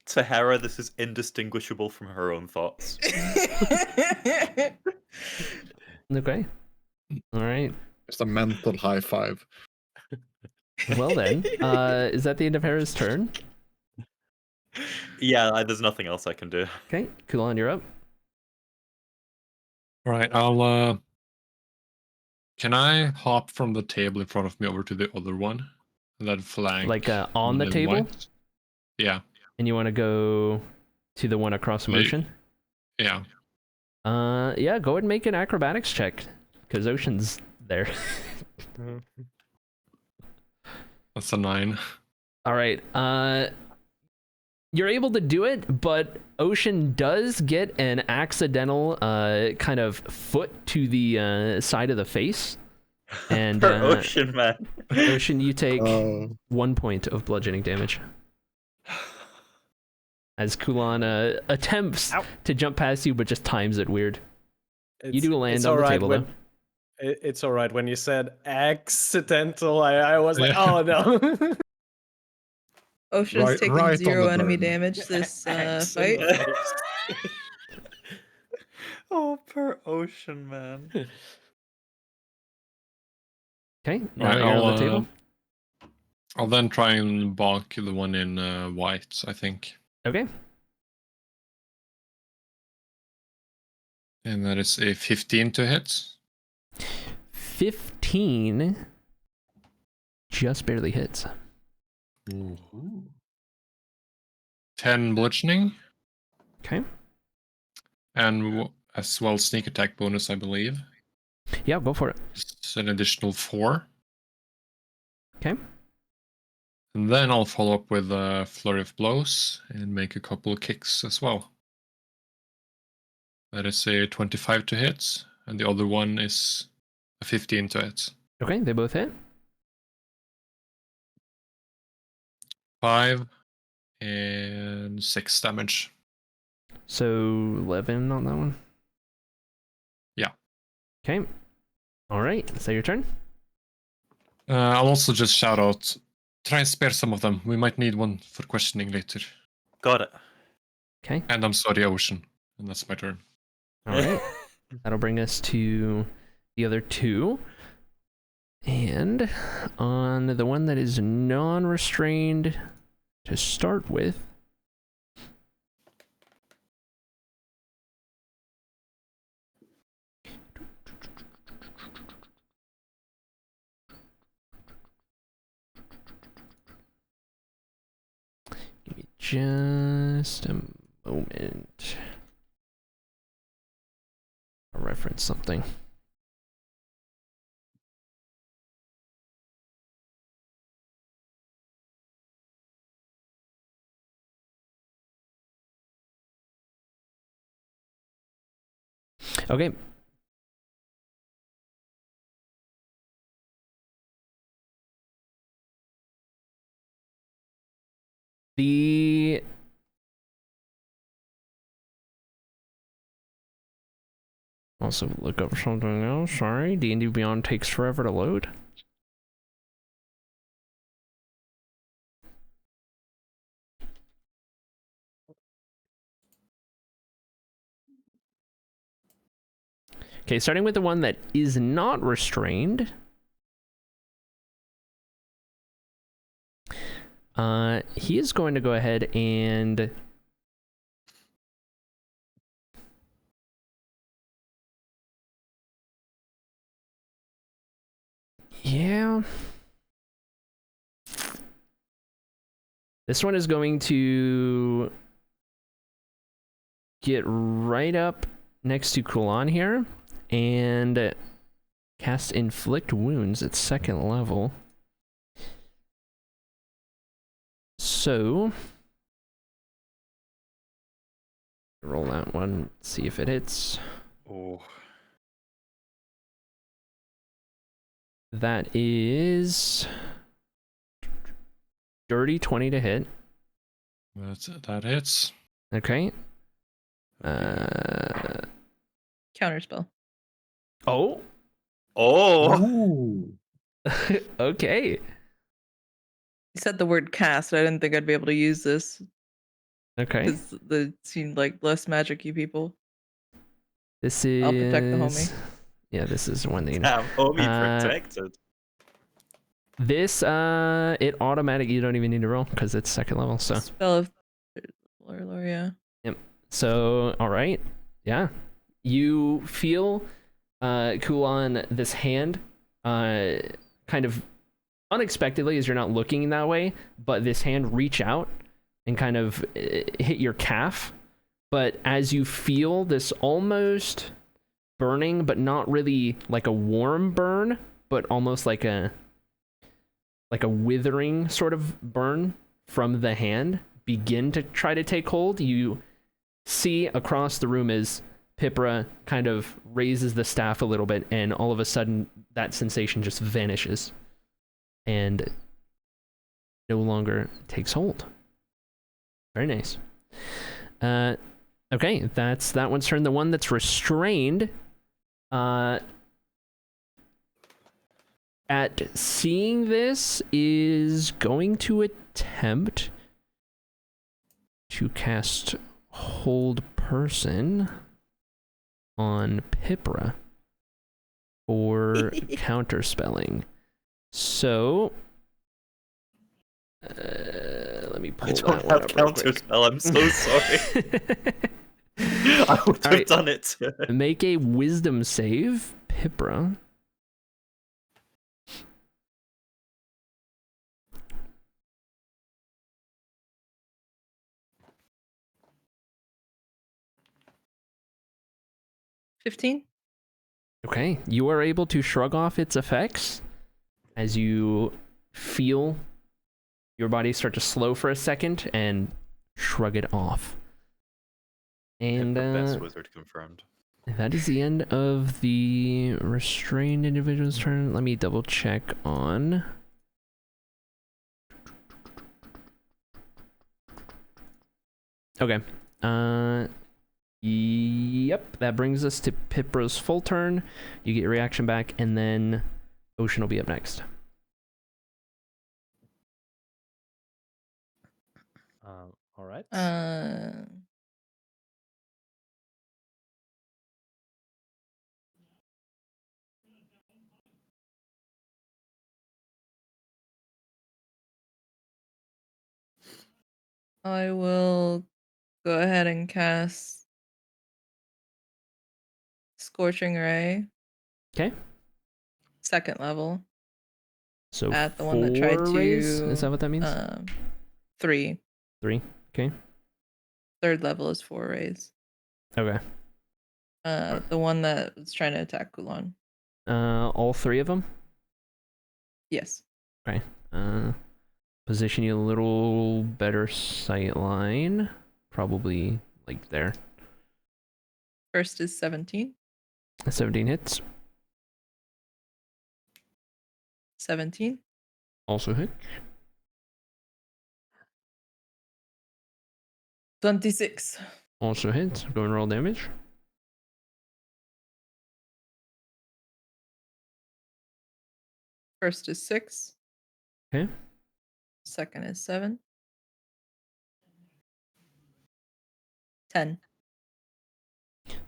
B: To Hera, this is indistinguishable from her own thoughts.
A: Okay. All right.
F: It's a mental high five.
A: Well then, is that the end of Hera's turn?
B: Yeah, there's nothing else I can do.
A: Okay, Kulan, you're up.
E: All right, I'll. Can I hop from the table in front of me over to the other one, and then flank?
A: Like on the table?
E: White? Yeah.
A: And you want to go to the one across from Ocean?
E: Yeah.
A: Yeah, go ahead and make an acrobatics check, because Ocean's there.
E: That's a 9.
A: All right. You're able to do it, but Ocean does get an accidental kind of foot to the side of the face. And
B: Ocean, man.
A: Ocean, you take 1 point of bludgeoning damage. As Kulan attempts to jump past you, but just times it weird. You do land on the table, though.
C: It's all right. When you said accidental, I was like,
E: Yeah.
C: oh no.
D: Ocean's
F: Right-
D: taking
F: right on
D: 0
F: the
D: enemy
F: burn.
D: damage this fight.
C: Accident.
B: Oh, per ocean, man.
A: Okay, now
E: Right,
A: that you're on the table.
E: I'll then try and bonk the one in white, I think.
A: Okay.
E: And that is a 15 to hit.
A: 15 just barely hits.
E: 10 bludgeoning.
A: Okay.
E: And as well sneak attack bonus, I believe.
A: Yeah, go for it.
E: It's an additional 4.
A: Okay.
E: And then I'll follow up with a flurry of blows and make a couple of kicks as well. That is a 25 to hit, and the other one is a 15 to hit.
A: Okay, they both hit.
E: 5 and 6 damage.
A: So 11 on that one.
E: Yeah.
A: Okay. All right. Is that your turn?
E: I'll also just shout out, try and spare some of them. We might need one for questioning later.
B: Got it.
A: Okay.
E: And I'm sorry, Ocean. And that's my turn.
A: All right. That'll bring us to the other two. And on the one that is non-restrained to start with, give me just a moment. I'll reference something. Okay. The also look up something else. Sorry, D&D Beyond takes forever to load. Okay, starting with the one that is not restrained. He is going to go ahead and yeah. This one is going to get right up next to Kulan here and cast Inflict Wounds at 2nd level. So, roll that one, see if it hits.
B: Oh.
A: That is dirty 20 to hit.
E: That hits.
A: Okay.
D: Counterspell.
A: Oh.
B: Oh.
A: Okay.
D: You said the word cast. I didn't think I'd be able to use this
A: Okay.
D: because they seemed like less magic-y people.
A: This is.
D: I'll protect the homie.
A: Yeah, this is one thing.
B: Damn, homie protected.
A: This it automatic. You don't even need to roll because it's 2nd level. So.
D: Spell of lore, yeah.
A: Yep. So all right. Yeah. You feel Kulan this hand kind of unexpectedly, as you're not looking that way, but this hand reach out and kind of hit your calf. But as you feel this almost burning, but not really like a warm burn, but almost like a withering sort of burn from the hand begin to try to take hold, you see across the room as Pipra kind of raises the staff a little bit, and all of a sudden that sensation just vanishes and no longer takes hold. Very nice. Okay, that's that one's turn. The one that's restrained at seeing this is going to attempt to cast Hold Person on Pipra for counterspelling. So, let me pull
B: I
A: that
B: don't
A: one
B: have
A: up real quick.
B: counterspell. I'm so sorry. I would have
A: Alright.
B: done it.
A: Make a Wisdom save, Pipra.
D: $15.
A: Okay, you are able to shrug off its effects as you feel your body start to slow for a second and shrug it off. And
G: The best wizard confirmed.
A: that is the end of the restrained individual's turn. Let me double check on. Okay. Yep, that brings us to Pipra's full turn. You get your reaction back, and then Ocean will be up next.
C: All right.
D: I will go ahead and cast Scorching Ray.
A: Okay.
D: 2nd level.
A: So
D: At the one that tried
A: 4
D: to.
A: rays? Is that what that means?
D: 3.
A: 3. Okay.
D: 3rd level is 4 rays.
A: Okay.
D: The one that was trying to attack Kulon.
A: All 3 of them?
D: Yes.
A: Okay. Position you a little better sight line. Probably like there.
D: First is 17.
A: 17 hits.
D: 17.
A: Also hit.
D: 26.
A: Also hits. Go and roll damage.
D: First is 6.
A: Okay.
D: Second is 7. 10.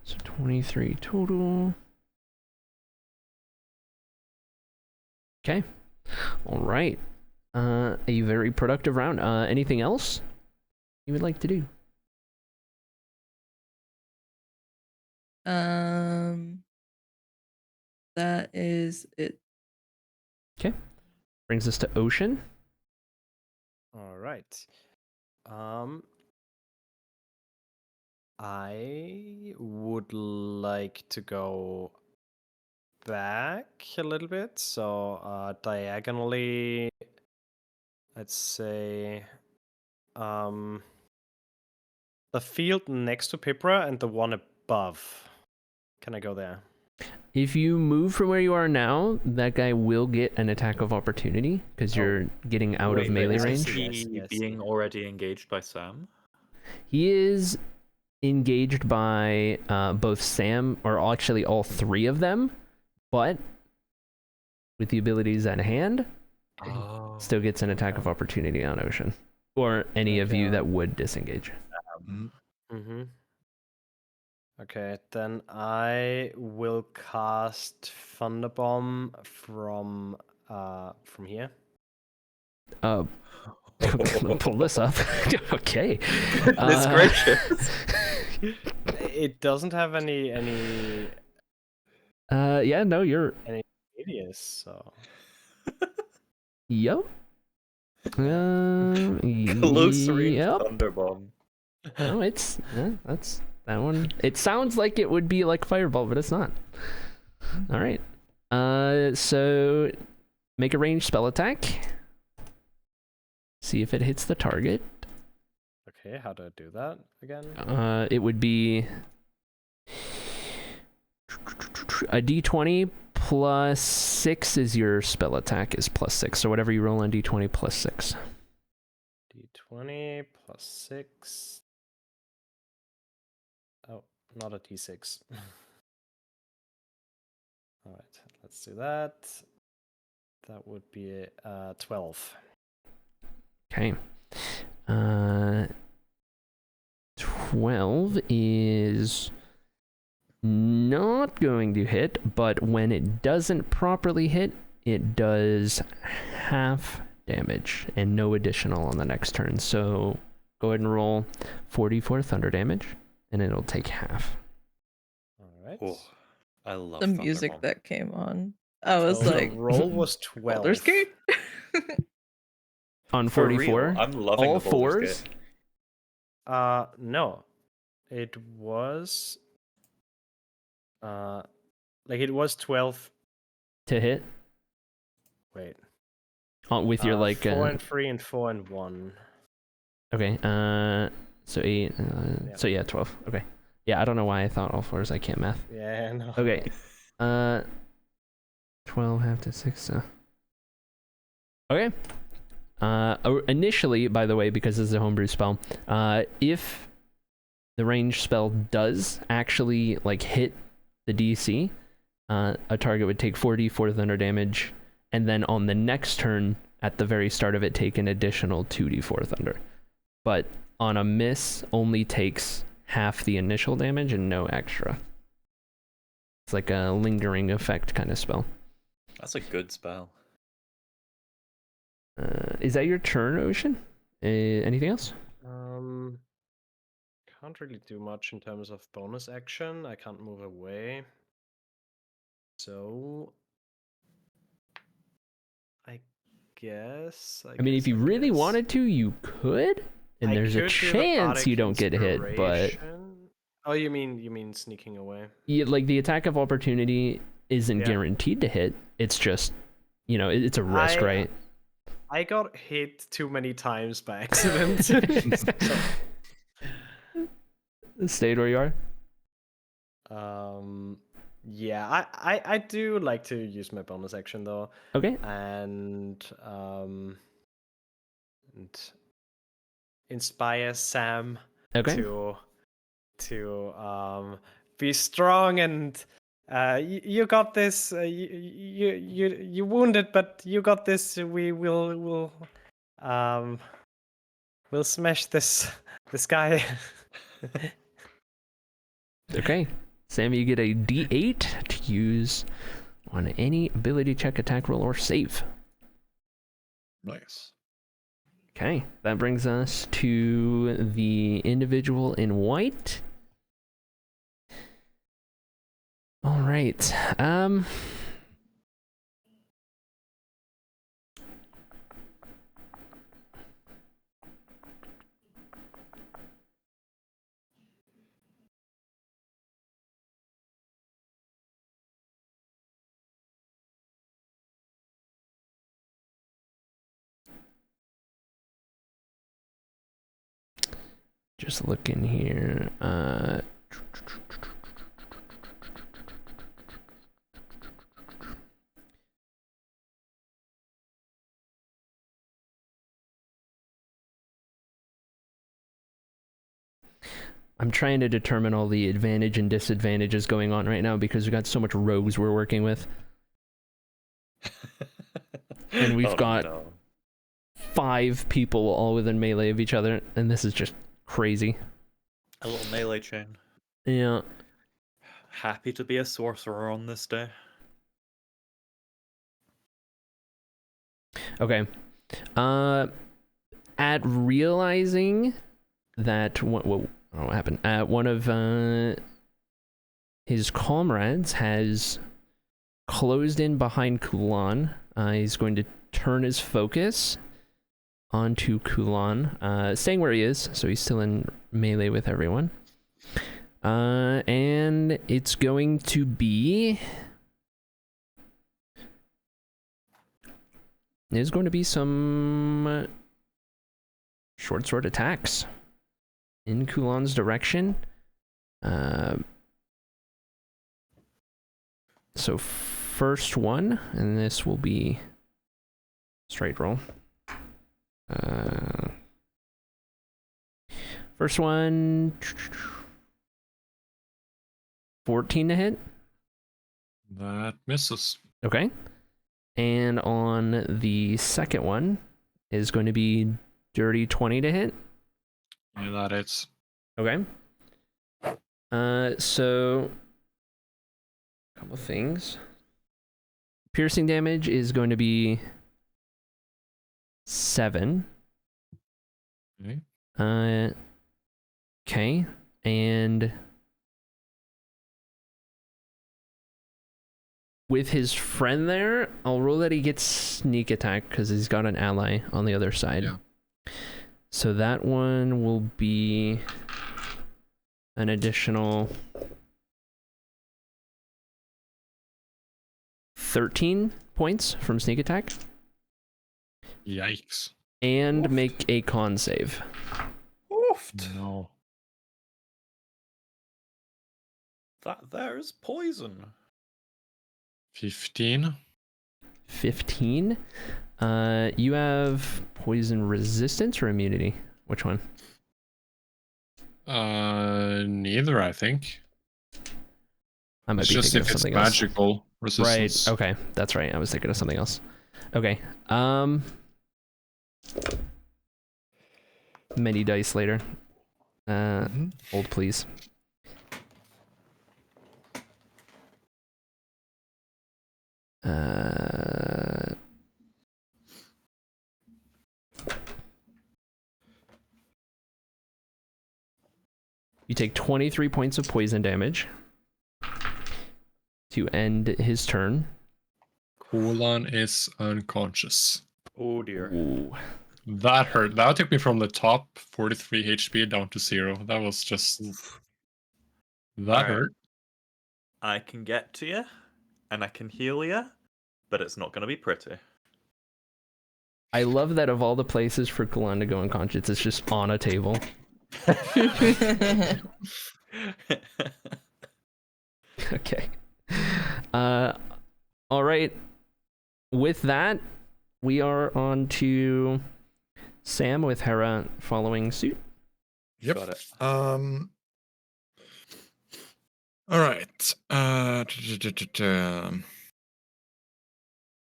A: So 23 total. Okay. All right. A very productive round. Anything else you would like to do?
D: That is it.
A: Okay. Brings us to Ocean.
C: All right. I would like to go back a little bit. So diagonally, let's say the field next to Pipra and the one above. Can I go there?
A: If you move from where you are now, that guy will get an attack of opportunity because you're getting out of melee
G: Is
A: range.
G: he
C: Yes,
G: being
C: yes.
G: already engaged by Sam?
A: He is engaged by both Sam, or actually all 3 of them, but with the abilities at hand,
G: Oh.
A: still gets an attack of opportunity on Ocean. Or any of you that would disengage.
C: Mm-hmm. Okay, then I will cast Thunderbomb from here.
A: Pull this up. Okay.
B: Goodness gracious.
C: It doesn't have any
A: yeah, no, you're...
C: radius, so...
A: Yep.
B: Close range
A: yep.
B: Thunderbomb.
A: No, it's... Yeah, that's... That one... It sounds like it would be like Fireball, but it's not. Alright. So... Make a ranged spell attack. See if it hits the target.
C: Okay, how do I do that again?
A: It would be... A d20 plus 6 is your spell attack, is plus 6. So whatever you roll on d20 plus 6.
C: D20 plus 6. Oh, not a d6. Alright, let's do that. That would be 12.
A: Okay. 12 is not going to hit, but when it doesn't properly hit, it does half damage and no additional on the next turn. So go ahead and roll 44 thunder damage, and it'll take half.
C: All right.
B: Oh, I love
D: The music
B: Thunderbomb.
D: that came on. I was
C: So
D: like,
C: the roll was 12.
D: Baldur's Gate?
A: On
B: For real,
A: 44,
B: I'm loving
A: all
B: the Baldur's
A: fours.
B: Gate.
C: No. It was it was 12.
A: To hit
C: Wait.
A: with your
C: 4 and 3 and 4 and 1.
A: Okay, so 8,
C: Yeah.
A: so yeah, 12. Okay. Yeah, I don't know why I thought all fours. I can't math.
C: Yeah, no.
A: Okay. 12 half to 6. So. Okay. Initially, by the way, because this is a homebrew spell, if the range spell does actually like hit the DC, a target would take 4d4 thunder damage, and then on the next turn, at the very start of it, take an additional 2d4 thunder. But on a miss, only takes half the initial damage and no extra. It's like a lingering effect kind of spell.
B: That's a good spell.
A: Is that your turn, Ocean? Anything else?
C: Can't really do much in terms of bonus action. I can't move away. So I guess.
A: I mean, if you really wanted to, you could, and there's a chance you don't get hit. But
C: oh, you mean sneaking away?
A: yeah, like the attack of opportunity isn't
C: Yeah.
A: guaranteed to hit. It's just, it's a risk, right?
C: I got hit too many times by accident.
A: Stay where you are.
C: Yeah, I do like to use my bonus action though,
A: Okay.
C: and inspire Sam
A: Okay.
C: to be strong and you got this. You wounded, but you got this. We'll smash this guy.
A: Okay. Sam, you get a D8 to use on any ability check, attack roll, or save.
F: Nice.
A: Okay, that brings us to the individual in white. All right. Just looking here. I'm trying to determine all the advantage and disadvantages going on right now because we've got so much rogues we're working with. And we've got 5 people all within melee of each other, and this is just crazy.
B: A little melee chain.
A: Yeah.
B: Happy to be a sorcerer on this day.
A: Okay. At realizing that what happened? One of his comrades has closed in behind Kulan. He's going to turn his focus onto Kulan, staying where he is, so he's still in melee with everyone. And it's going to be... There's going to be some short sword attacks in Kulan's direction. So first one, and this will be straight roll. First one, 14 to hit.
E: That misses.
A: Okay. And on the second one is going to be dirty 20 to hit.
E: Yeah, that is.
A: Okay. So a couple things. Piercing damage is going to be 7.
E: Okay.
A: Okay. And with his friend there, I'll roll that he gets sneak attack because he's got an ally on the other side.
E: Yeah.
A: So that one will be an additional 13 points from sneak attack.
E: Yikes.
A: And make a con save.
B: Oofed.
E: No.
B: That there's poison.
E: 15.
A: 15. You have poison resistance or immunity? Which one?
E: Neither, I think.
A: I might
E: It's
A: be
E: just
A: thinking
E: if
A: of
E: it's
A: something else.
E: magical resistance.
A: Right. Okay, that's right. I was thinking of something else. Okay. Many dice later. Hold please. You take 23 points of poison damage to end his turn.
E: Kulan is unconscious.
B: Oh dear.
A: Ooh.
E: That hurt. That took me from the top 43 HP down to 0. That was just... That
B: Alright.
E: hurt.
B: I can get to you, and I can heal you, but it's not going to be pretty.
A: I love that of all the places for Kulan to go unconscious, it's just on a table. Okay. All right. With that, we are on to Sam with Hera following suit.
F: Yep.
B: Got it.
F: All right.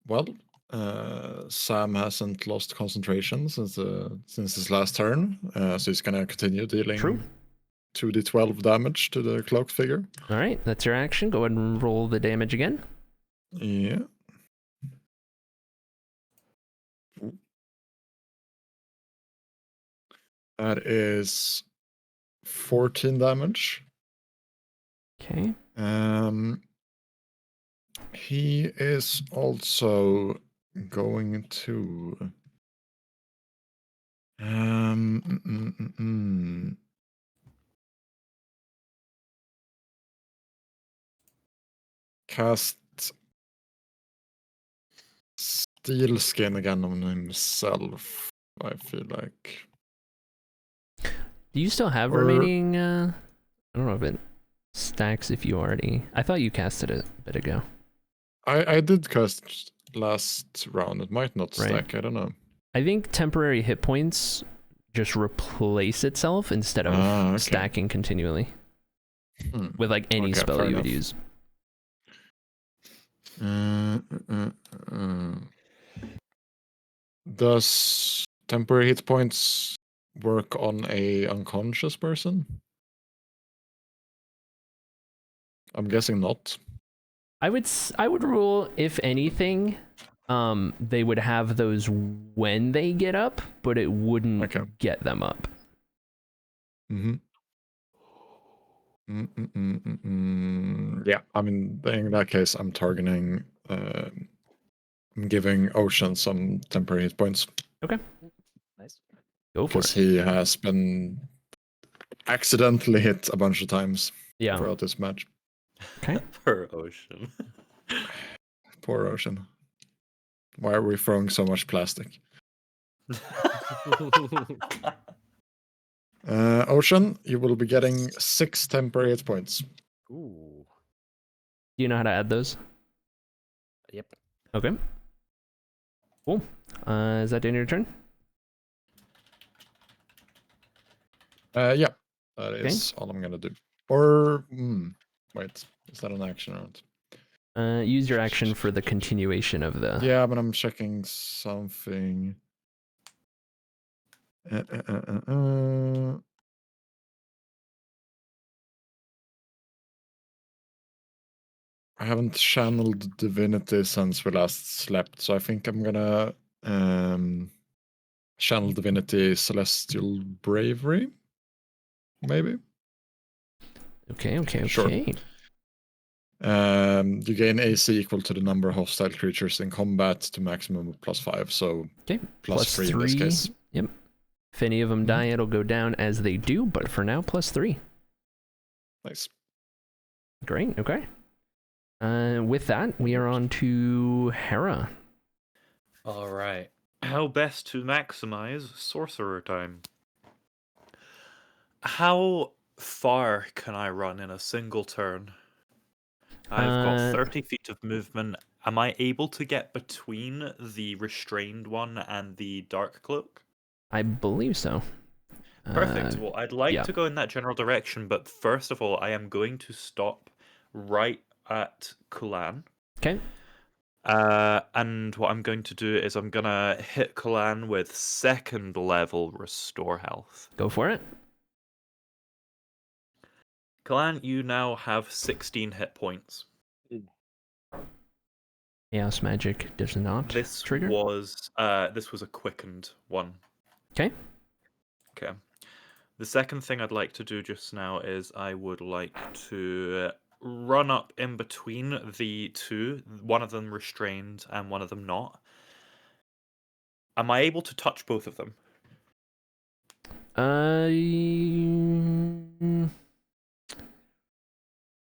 F: Well, Sam hasn't lost concentration since his last turn, so he's gonna continue dealing
A: True.
F: 2d12 damage to the cloaked figure.
A: All right, that's your action. Go ahead and roll the damage again.
F: Yeah. That is 14 damage.
A: Okay.
F: He is also going to cast Steel Skin again on himself, I feel like.
A: Do you still have
F: Or-
A: remaining? I don't know if it stacks if you already. I thought you casted it a bit ago.
F: I did cast last round. It might not
A: Right.
F: stack. I don't know.
A: I think temporary hit points just replace itself instead of
F: Okay.
A: stacking continually with like any
F: Okay,
A: spell
F: fair
A: you would
F: enough.
A: use.
F: Does temporary hit points work on a unconscious person? I'm guessing not.
A: I would rule if anything, they would have those when they get up, but it wouldn't
F: Okay.
A: get them up.
F: Yeah, I mean, in that case, I'm targeting. I'm giving Ocean some temporary hit points
A: Okay.
C: Nice.
A: Go for
F: because
A: it.
F: he has been accidentally hit a bunch of times
A: Yeah.
F: throughout this match.
A: Okay.
B: Per ocean.
F: Poor Ocean. Why are we throwing so much plastic? Ocean, you will be getting 6 temporary hit points.
C: Ooh.
A: Do you know how to add those?
C: Yep.
A: Okay. Cool. Is that the end of your turn?
F: Yeah, that is all I'm gonna do. Or wait, is that an action round?
A: Use your action for the continuation of the.
F: Yeah, but I'm checking something. I haven't channeled divinity since we last slept, so I think I'm gonna channel divinity celestial bravery, maybe.
A: Okay.
F: Sure. You gain AC equal to the number of hostile creatures in combat to maximum of +5, so
A: Okay.
F: +3 in this case.
A: Yep. If any of them die, it'll go down as they do, but for now, +3.
F: Nice.
A: Great. Okay. With that, we are on to Hera.
G: All right. How best to maximize sorcerer time? How far can I run in a single turn? I've got 30 feet of movement. Am I able to get between the restrained one and the dark cloak?
A: I believe so.
G: Perfect. Well, I'd like to go in that general direction, but first of all, I am going to stop right at Kulan.
A: Okay.
G: And what I'm going to do is I'm going to hit Kulan with 2nd level restore health.
A: Go for it.
G: Kulan, you now have 16 hit points.
A: Chaos magic does not trigger.
G: This was a quickened one.
A: Okay.
G: Okay. The second thing I'd like to do just now is I would like to run up in between the two, one of them restrained and one of them not. Am I able to touch both of them?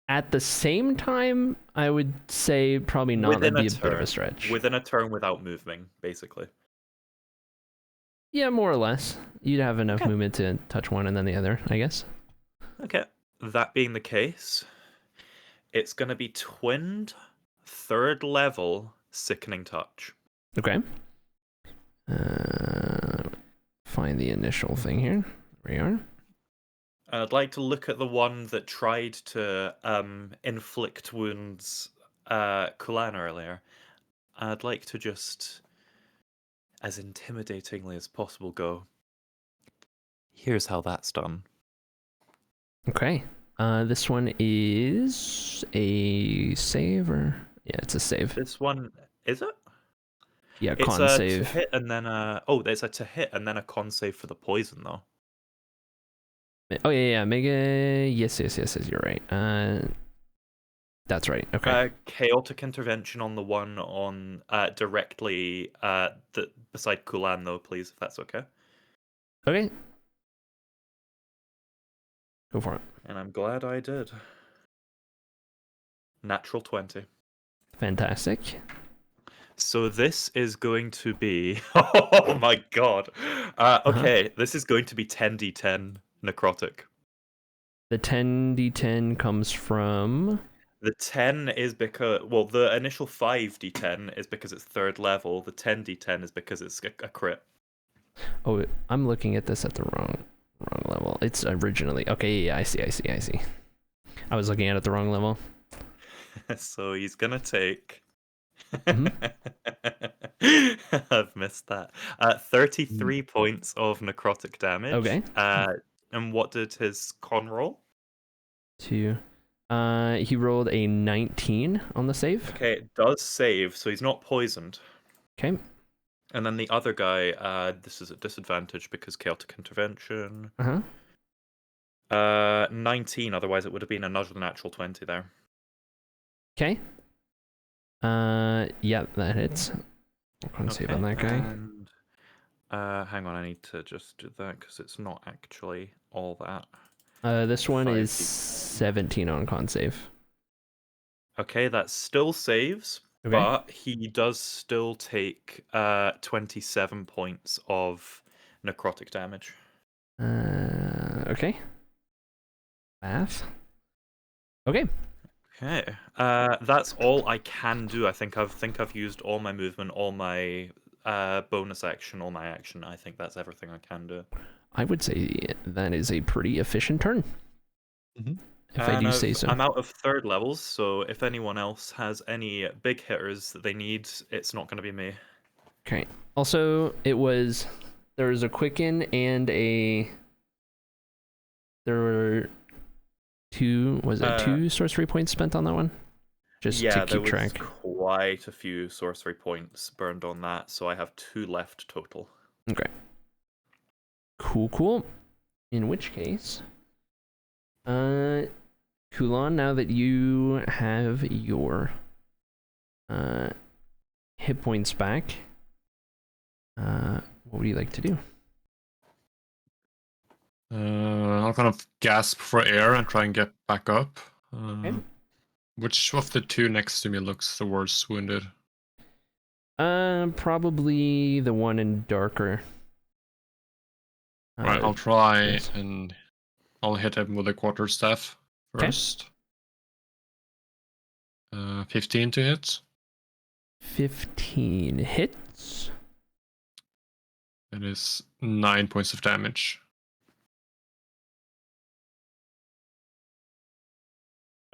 A: At the same time, I would say probably not. That'd be a bit of a stretch.
G: Within a turn without moving, basically.
A: Yeah, more or less. You'd have enough movement to touch one and then the other, I guess.
G: Okay. That being the case, it's going to be twinned 3rd level Sickening Touch.
A: Okay. Find the initial thing here. There we are.
G: I'd like to look at the one that tried to inflict wounds Kulan earlier. I'd like to just, as intimidatingly as possible, go, here's how that's done.
A: Okay. This one is a save, or yeah, it's a save.
G: This one, is it?
A: Yeah,
G: it's
A: con
G: a
A: save.
G: To hit and then there's a to hit and then a con save for the poison though.
A: Oh yeah, Mega. Yes, you're right. That's right. Okay.
G: Chaotic intervention on the one on directly beside Kulan though, please, if that's okay.
A: Okay. Go for it.
G: And I'm glad I did. Natural 20.
A: Fantastic.
G: So this is going to be... Oh my god. Okay, this is going to be 10d10 necrotic.
A: The 10d10 comes from...
G: The 10 is because... Well, the initial 5d10 is because it's 3rd level. The 10d10 is because it's a crit.
A: Oh, I'm looking at this at the wrong level. It's originally... Okay, yeah, I see. I was looking at it at the wrong level.
G: So he's gonna take...
A: Mhm.
G: I've missed that. 33 points of necrotic damage.
A: Okay.
G: And what did his con roll?
A: 2. He rolled a 19 on the save.
G: Okay, it does save, so he's not poisoned.
A: Okay.
G: And then the other guy, this is a disadvantage because chaotic intervention. 19, otherwise it would have been another natural 20 there.
A: Okay. Yeah, that hits. Con save on that guy.
G: And, hang on, I need to just do that because it's not actually all that.
A: This one is
G: 5d10.
A: 17 on con save.
G: Okay, that still saves,
A: Okay.
G: but he does still take 27 points of necrotic damage.
A: Okay. Math. Okay.
G: Okay, that's all I can do. I think I've used all my movement, all my bonus action, all my action. I think that's everything I can do.
A: I would say that is a pretty efficient turn. if I do say so.
G: I'm out of 3rd levels, so if anyone else has any big hitters that they need, it's not going to be me.
A: Okay. Also, there was a quicken and there were two sorcery points spent on that one? Just to keep track.
G: There was quite a few sorcery points burned on that, so I have 2 left total.
A: Okay. Cool. In which case, Kulan, now that you have your hit points back, what would you like to do?
E: I'll kind of gasp for air and try and get back up.
A: Okay.
E: Which of the 2 next to me looks the worst wounded?
A: Probably the one in darker.
E: Right, I'll try
A: yes.
E: and I'll hit him with a quarterstaff first. 15 to hit.
A: 15 hits.
E: It is 9 points of damage.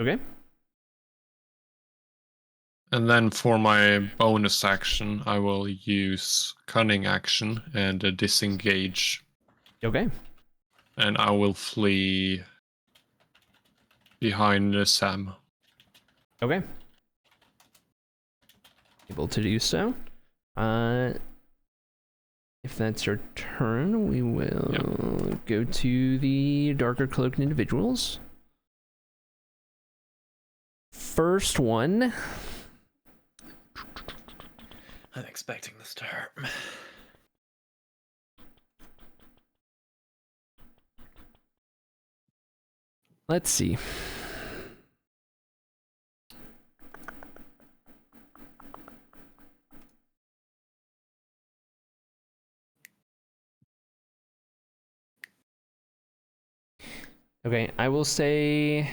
A: Okay.
E: And then for my bonus action, I will use Cunning action and disengage.
A: Okay.
E: And I will flee behind Sam.
A: Okay. Able to do so. If that's your turn, we will go to the darker cloaked individuals. First one.
G: I'm expecting this to hurt.
A: Let's see. Okay, I will say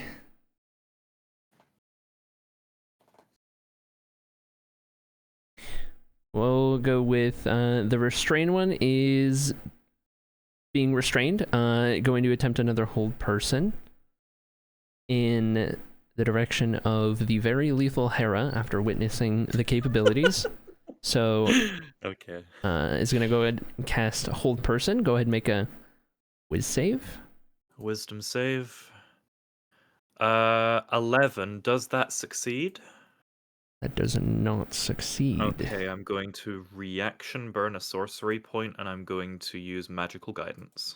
A: we'll go with the restrained one is being restrained, going to attempt another hold person in the direction of the very lethal Hera after witnessing the capabilities. So,
G: okay.
A: Is going to go ahead and cast hold person. Go ahead and make a whiz save.
G: Wisdom save. 11. Does that succeed?
A: That does not succeed.
G: Okay, I'm going to reaction burn a sorcery point, and I'm going to use magical guidance.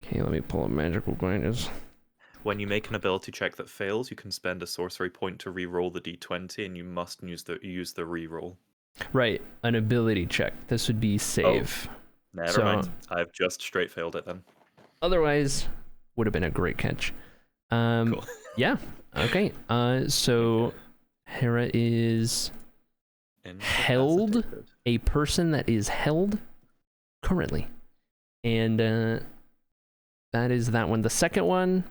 A: Okay, let me pull up magical guidance.
G: When you make an ability check that fails, you can spend a sorcery point to re-roll the d20, and you must use the re-roll.
A: Right, an ability check. This would be save.
G: Oh, never mind. I've just straight failed it then.
A: Otherwise, would have been a great catch.
G: Cool.
A: Yeah. Okay. So Hera is held. A person that is held currently, and that is that one. The second one.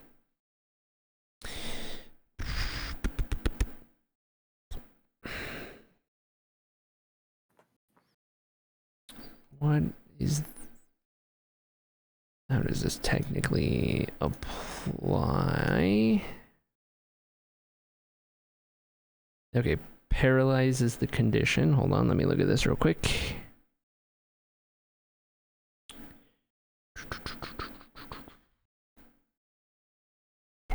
A: What is? How does this technically apply? Okay, paralyze is the condition. Hold on, let me look at this real quick.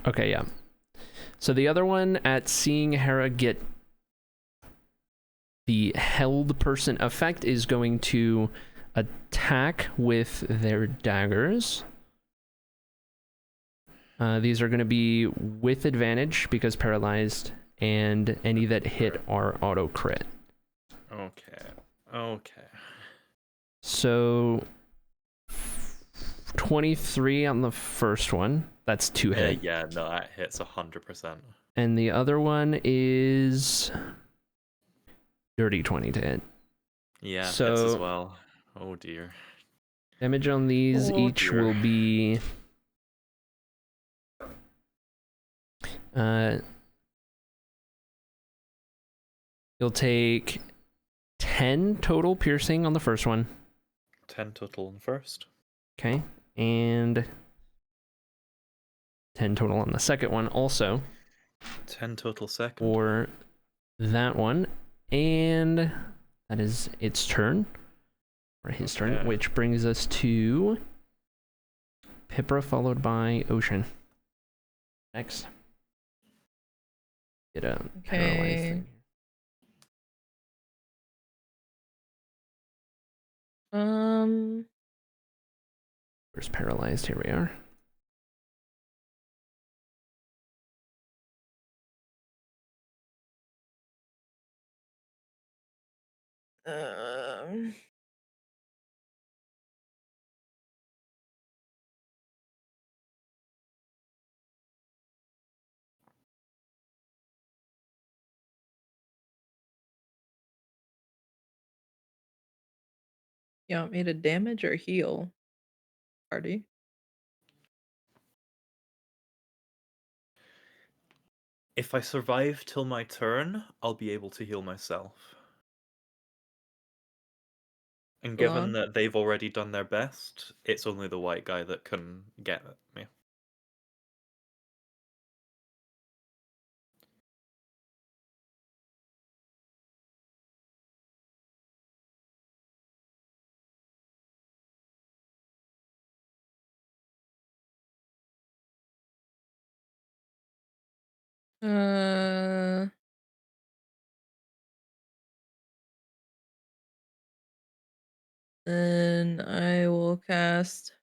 A: Okay, yeah. So the other one, at seeing Hera get the held person effect, is going to attack with their daggers. These are going to be with advantage because paralyzed, and any that hit are auto crit.
G: Okay.
A: So 23 on the first one. That's 2 hit.
G: Yeah, no, that hits 100%.
A: And the other one is dirty 20 to hit.
G: Yeah,
A: so
G: hits as well. Oh dear.
A: Damage on these each will be you'll take 10 total piercing on the first one.
G: 10 total on the first.
A: Okay. And 10 total on the second one also.
B: 10 total second.
A: For that one. And that is its turn. Or his turn, which brings us to Pipra followed by Ocean. Next. Get a paralyzed thing. Where's paralyzed? Here we are.
D: You want me to damage or heal? Party.
B: If I survive till my turn, I'll be able to heal myself. And given that they've already done their best, it's only the white guy that can get me.
D: Then I will cast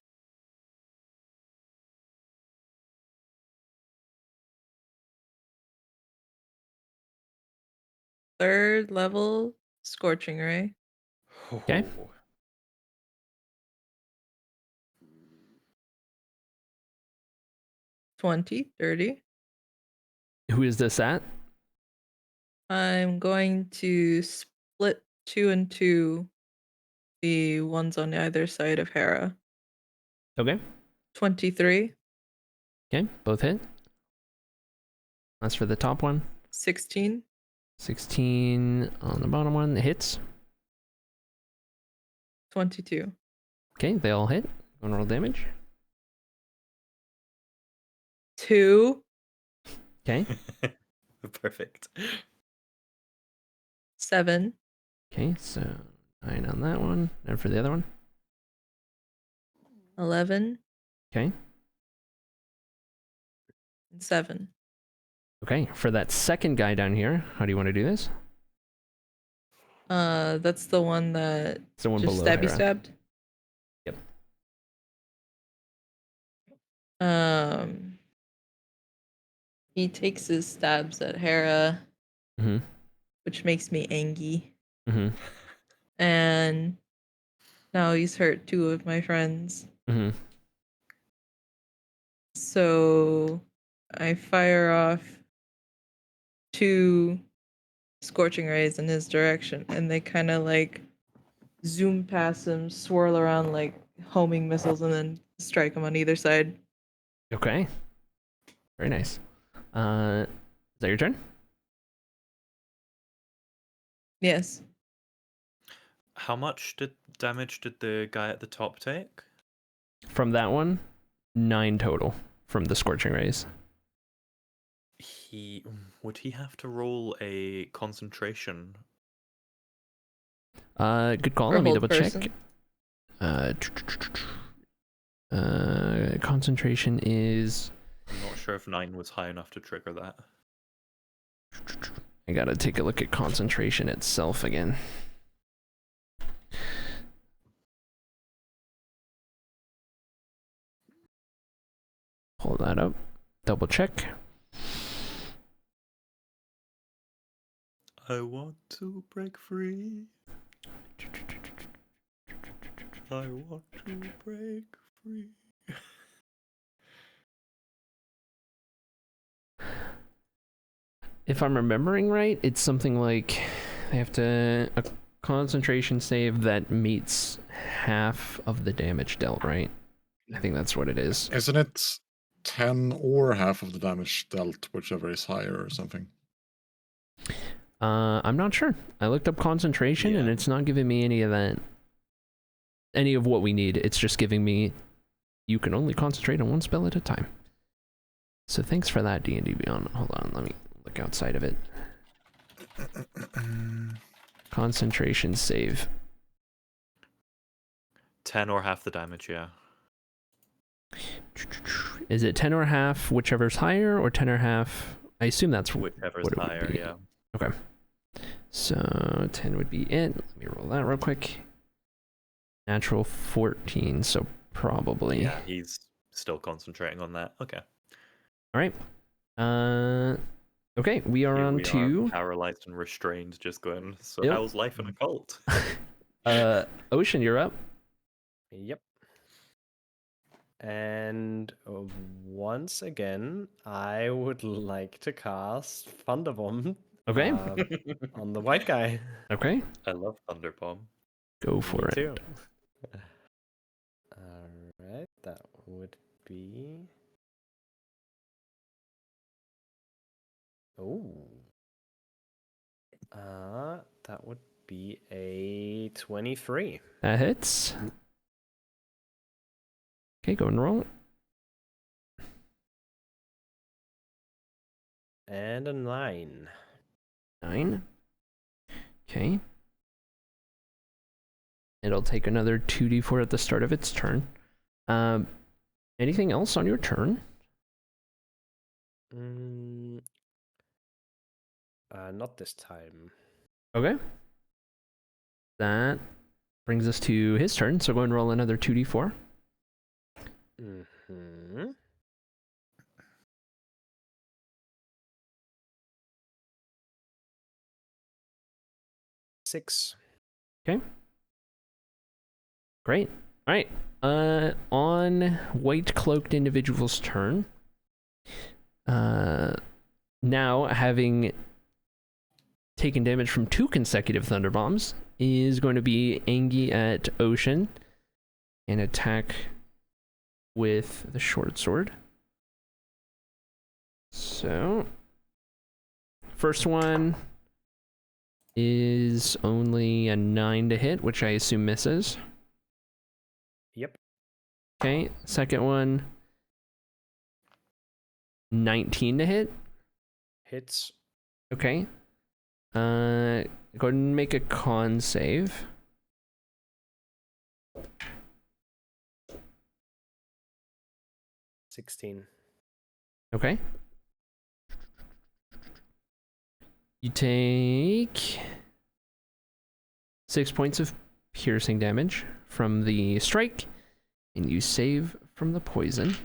D: third level Scorching Ray.
A: Okay.
D: 20, 30.
A: Who is this at?
D: I'm going to split 2 and 2 the ones on either side of Hera.
A: Okay.
D: 23.
A: Okay, both hit. That's for the top one.
D: 16.
A: 16 on the bottom one. Hits.
D: 22.
A: Okay, they all hit. Go and roll damage.
D: 2.
A: Okay.
B: Perfect.
D: 7.
A: Okay, so 9 on that one. And for the other one?
D: 11.
A: Okay.
D: And 7.
A: Okay, for that second guy down here, how do you want to do this?
D: That's the one that
A: It's the one
D: just
A: below
D: stabby
A: Hera.
D: stabbed.
A: Yep.
D: He takes his stabs at Hera,
A: Mm-hmm.
D: which makes me angry.
A: Mm-hmm.
D: And now he's hurt 2 of my friends.
A: Mm-hmm.
D: So I fire off 2 Scorching Rays in his direction, and they kind of like zoom past him, swirl around like homing missiles, and then strike him on either side.
A: Okay. Very nice. Is that your turn?
D: Yes.
B: How much damage did the guy at the top take?
A: From that one, 9 total from the Scorching Rays.
B: Would he have to roll a concentration?
A: Good call.
D: For
A: Let me
D: hold
A: double
D: person.
A: check. Concentration is...
B: I'm not sure if 9 was high enough to trigger that.
A: I gotta take a look at concentration itself again. Pull that up. Double check.
B: I want to break free. I want to break free.
A: If I'm remembering right, it's something like they have to a concentration save that meets half of the damage dealt, right? I think that's what it is.
F: Isn't it 10 or half of the damage dealt, whichever is higher or something?
A: I'm not sure. I looked up concentration and it's not giving me any of that. Any of what we need. It's just giving me you can only concentrate on one spell at a time. So thanks for that, D&D Beyond. Hold on, let me look outside of it. Concentration save.
B: 10 or half the damage, yeah.
A: Is it 10 or half, whichever's higher, or 10 or half? I assume that's
B: Whichever's
A: what it would
B: higher,
A: be.
B: yeah.
A: Okay. So 10 would be it. Let me roll that real quick. Natural 14, so probably.
B: Yeah, he's still concentrating on that. Okay.
A: All right. Okay, we are
B: Here
A: on
B: we
A: to
B: are, paralyzed and restrained, just going, so
A: Yep.
B: how's life in a cult?
A: Ocean, you're up.
C: Yep. And once again, I would like to cast Thunderbomb
A: Okay.
C: on the white guy.
A: Okay.
B: I love Thunderbomb.
A: Go for
C: Me
A: it.
C: too. Alright, that would be... Oh. That would be a 23.
A: That hits. Okay, go and roll.
C: And a 9.
A: 9. Okay. It'll take another 2d4 at the start of its turn. Anything else on your turn?
C: Not this time.
A: Okay. That brings us to his turn, so go and roll another 2d4.
C: Mm-hmm. Six.
A: Okay. Great. All right. On white cloaked individual's turn. Now having taken damage from 2 consecutive thunder bombs, is going to be angry at Ocean and attack with the short sword. So, first one is only a 9 to hit, which I assume misses.
C: Yep.
A: Okay, second one, 19 to hit.
C: Hits.
A: Okay. Go ahead and make a con save.
C: $16.
A: Okay. You take 6 points of piercing damage from the strike, and you save from the poison.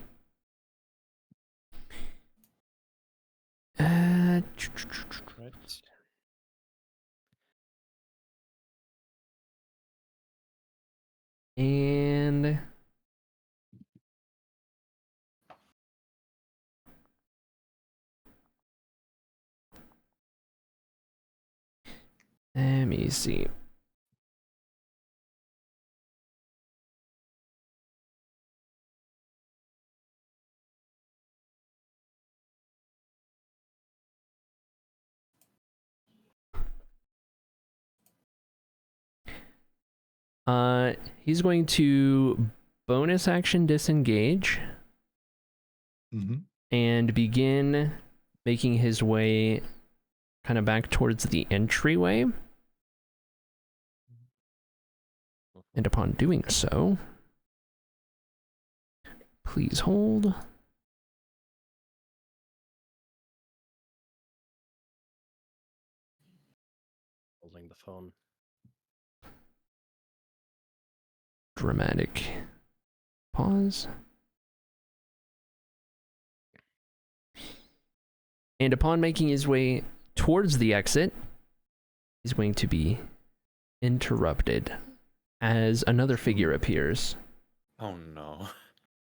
C: Right.
A: And let me see. He's going to bonus action disengage and begin making his way kind of back towards the entryway. And upon doing so, please hold.
C: Holding the phone.
A: Dramatic pause. And upon making his way towards the exit, he's going to be interrupted as another figure appears.
B: Oh no.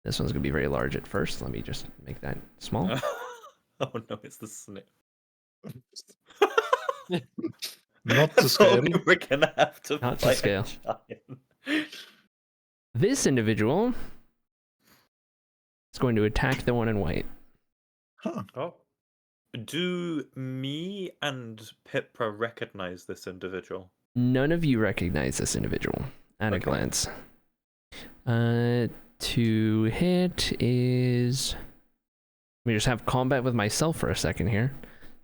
A: This one's going to be very large at first. Let me just make that small.
B: Oh no, it's the snake.
F: Not to scale.
B: We're gonna have to
A: Not to
B: fight a
A: scale.
B: giant.
A: This individual is going to attack the one in white.
F: Huh.
C: Oh.
B: Do me and Pipra recognize this individual?
A: None of you recognize this individual at a
B: Okay.
A: glance. To hit is me just have combat with myself for a second here.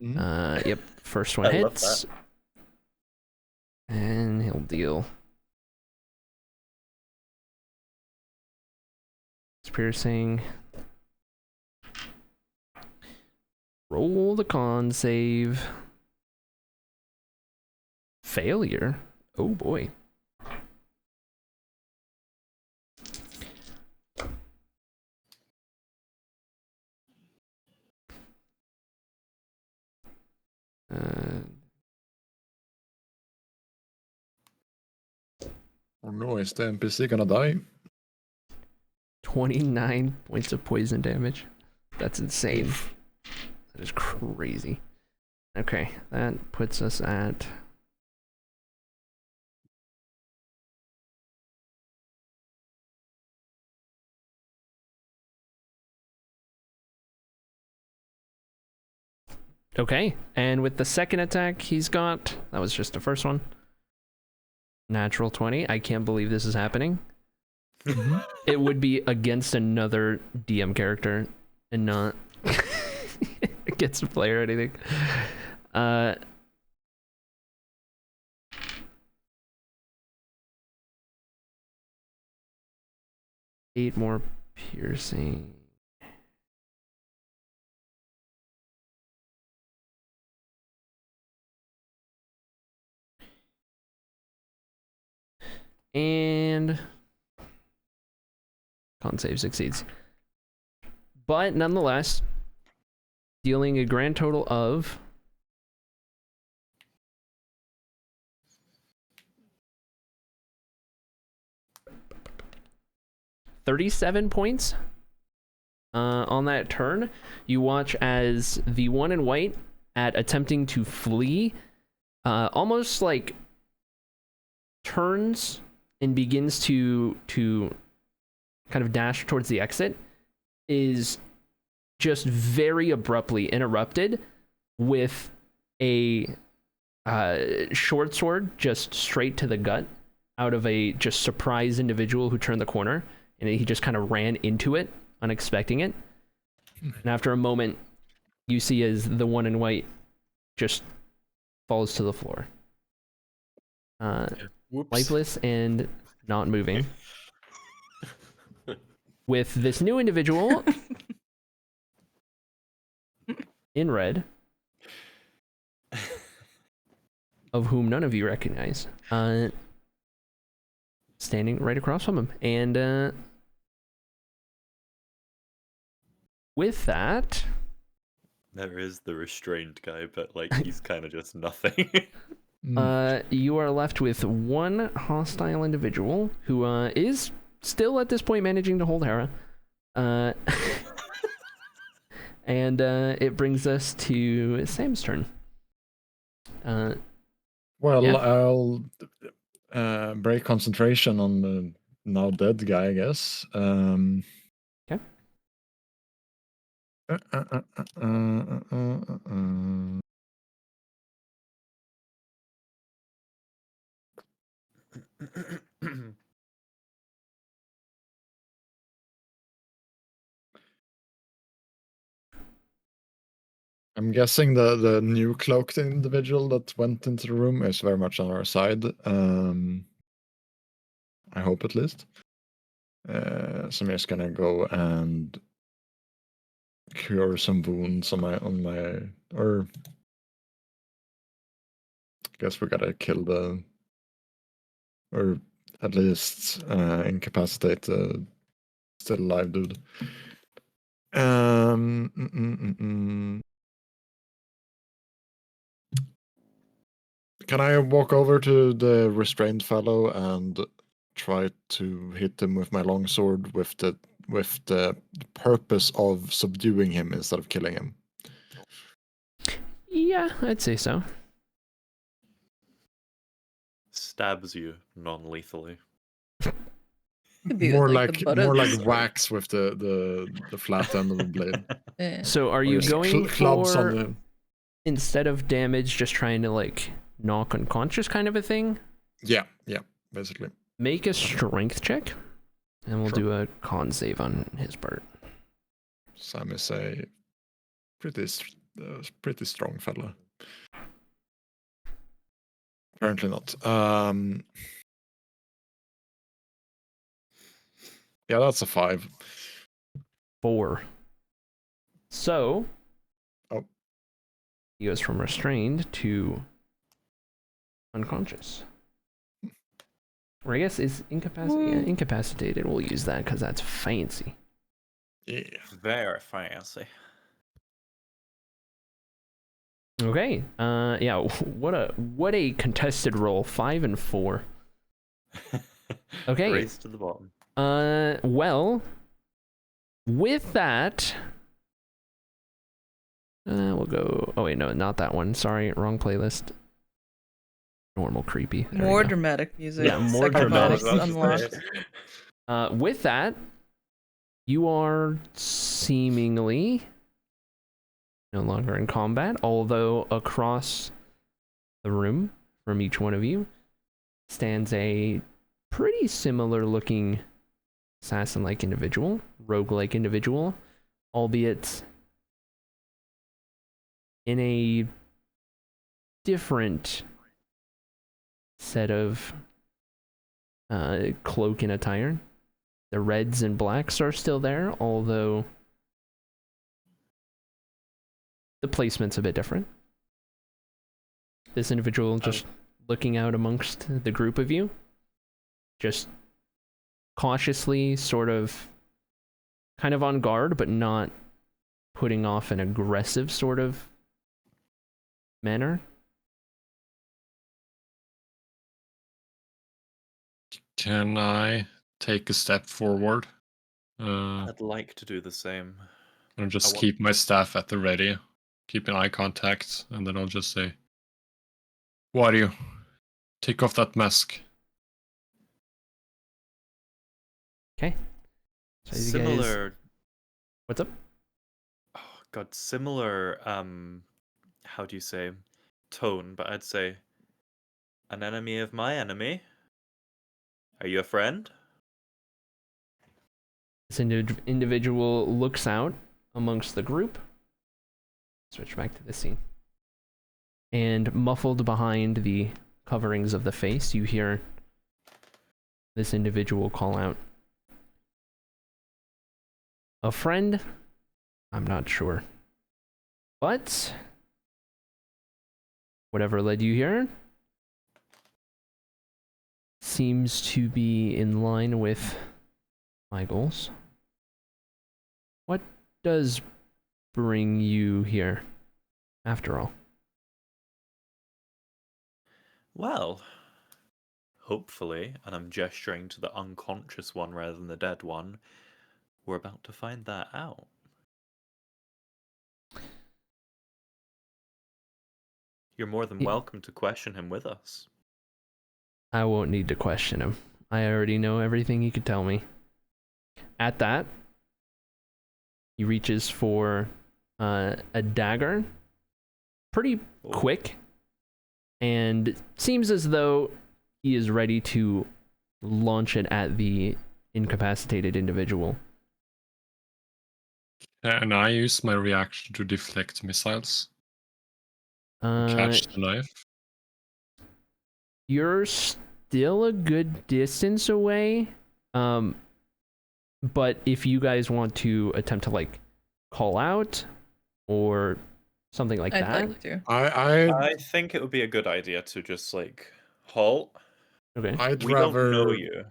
A: Yep, first one
B: I love
A: hits. And he'll deal. It's piercing. Roll the con save. Failure. Oh boy.
F: Oh no, is the NPC gonna die?
A: 29 points of poison damage. That's insane. That is crazy. Okay, that puts us at... Okay, and with the second attack he's got... That was just the first one. Natural 20. I can't believe this is happening. It would be against another DM character and not against a player or anything. 8 more piercing. And con save succeeds. But nonetheless, dealing a grand total of 37 points on that turn. You watch as the one in white, at attempting to flee, almost like turns and begins to kind of dash towards the exit, is just very abruptly interrupted with a short sword just straight to the gut out of a just surprised individual who turned the corner, and he just kind of ran into it, unexpecting it. And after a moment, you see as the one in white just falls to the floor. Lifeless and not moving. With this new individual in red, of whom none of you recognize, standing right across from him. And with that,
B: there is the restrained guy, but like he's kind of just nothing.
A: You are left with one hostile individual who is still at this point managing to hold Hera. And it brings us to Sam's turn.
F: Well,
A: yeah.
F: I'll break concentration on the now dead guy, I guess.
A: Okay.
F: I'm guessing the new cloaked individual that went into the room is very much on our side. I hope at least. So I'm just gonna go and cure some wounds on my or I guess we gotta kill the, or at least incapacitate the still alive dude. Can I walk over to the restrained fellow and try to hit him with my longsword with the purpose of subduing him instead of killing him?
A: Yeah, I'd say so.
B: Stabs you non-lethally.
F: More like wax with the flat end of the blade.
D: Yeah.
A: So are you going
F: clubs
A: for,
F: on the...
A: instead of damage, just trying to like knock unconscious kind of a thing?
F: Yeah, basically.
A: Make a strength check, and we'll do a con save on his part.
F: So I'm gonna say pretty strong fella. Apparently not. Yeah, that's a 5.
A: 4. So,
F: Oh.
A: he goes from restrained to unconscious. Or I guess is incapacitated. We'll use that because that's fancy.
F: Yeah.
B: Very fancy.
A: Okay. Yeah. What a contested roll. 5 and 4. Okay.
B: Race to the bottom.
A: Well, with that, we'll go. Oh wait, no, not that one. Sorry, wrong playlist. Normal creepy. There
D: More
A: we go.
D: dramatic music.
A: Yeah, more
D: Second
A: dramatic.
D: box unlocked.
A: With that, you are seemingly no longer in combat, although across the room from each one of you stands a pretty similar looking assassin-like individual, rogue-like individual, albeit in a different set of cloak and attire. The reds and blacks are still there, although the placement's a bit different. This individual just looking out amongst the group of you, just cautiously, sort of, kind of on guard, but not putting off an aggressive sort of manner.
E: Can I take a step forward?
B: I'd like to do the same.
E: And just keep my staff at the ready, keep an eye contact, and then I'll just say, "Who are you? Take off that mask."
A: Okay. So
B: Similar.
A: What's up?
B: Oh God, similar. How do you say, tone? But I'd say, an enemy of my enemy. Are you a friend?
A: This individual looks out amongst the group. Switch back to the scene. And muffled behind the coverings of the face, you hear this individual call out, "A friend? I'm not sure. But whatever led you here seems to be in line with my goals. What does bring you here, after all?"
B: Well, hopefully, and I'm gesturing to the unconscious one rather than the dead one, we're about to find that out. You're more than welcome to question him with us.
A: I won't need to question him. I already know everything he could tell me. At that, he reaches for a dagger, pretty quick, and seems as though he is ready to launch it at the incapacitated individual.
E: And I use my reaction to deflect missiles. Catch the knife.
A: You're still a good distance away, but if you guys want to attempt to like call out or something like
D: I'd
A: that,
D: like to.
B: I think it would be a good idea to just like halt.
A: Okay.
F: I'd
B: We
F: rather
B: don't know you.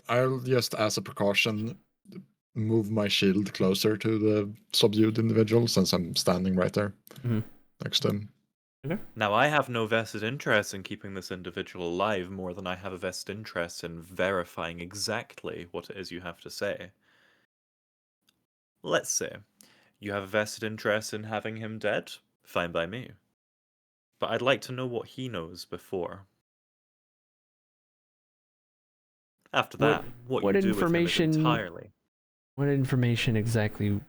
F: I'll just, as a precaution, move my shield closer to the subdued individual since I'm standing right there next to him.
A: Okay.
B: Now, I have no vested interest in keeping this individual alive more than I have a vested interest in verifying exactly what it is you have to say. Let's say you have a vested interest in having him dead. Fine by me. But I'd like to know what he knows before. After that, what you do with him is entirely.
A: What information exactly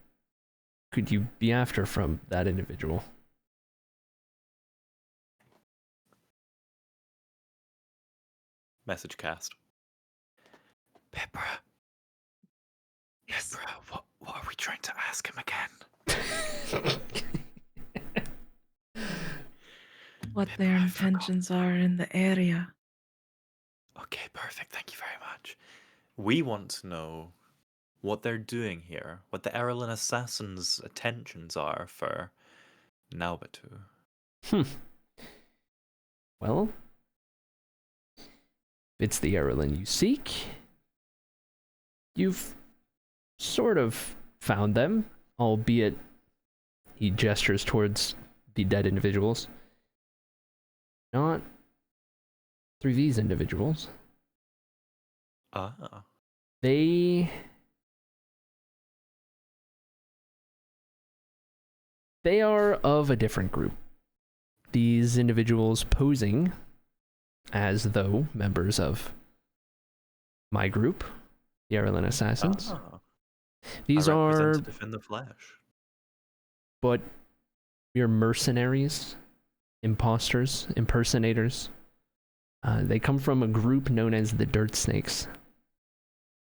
A: could you be after from that individual?
B: Message cast. Pipra. Yes. Pipra, what are we trying to ask him again?
D: their
G: I forgot.
D: intentions are in the area.
G: Okay, perfect. Thank you very much. We want to know what they're doing here, what the Errolin assassins' intentions are for Naubatu.
A: Well, if it's the Errolin you seek, you've sort of found them, albeit he gestures towards the dead individuals. Not through these individuals.
G: Ah.
A: They are of a different group. These individuals posing as though members of my group, the Errolin Assassins.
G: Ah.
A: These
G: A
A: are
G: representative in the flesh.
A: but mere mercenaries, imposters, impersonators. They come from a group known as the Dirt Snakes.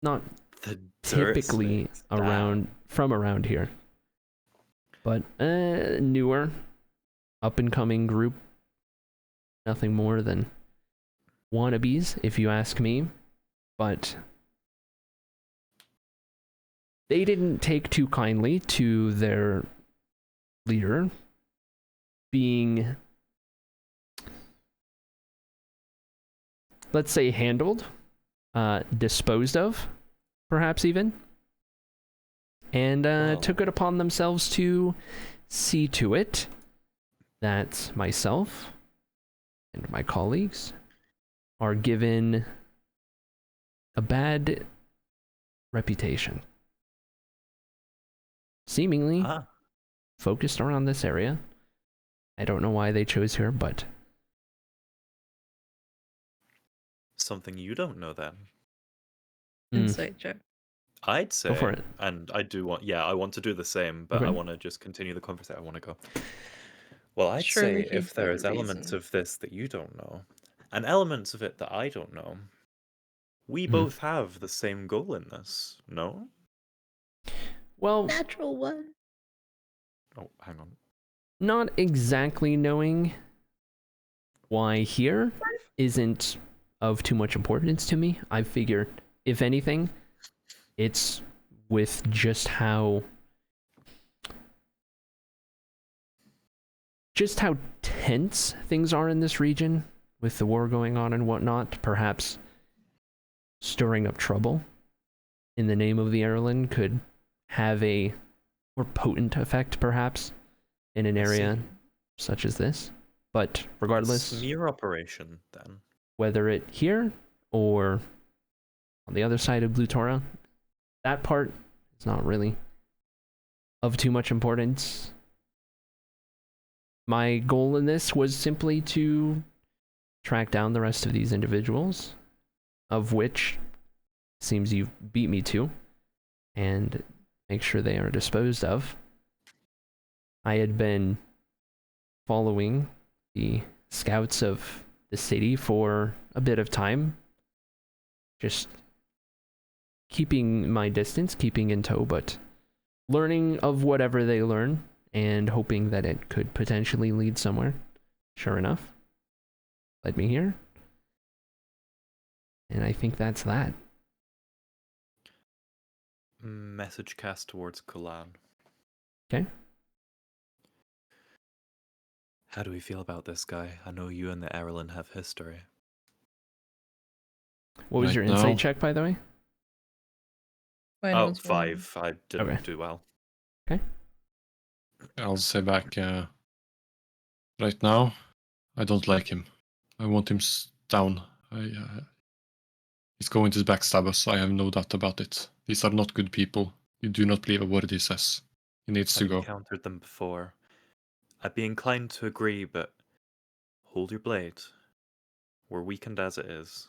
A: Not
G: The
A: typically
G: Dirt Snakes.
A: from around here, but newer, up-and-coming group. Nothing more than wannabes, if you ask me. But they didn't take too kindly to their leader being, let's say, handled, disposed of, perhaps even, and took it upon themselves to see to it that myself and my colleagues are given a bad reputation. Seemingly focused around this area. I don't know why they chose here, but
G: Something you don't know then.
D: Insight check.
G: I'd say,
A: Go for it.
G: and I do want, I want to do the same, but
A: Okay.
G: I want to just continue the conversation. I want to go. Well, I'd
D: Surely
G: say
D: he'd
G: if there
D: have
G: is
D: a
G: elements
D: reason.
G: of this that you don't know, and elements of it that I don't know, we
A: Mhm.
G: both have the same goal in this, no?
A: well,
D: Natural one.
G: Oh, hang on.
A: not exactly knowing why here isn't of too much importance to me. I figure, if anything, it's with just how tense things are in this region with the war going on and whatnot, perhaps stirring up trouble in the name of the Errolin could have a more potent effect, perhaps, in an area such as this. But regardless,
G: Smear operation, then.
A: whether it here or on the other side of Blutora, that part is not really of too much importance. My goal in this was simply to track down the rest of these individuals, of which seems you've beat me to, and make sure they are disposed of. I had been following the scouts of the city for a bit of time, just keeping my distance, keeping in tow, but learning of whatever they learn and hoping that it could potentially lead somewhere. Sure enough, led me here. And I think that's that.
G: Message cast towards Kulan.
A: Okay.
G: How do we feel about this guy? I know you and the Errolin have history.
A: What was
E: Right
A: your
E: now-
A: insight check, by the way?
D: Mine
G: Oh,
D: was
G: 5. I didn't
A: Okay.
G: do well.
E: I'll say back, right now, I don't like him. I want him down. He's going to backstab us, I have no doubt about it. These are not good people. You do not believe a word he says. He needs to
G: I've
E: go.
G: encountered them before. I'd be inclined to agree, but hold your blade. We're weakened as it is.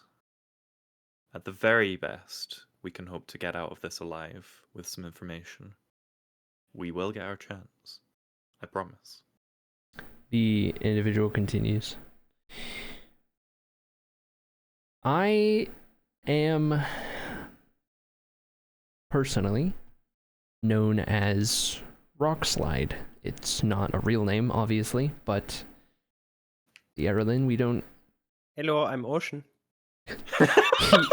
G: At the very best, we can hope to get out of this alive with some information. We will get our chance. I promise.
A: The individual continues. I am personally known as Rockslide. It's not a real name, obviously, but the Errolin. We don't.
C: Hello, I'm Ocean.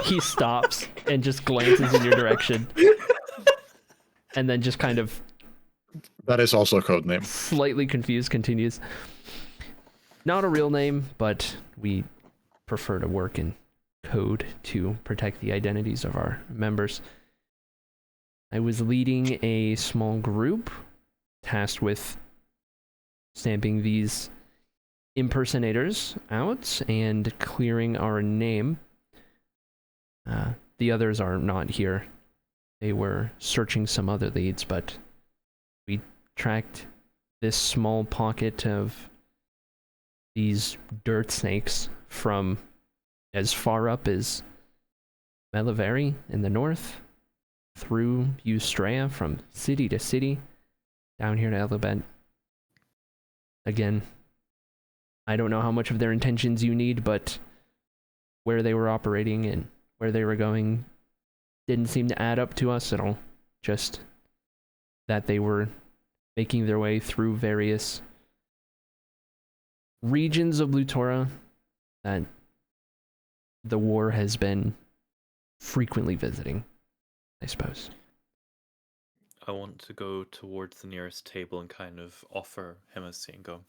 A: He stops and just glances in your direction, and then just kind of.
F: That is also a code name.
A: Slightly confused, continues. Not a real name, but we prefer to work in code to protect the identities of our members. I was leading a small group tasked with stamping these impersonators out and clearing our name. The others are not here. They were searching some other leads, but we tracked this small pocket of these dirt snakes from as far up as Melivari in the north, through Eustrea from city to city, down here to Elibet. Again, I don't know how much of their intentions you need, but where they were operating and where they were going didn't seem to add up to us at all. Just that they were making their way through various regions of Blutora that the war has been frequently visiting, I suppose.
B: I want to go towards the nearest table and kind of offer him a seat and go,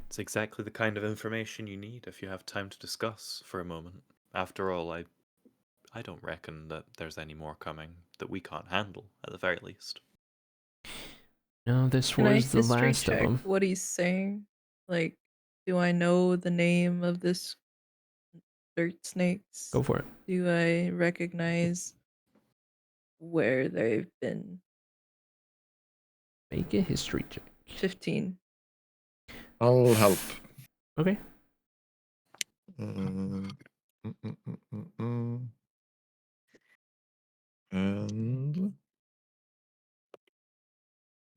B: it's exactly the kind of information you need if you have time to discuss for a moment. After all, I don't reckon that there's any more coming that we can't handle, at the very least.
A: No, this
D: Can I
A: was the
D: history
A: last of
D: check
A: them.
D: what he's saying? Like, do I know the name of this dirt snakes?
A: Go for it.
D: Do I recognize where they've been?
A: Make a history check.
D: 15.
F: I'll help.
A: Okay.
F: And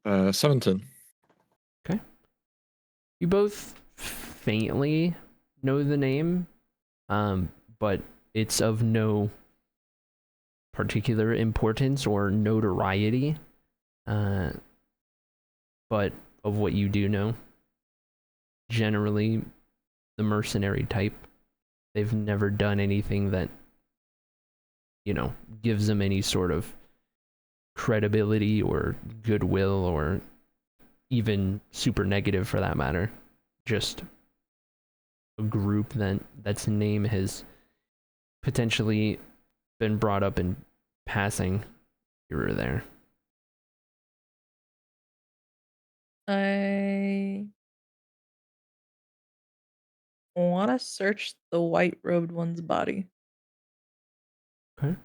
F: 17.
A: Okay. You both faintly know the name, but it's of no particular importance or notoriety. But of what you do know, generally the mercenary type, they've never done anything that, you know, gives them any sort of credibility or goodwill or even super negative for that matter. Just a group that's name has potentially been brought up in passing here or there.
D: I want to search the white-robed one's body.
A: Okay.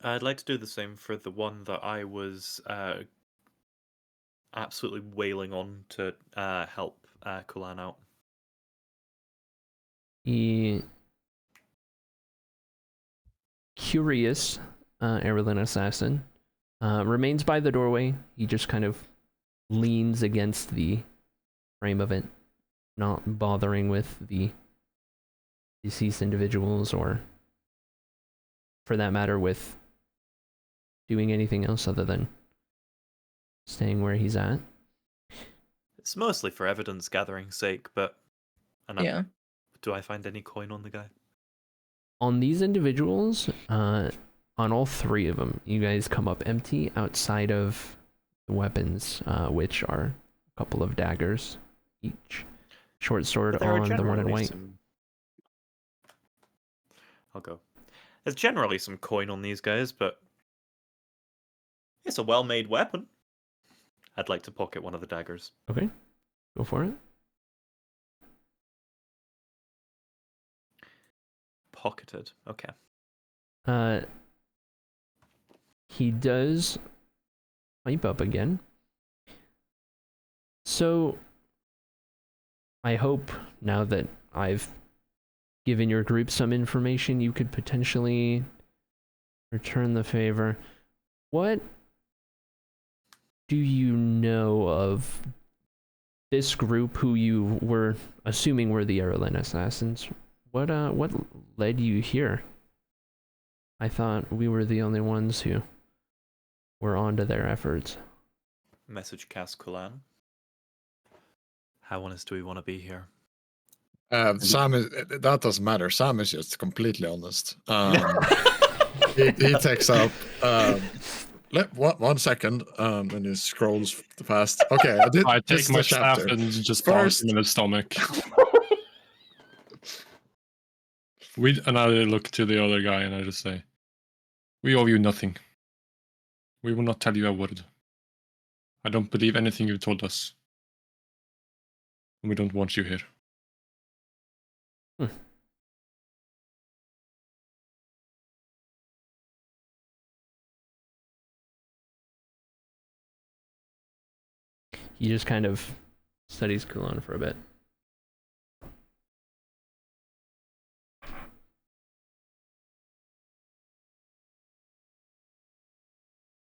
B: I'd like to do the same for the one that I was absolutely wailing on to help Kulan out.
A: The curious Errolin assassin remains by the doorway. He just kind of leans against the frame of it, not bothering with the deceased individuals or, for that matter, with doing anything else other than staying where he's at.
B: It's mostly for evidence gathering's sake, but
D: Yeah.
B: do I find any coin on the guy?
A: On these individuals, on all three of them, you guys come up empty outside of the weapons, which are a couple of daggers each. Short sword
B: There are
A: on the one in
B: generally
A: white.
B: I'll go. There's generally some coin on these guys, but it's a well-made weapon. I'd like to pocket one of the daggers.
A: Okay, go for it.
B: Pocketed. Okay.
A: He does pipe up again. So, I hope now that I've given your group some information, you could potentially return the favor. What do you know of this group who you were assuming were the Errolin assassins? What led you here? I thought we were the only ones who were onto their efforts.
B: Message cast Kulan.
G: How honest do we want to be here?
F: Sam is that doesn't matter. Sam is just completely honest. He takes up. One second. And he scrolls fast. Okay,
E: I
F: this
E: take
F: is
E: my
F: the
E: staff
F: chapter.
E: and just bounce him in the stomach. And I look to the other guy and I just say, "We owe you nothing. We will not tell you a word. I don't believe anything you've told us. And we don't want you here."
A: He just kind of studies Kulan for a bit.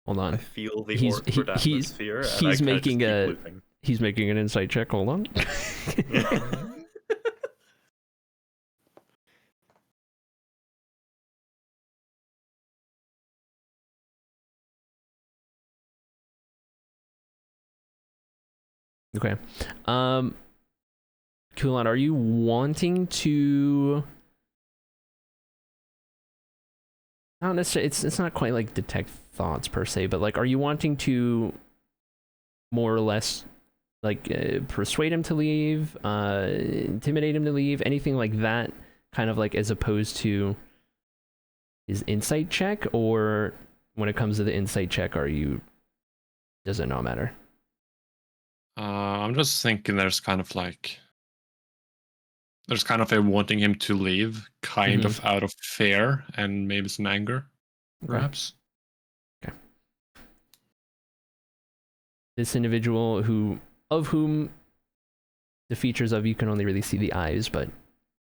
A: Hold on.
G: I feel the
A: He's-
G: awkward
A: he-
G: atmosphere.
A: he's
G: and I kinda
A: making
G: just keep
A: a-
G: looping.
A: He's making an insight check. Hold on. Okay. Kulan, are you wanting to? Not necessarily. It's not quite like detect thoughts per se, but like, are you wanting to more or less like persuade him to leave, intimidate him to leave, anything like that? Kind of like as opposed to his insight check, or when it comes to the insight check, does it not matter?
E: I'm just thinking there's kind of a wanting him to leave, kind of out of fear and maybe some anger, perhaps.
A: Okay. This individual of whom the features of you can only really see the eyes, but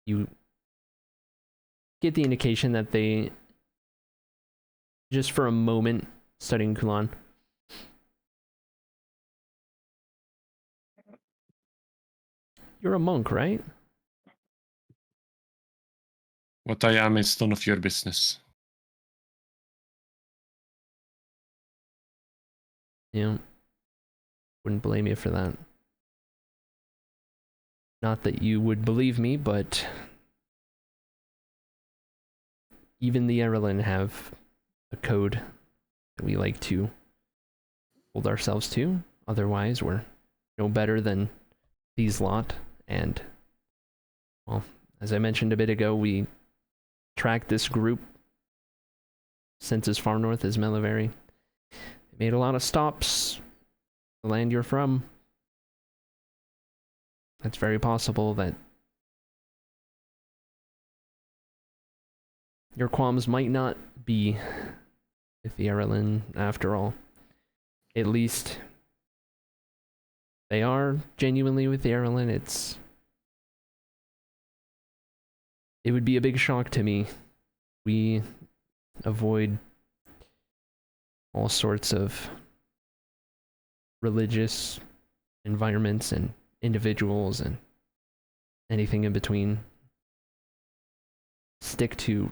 A: you get the indication that they, just for a moment, studying Kulan. You're a monk, right?
E: What I am is none of your business.
A: Yeah. Wouldn't blame you for that. Not that you would believe me, but even the Errolin have a code that we like to hold ourselves to. Otherwise, we're no better than these lot. And, well, as I mentioned a bit ago, we tracked this group since as far north as Melivari. Made a lot of stops. The land you're from. It's very possible that your qualms might not be with the Errolin after all. At least they are genuinely with the Errolin. It would be a big shock to me. We avoid all sorts of religious environments and individuals and anything in between. Stick to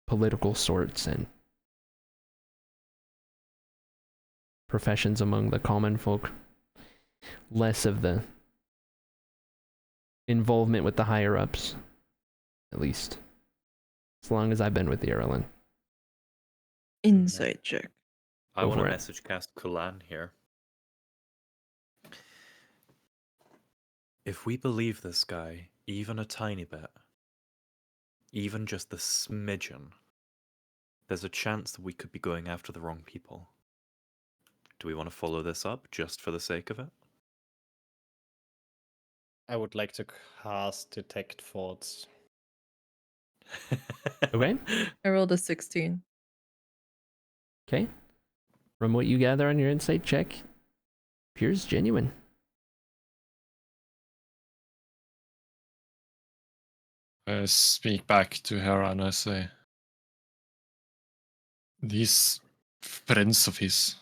A: political sorts and professions among the common folk. Less of the involvement with the higher ups, at least as long as I've been with the Errolin.
D: Insight check.
G: I
A: Go
G: want to
A: for it.
G: message cast Kulan here. If we believe this guy even a tiny bit, even just the smidgen, there's a chance that we could be going after the wrong people. Do we want to follow this up just for the sake of it?
C: I would like to cast Detect Thoughts.
A: Okay.
D: I rolled a 16.
A: Okay. From what you gather on your insight check, appears genuine.
E: I speak back to her and I say, "These friends of his,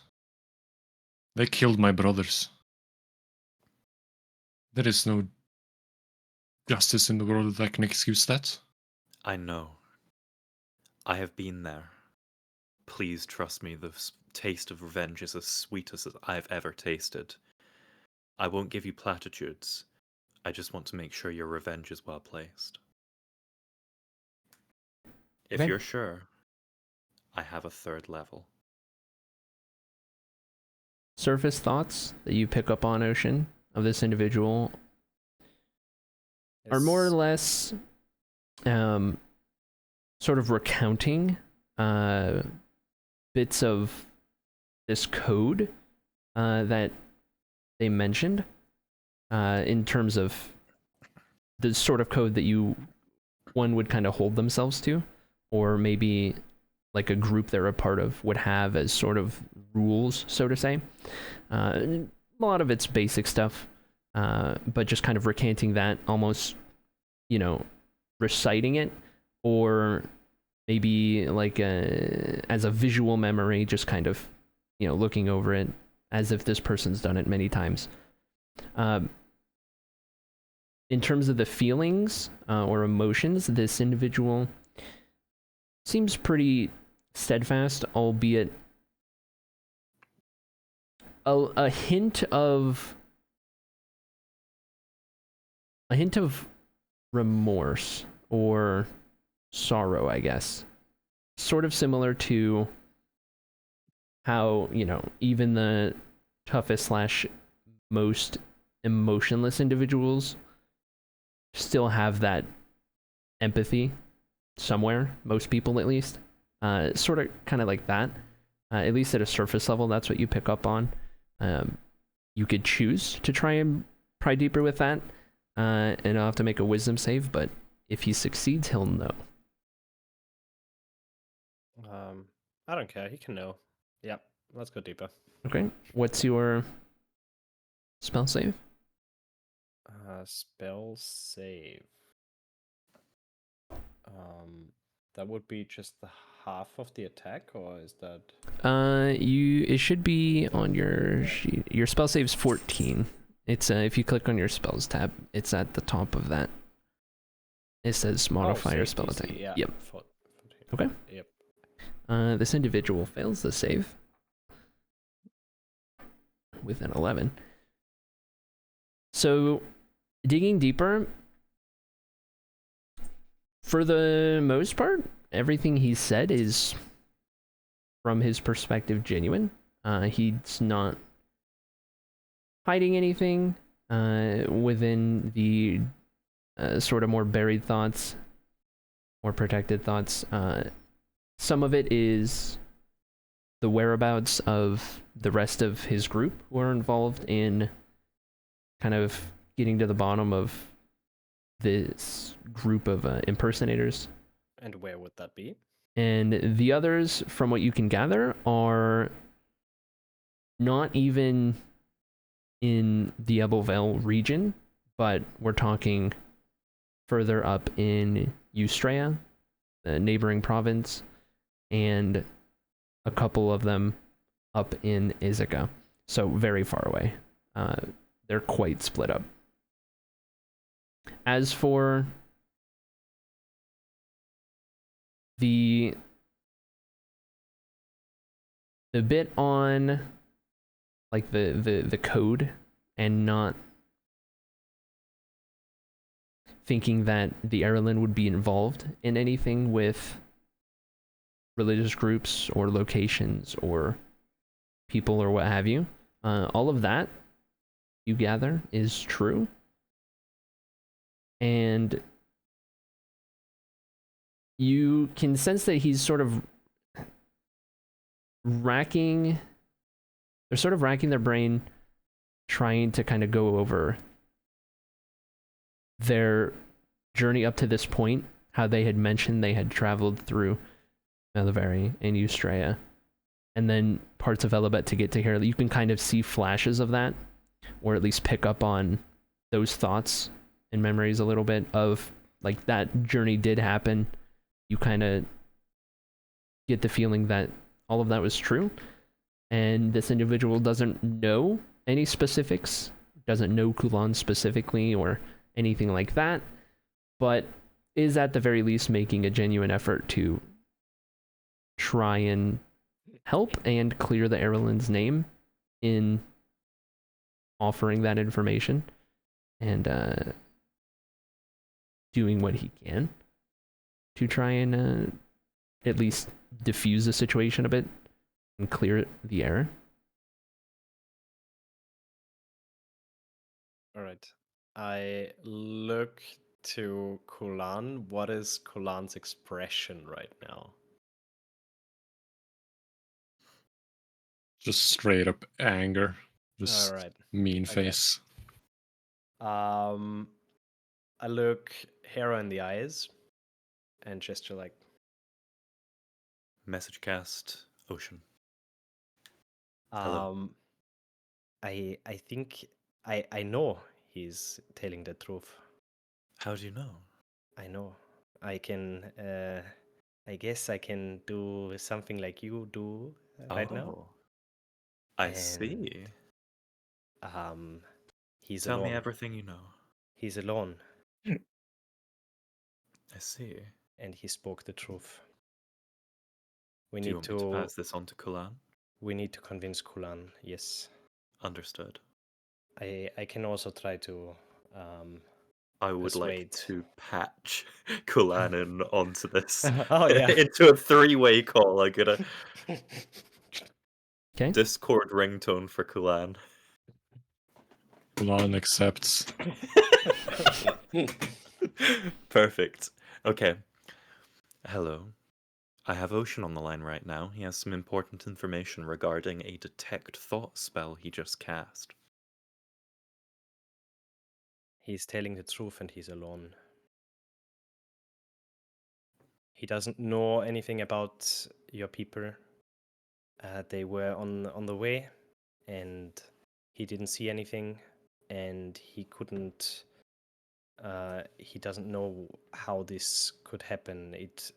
E: they killed my brothers. There is no justice in the world that can excuse that."
G: I know. I have been there. Please trust me, the taste of revenge is as sweet as I've ever tasted. I won't give you platitudes. I just want to make sure your revenge is well placed. If
A: Okay.
G: you're sure, I have a 3rd level.
A: Surface thoughts that you pick up on, Ocean, of this individual are more or less sort of recounting bits of this code that they mentioned in terms of the sort of code that one would kind of hold themselves to, or maybe like a group they're a part of would have as sort of rules, so to say. A lot of it's basic stuff, but just kind of recanting that, almost, you know, reciting it, or maybe like as a visual memory, just kind of, you know, looking over it as if this person's done it many times. In terms of the feelings or emotions, this individual seems pretty steadfast, albeit a hint of remorse or sorrow, I guess. Sort of similar to how, you know, even the toughest / most emotionless individuals still have that empathy somewhere, most people at least. Sort of kind of like that. At least at a surface level, that's what you pick up on. You could choose to try and pry deeper with that, and I'll have to make a wisdom save, but if he succeeds, he'll know.
C: I don't care, he can know. Yep, let's go deeper.
A: Okay, what's your spell save?
C: Spell save. That would be just the half of the attack, or is that?
A: It should be on your sheet. Your spell save's 14. It's if you click on your spells tab, it's at the top of that. It says modifier spell attack.
C: Yeah.
A: Yep.
C: 14.
A: Okay.
C: Yep.
A: This individual fails the save with an 11. So, digging deeper, for the most part, everything he said is, from his perspective, genuine. He's not hiding anything within the sort of more buried thoughts or protected thoughts. Some of it is the whereabouts of the rest of his group who are involved in kind of getting to the bottom of this group of impersonators.
C: And where would that be?
A: And the others, from what you can gather, are not even in the Ebelvale region, but we're talking further up in Eustrea, the neighboring province, and a couple of them up in Ithaca, so very far away. They're quite split up. As for the bit on like the code and not thinking that the Errolin would be involved in anything with religious groups or locations or people or what have you, all of that you gather is true. And you can sense that he's sort of racking their brain, trying to kind of go over their journey up to this point, how they had mentioned they had traveled through Melivari and Eustrea, and then parts of Elabet to get to here. You can kind of see flashes of that, or at least pick up on those thoughts and memories a little bit of, like, that journey did happen. You kind of get the feeling that all of that was true, and this individual doesn't know any specifics, doesn't know Kulan specifically or anything like that, but is at the very least making a genuine effort to try and help and clear the Errolin's name in offering that information and doing what he can to try and at least diffuse the situation a bit and clear the air.
C: All right. I look to Kulan. What is Kulan's expression right now?
E: Just straight up anger. Just
C: All right.
E: mean
C: Okay.
E: face.
C: I look Hera in the eyes and gesture like,
B: Message cast, Ocean. Hello.
C: I think I know he's telling the truth.
B: How do you know?
C: I know. I can I guess I can do something like you do right now.
B: I see.
C: He's
B: Tell
C: alone.
B: me everything you know.
C: He's alone.
B: I see.
C: And he spoke the truth. We
B: Do you
C: need
B: want me to
C: to
B: pass this on to Kulan?
C: we need to convince Kulan, yes.
B: Understood.
C: I can also try to
B: I would like
C: persuade.
B: to patch Kulan in onto this.
C: Oh yeah.
B: Into a three-way call. I get a
A: Okay.
B: Discord ringtone for Kulan.
E: Kulan accepts.
B: Perfect. Okay. Hello. I have Ocean on the line right now. He has some important information regarding a detect thought spell he just cast.
C: He's telling the truth and he's alone. He doesn't know anything about your people. They were on the way, and he didn't see anything, and he couldn't. He doesn't know how this could happen. It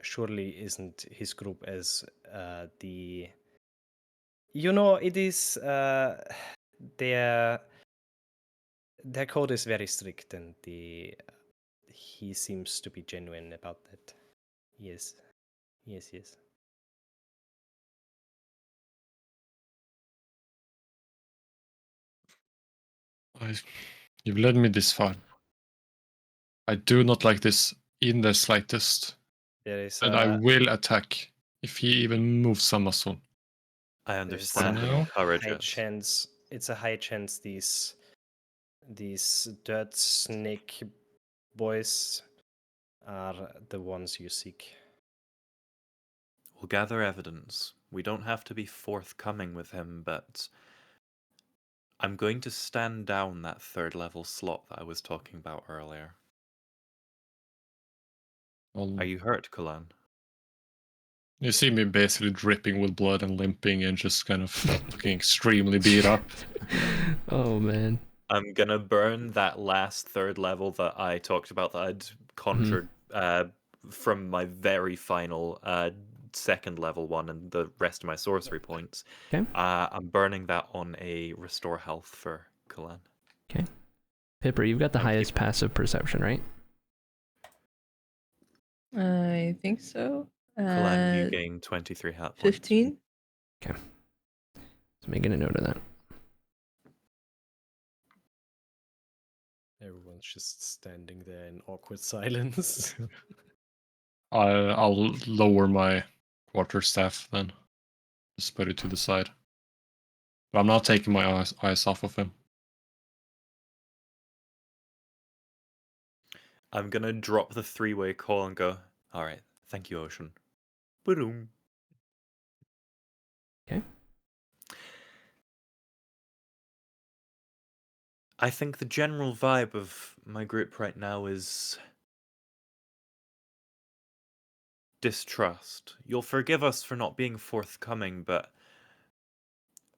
C: surely isn't his group as the. You know, it is their code is very strict, and he seems to be genuine about that. Yes.
E: You've led me this far. I do not like this in the slightest.
C: There is
E: And I will attack if he even moves a muscle.
B: I understand and
E: now?
B: encourage
C: high
B: it.
C: chance. It's a high chance these dirt snake boys are the ones you seek.
B: We'll gather evidence. We don't have to be forthcoming with him, but I'm going to stand down that third level slot that I was talking about earlier. Are you hurt, Kulan?
E: You see me basically dripping with blood and limping and just kind of looking extremely beat up.
A: Oh man.
B: I'm gonna burn that last third level that I talked about that I'd conjured from my very final second level one and the rest of my sorcery points.
A: Okay.
B: I'm burning that on a restore health for Kulan.
A: Okay. Pipper, you've got the
B: I'll
A: highest
B: keep-
A: passive perception, right?
D: I think so.
B: Kulan, you gain 23 health points.
D: 15.
A: Okay. Just making a note of that.
C: Everyone's just standing there in awkward silence.
E: I'll lower my quarterstaff then. Just put it to the side. But I'm not taking my eyes off of him.
B: I'm gonna drop the three-way call and go, alright, thank you, Ocean. Boom.
A: Okay.
B: I think the general vibe of my group right now is distrust. You'll forgive us for not being forthcoming, but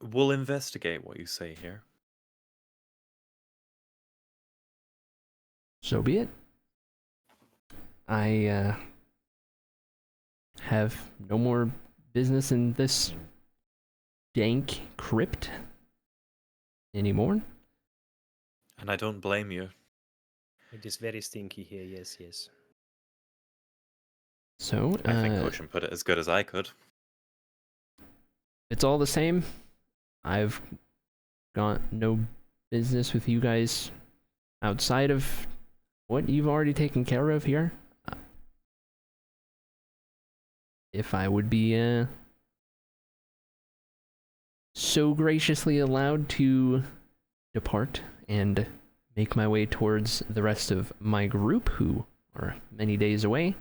B: we'll investigate what you say here.
A: So be it. I have no more business in this dank crypt anymore.
B: And I don't blame you.
C: It is very stinky here, yes.
A: So,
B: I think Ocean put it as good as I could.
A: it's all the same. I've got no business with you guys outside of what you've already taken care of here. If I would be so graciously allowed to depart and make my way towards the rest of my group, who are many days away,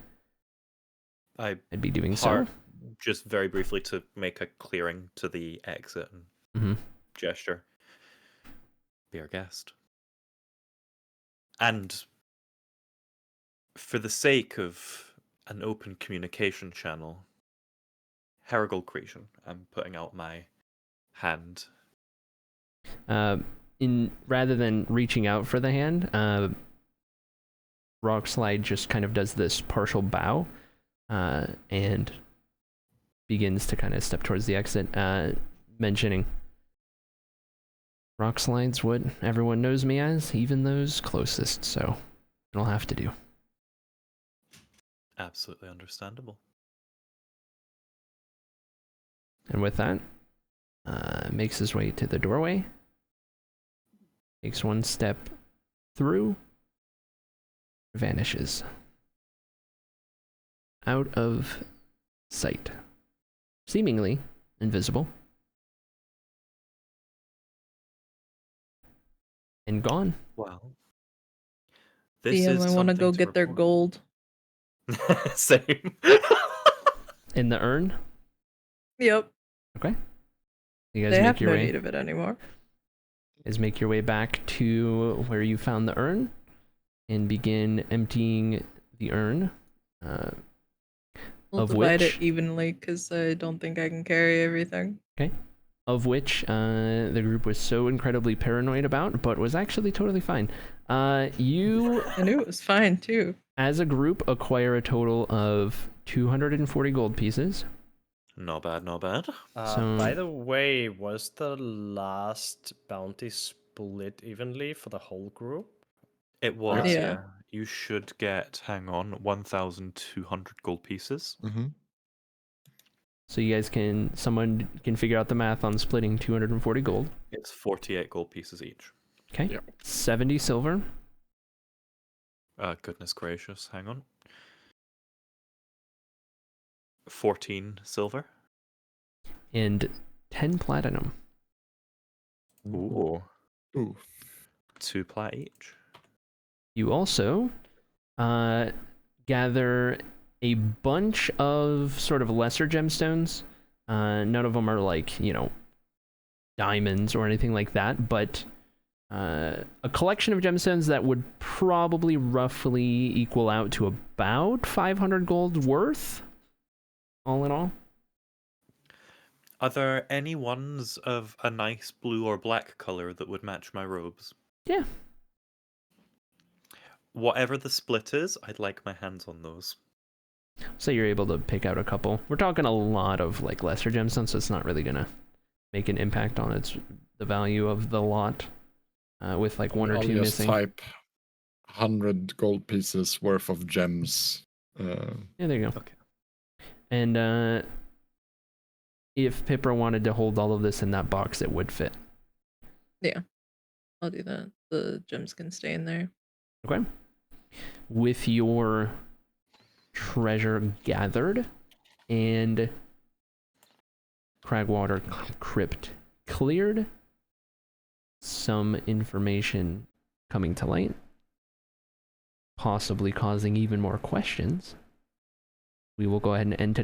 A: I'd be doing so.
B: Just very briefly to make a clearing to the exit and gesture. Be our guest. And for the sake of an open communication channel, Herigol Creation, I'm putting out my hand.
A: Rather than reaching out for the hand, Rockslide just kind of does this partial bow, and begins to kind of step towards the exit, mentioning Rockslide's what everyone knows me as, even those closest, so it'll have to do.
B: Absolutely understandable.
A: And with that, makes his way to the doorway, takes one step through, vanishes. Out of sight. Seemingly invisible. And gone.
B: Wow.
D: DM, I want to go get their gold.
B: Same.
A: In the urn?
D: Yep.
A: Okay. You guys
D: They
A: make
D: have
A: your
D: no
A: way.
D: need of it anymore.
A: Is make your way back to where you found the urn and begin emptying the urn.
D: We'll
A: Of
D: divide
A: which-
D: it evenly because I don't think I can carry everything.
A: Okay. Of which the group was so incredibly paranoid about, but was actually totally fine. You,
D: I knew it was fine too.
A: as a group, acquire a total of 240 gold pieces.
B: Not bad, not bad.
C: By the way, was the last bounty split evenly for the whole group?
B: It was,
D: Yeah.
B: yeah. You should get, hang on, 1,200 gold pieces.
A: So you guys someone can figure out the math on splitting 240 gold.
B: It's 48 gold pieces each.
A: Okay.
F: Yep.
A: 70 silver.
B: Goodness gracious, hang on. 14 silver.
A: And 10 platinum.
B: Ooh.
F: Ooh.
B: 2 plat each.
A: You also gather a bunch of sort of lesser gemstones. None of them are like, diamonds or anything like that, but a collection of gemstones that would probably roughly equal out to about 500 gold worth, all in all.
B: Are there any ones of a nice blue or black color that would match my robes?
A: Yeah.
B: Whatever the split is, I'd like my hands on those.
A: So you're able to pick out a couple. We're talking a lot of like lesser gemstones, so it's not really gonna make an impact on the value of the lot. With like one or
F: I'll
A: two
F: just
A: missing.
F: type 100 gold pieces worth of gems.
A: Yeah, there you go.
B: Okay.
A: And if Pipra wanted to hold all of this in that box, it would fit.
D: I'll do that. The gems can stay in there.
A: Okay. With your treasure gathered and Cragwater Crypt cleared, some information coming to light, possibly causing even more questions, we will go ahead and end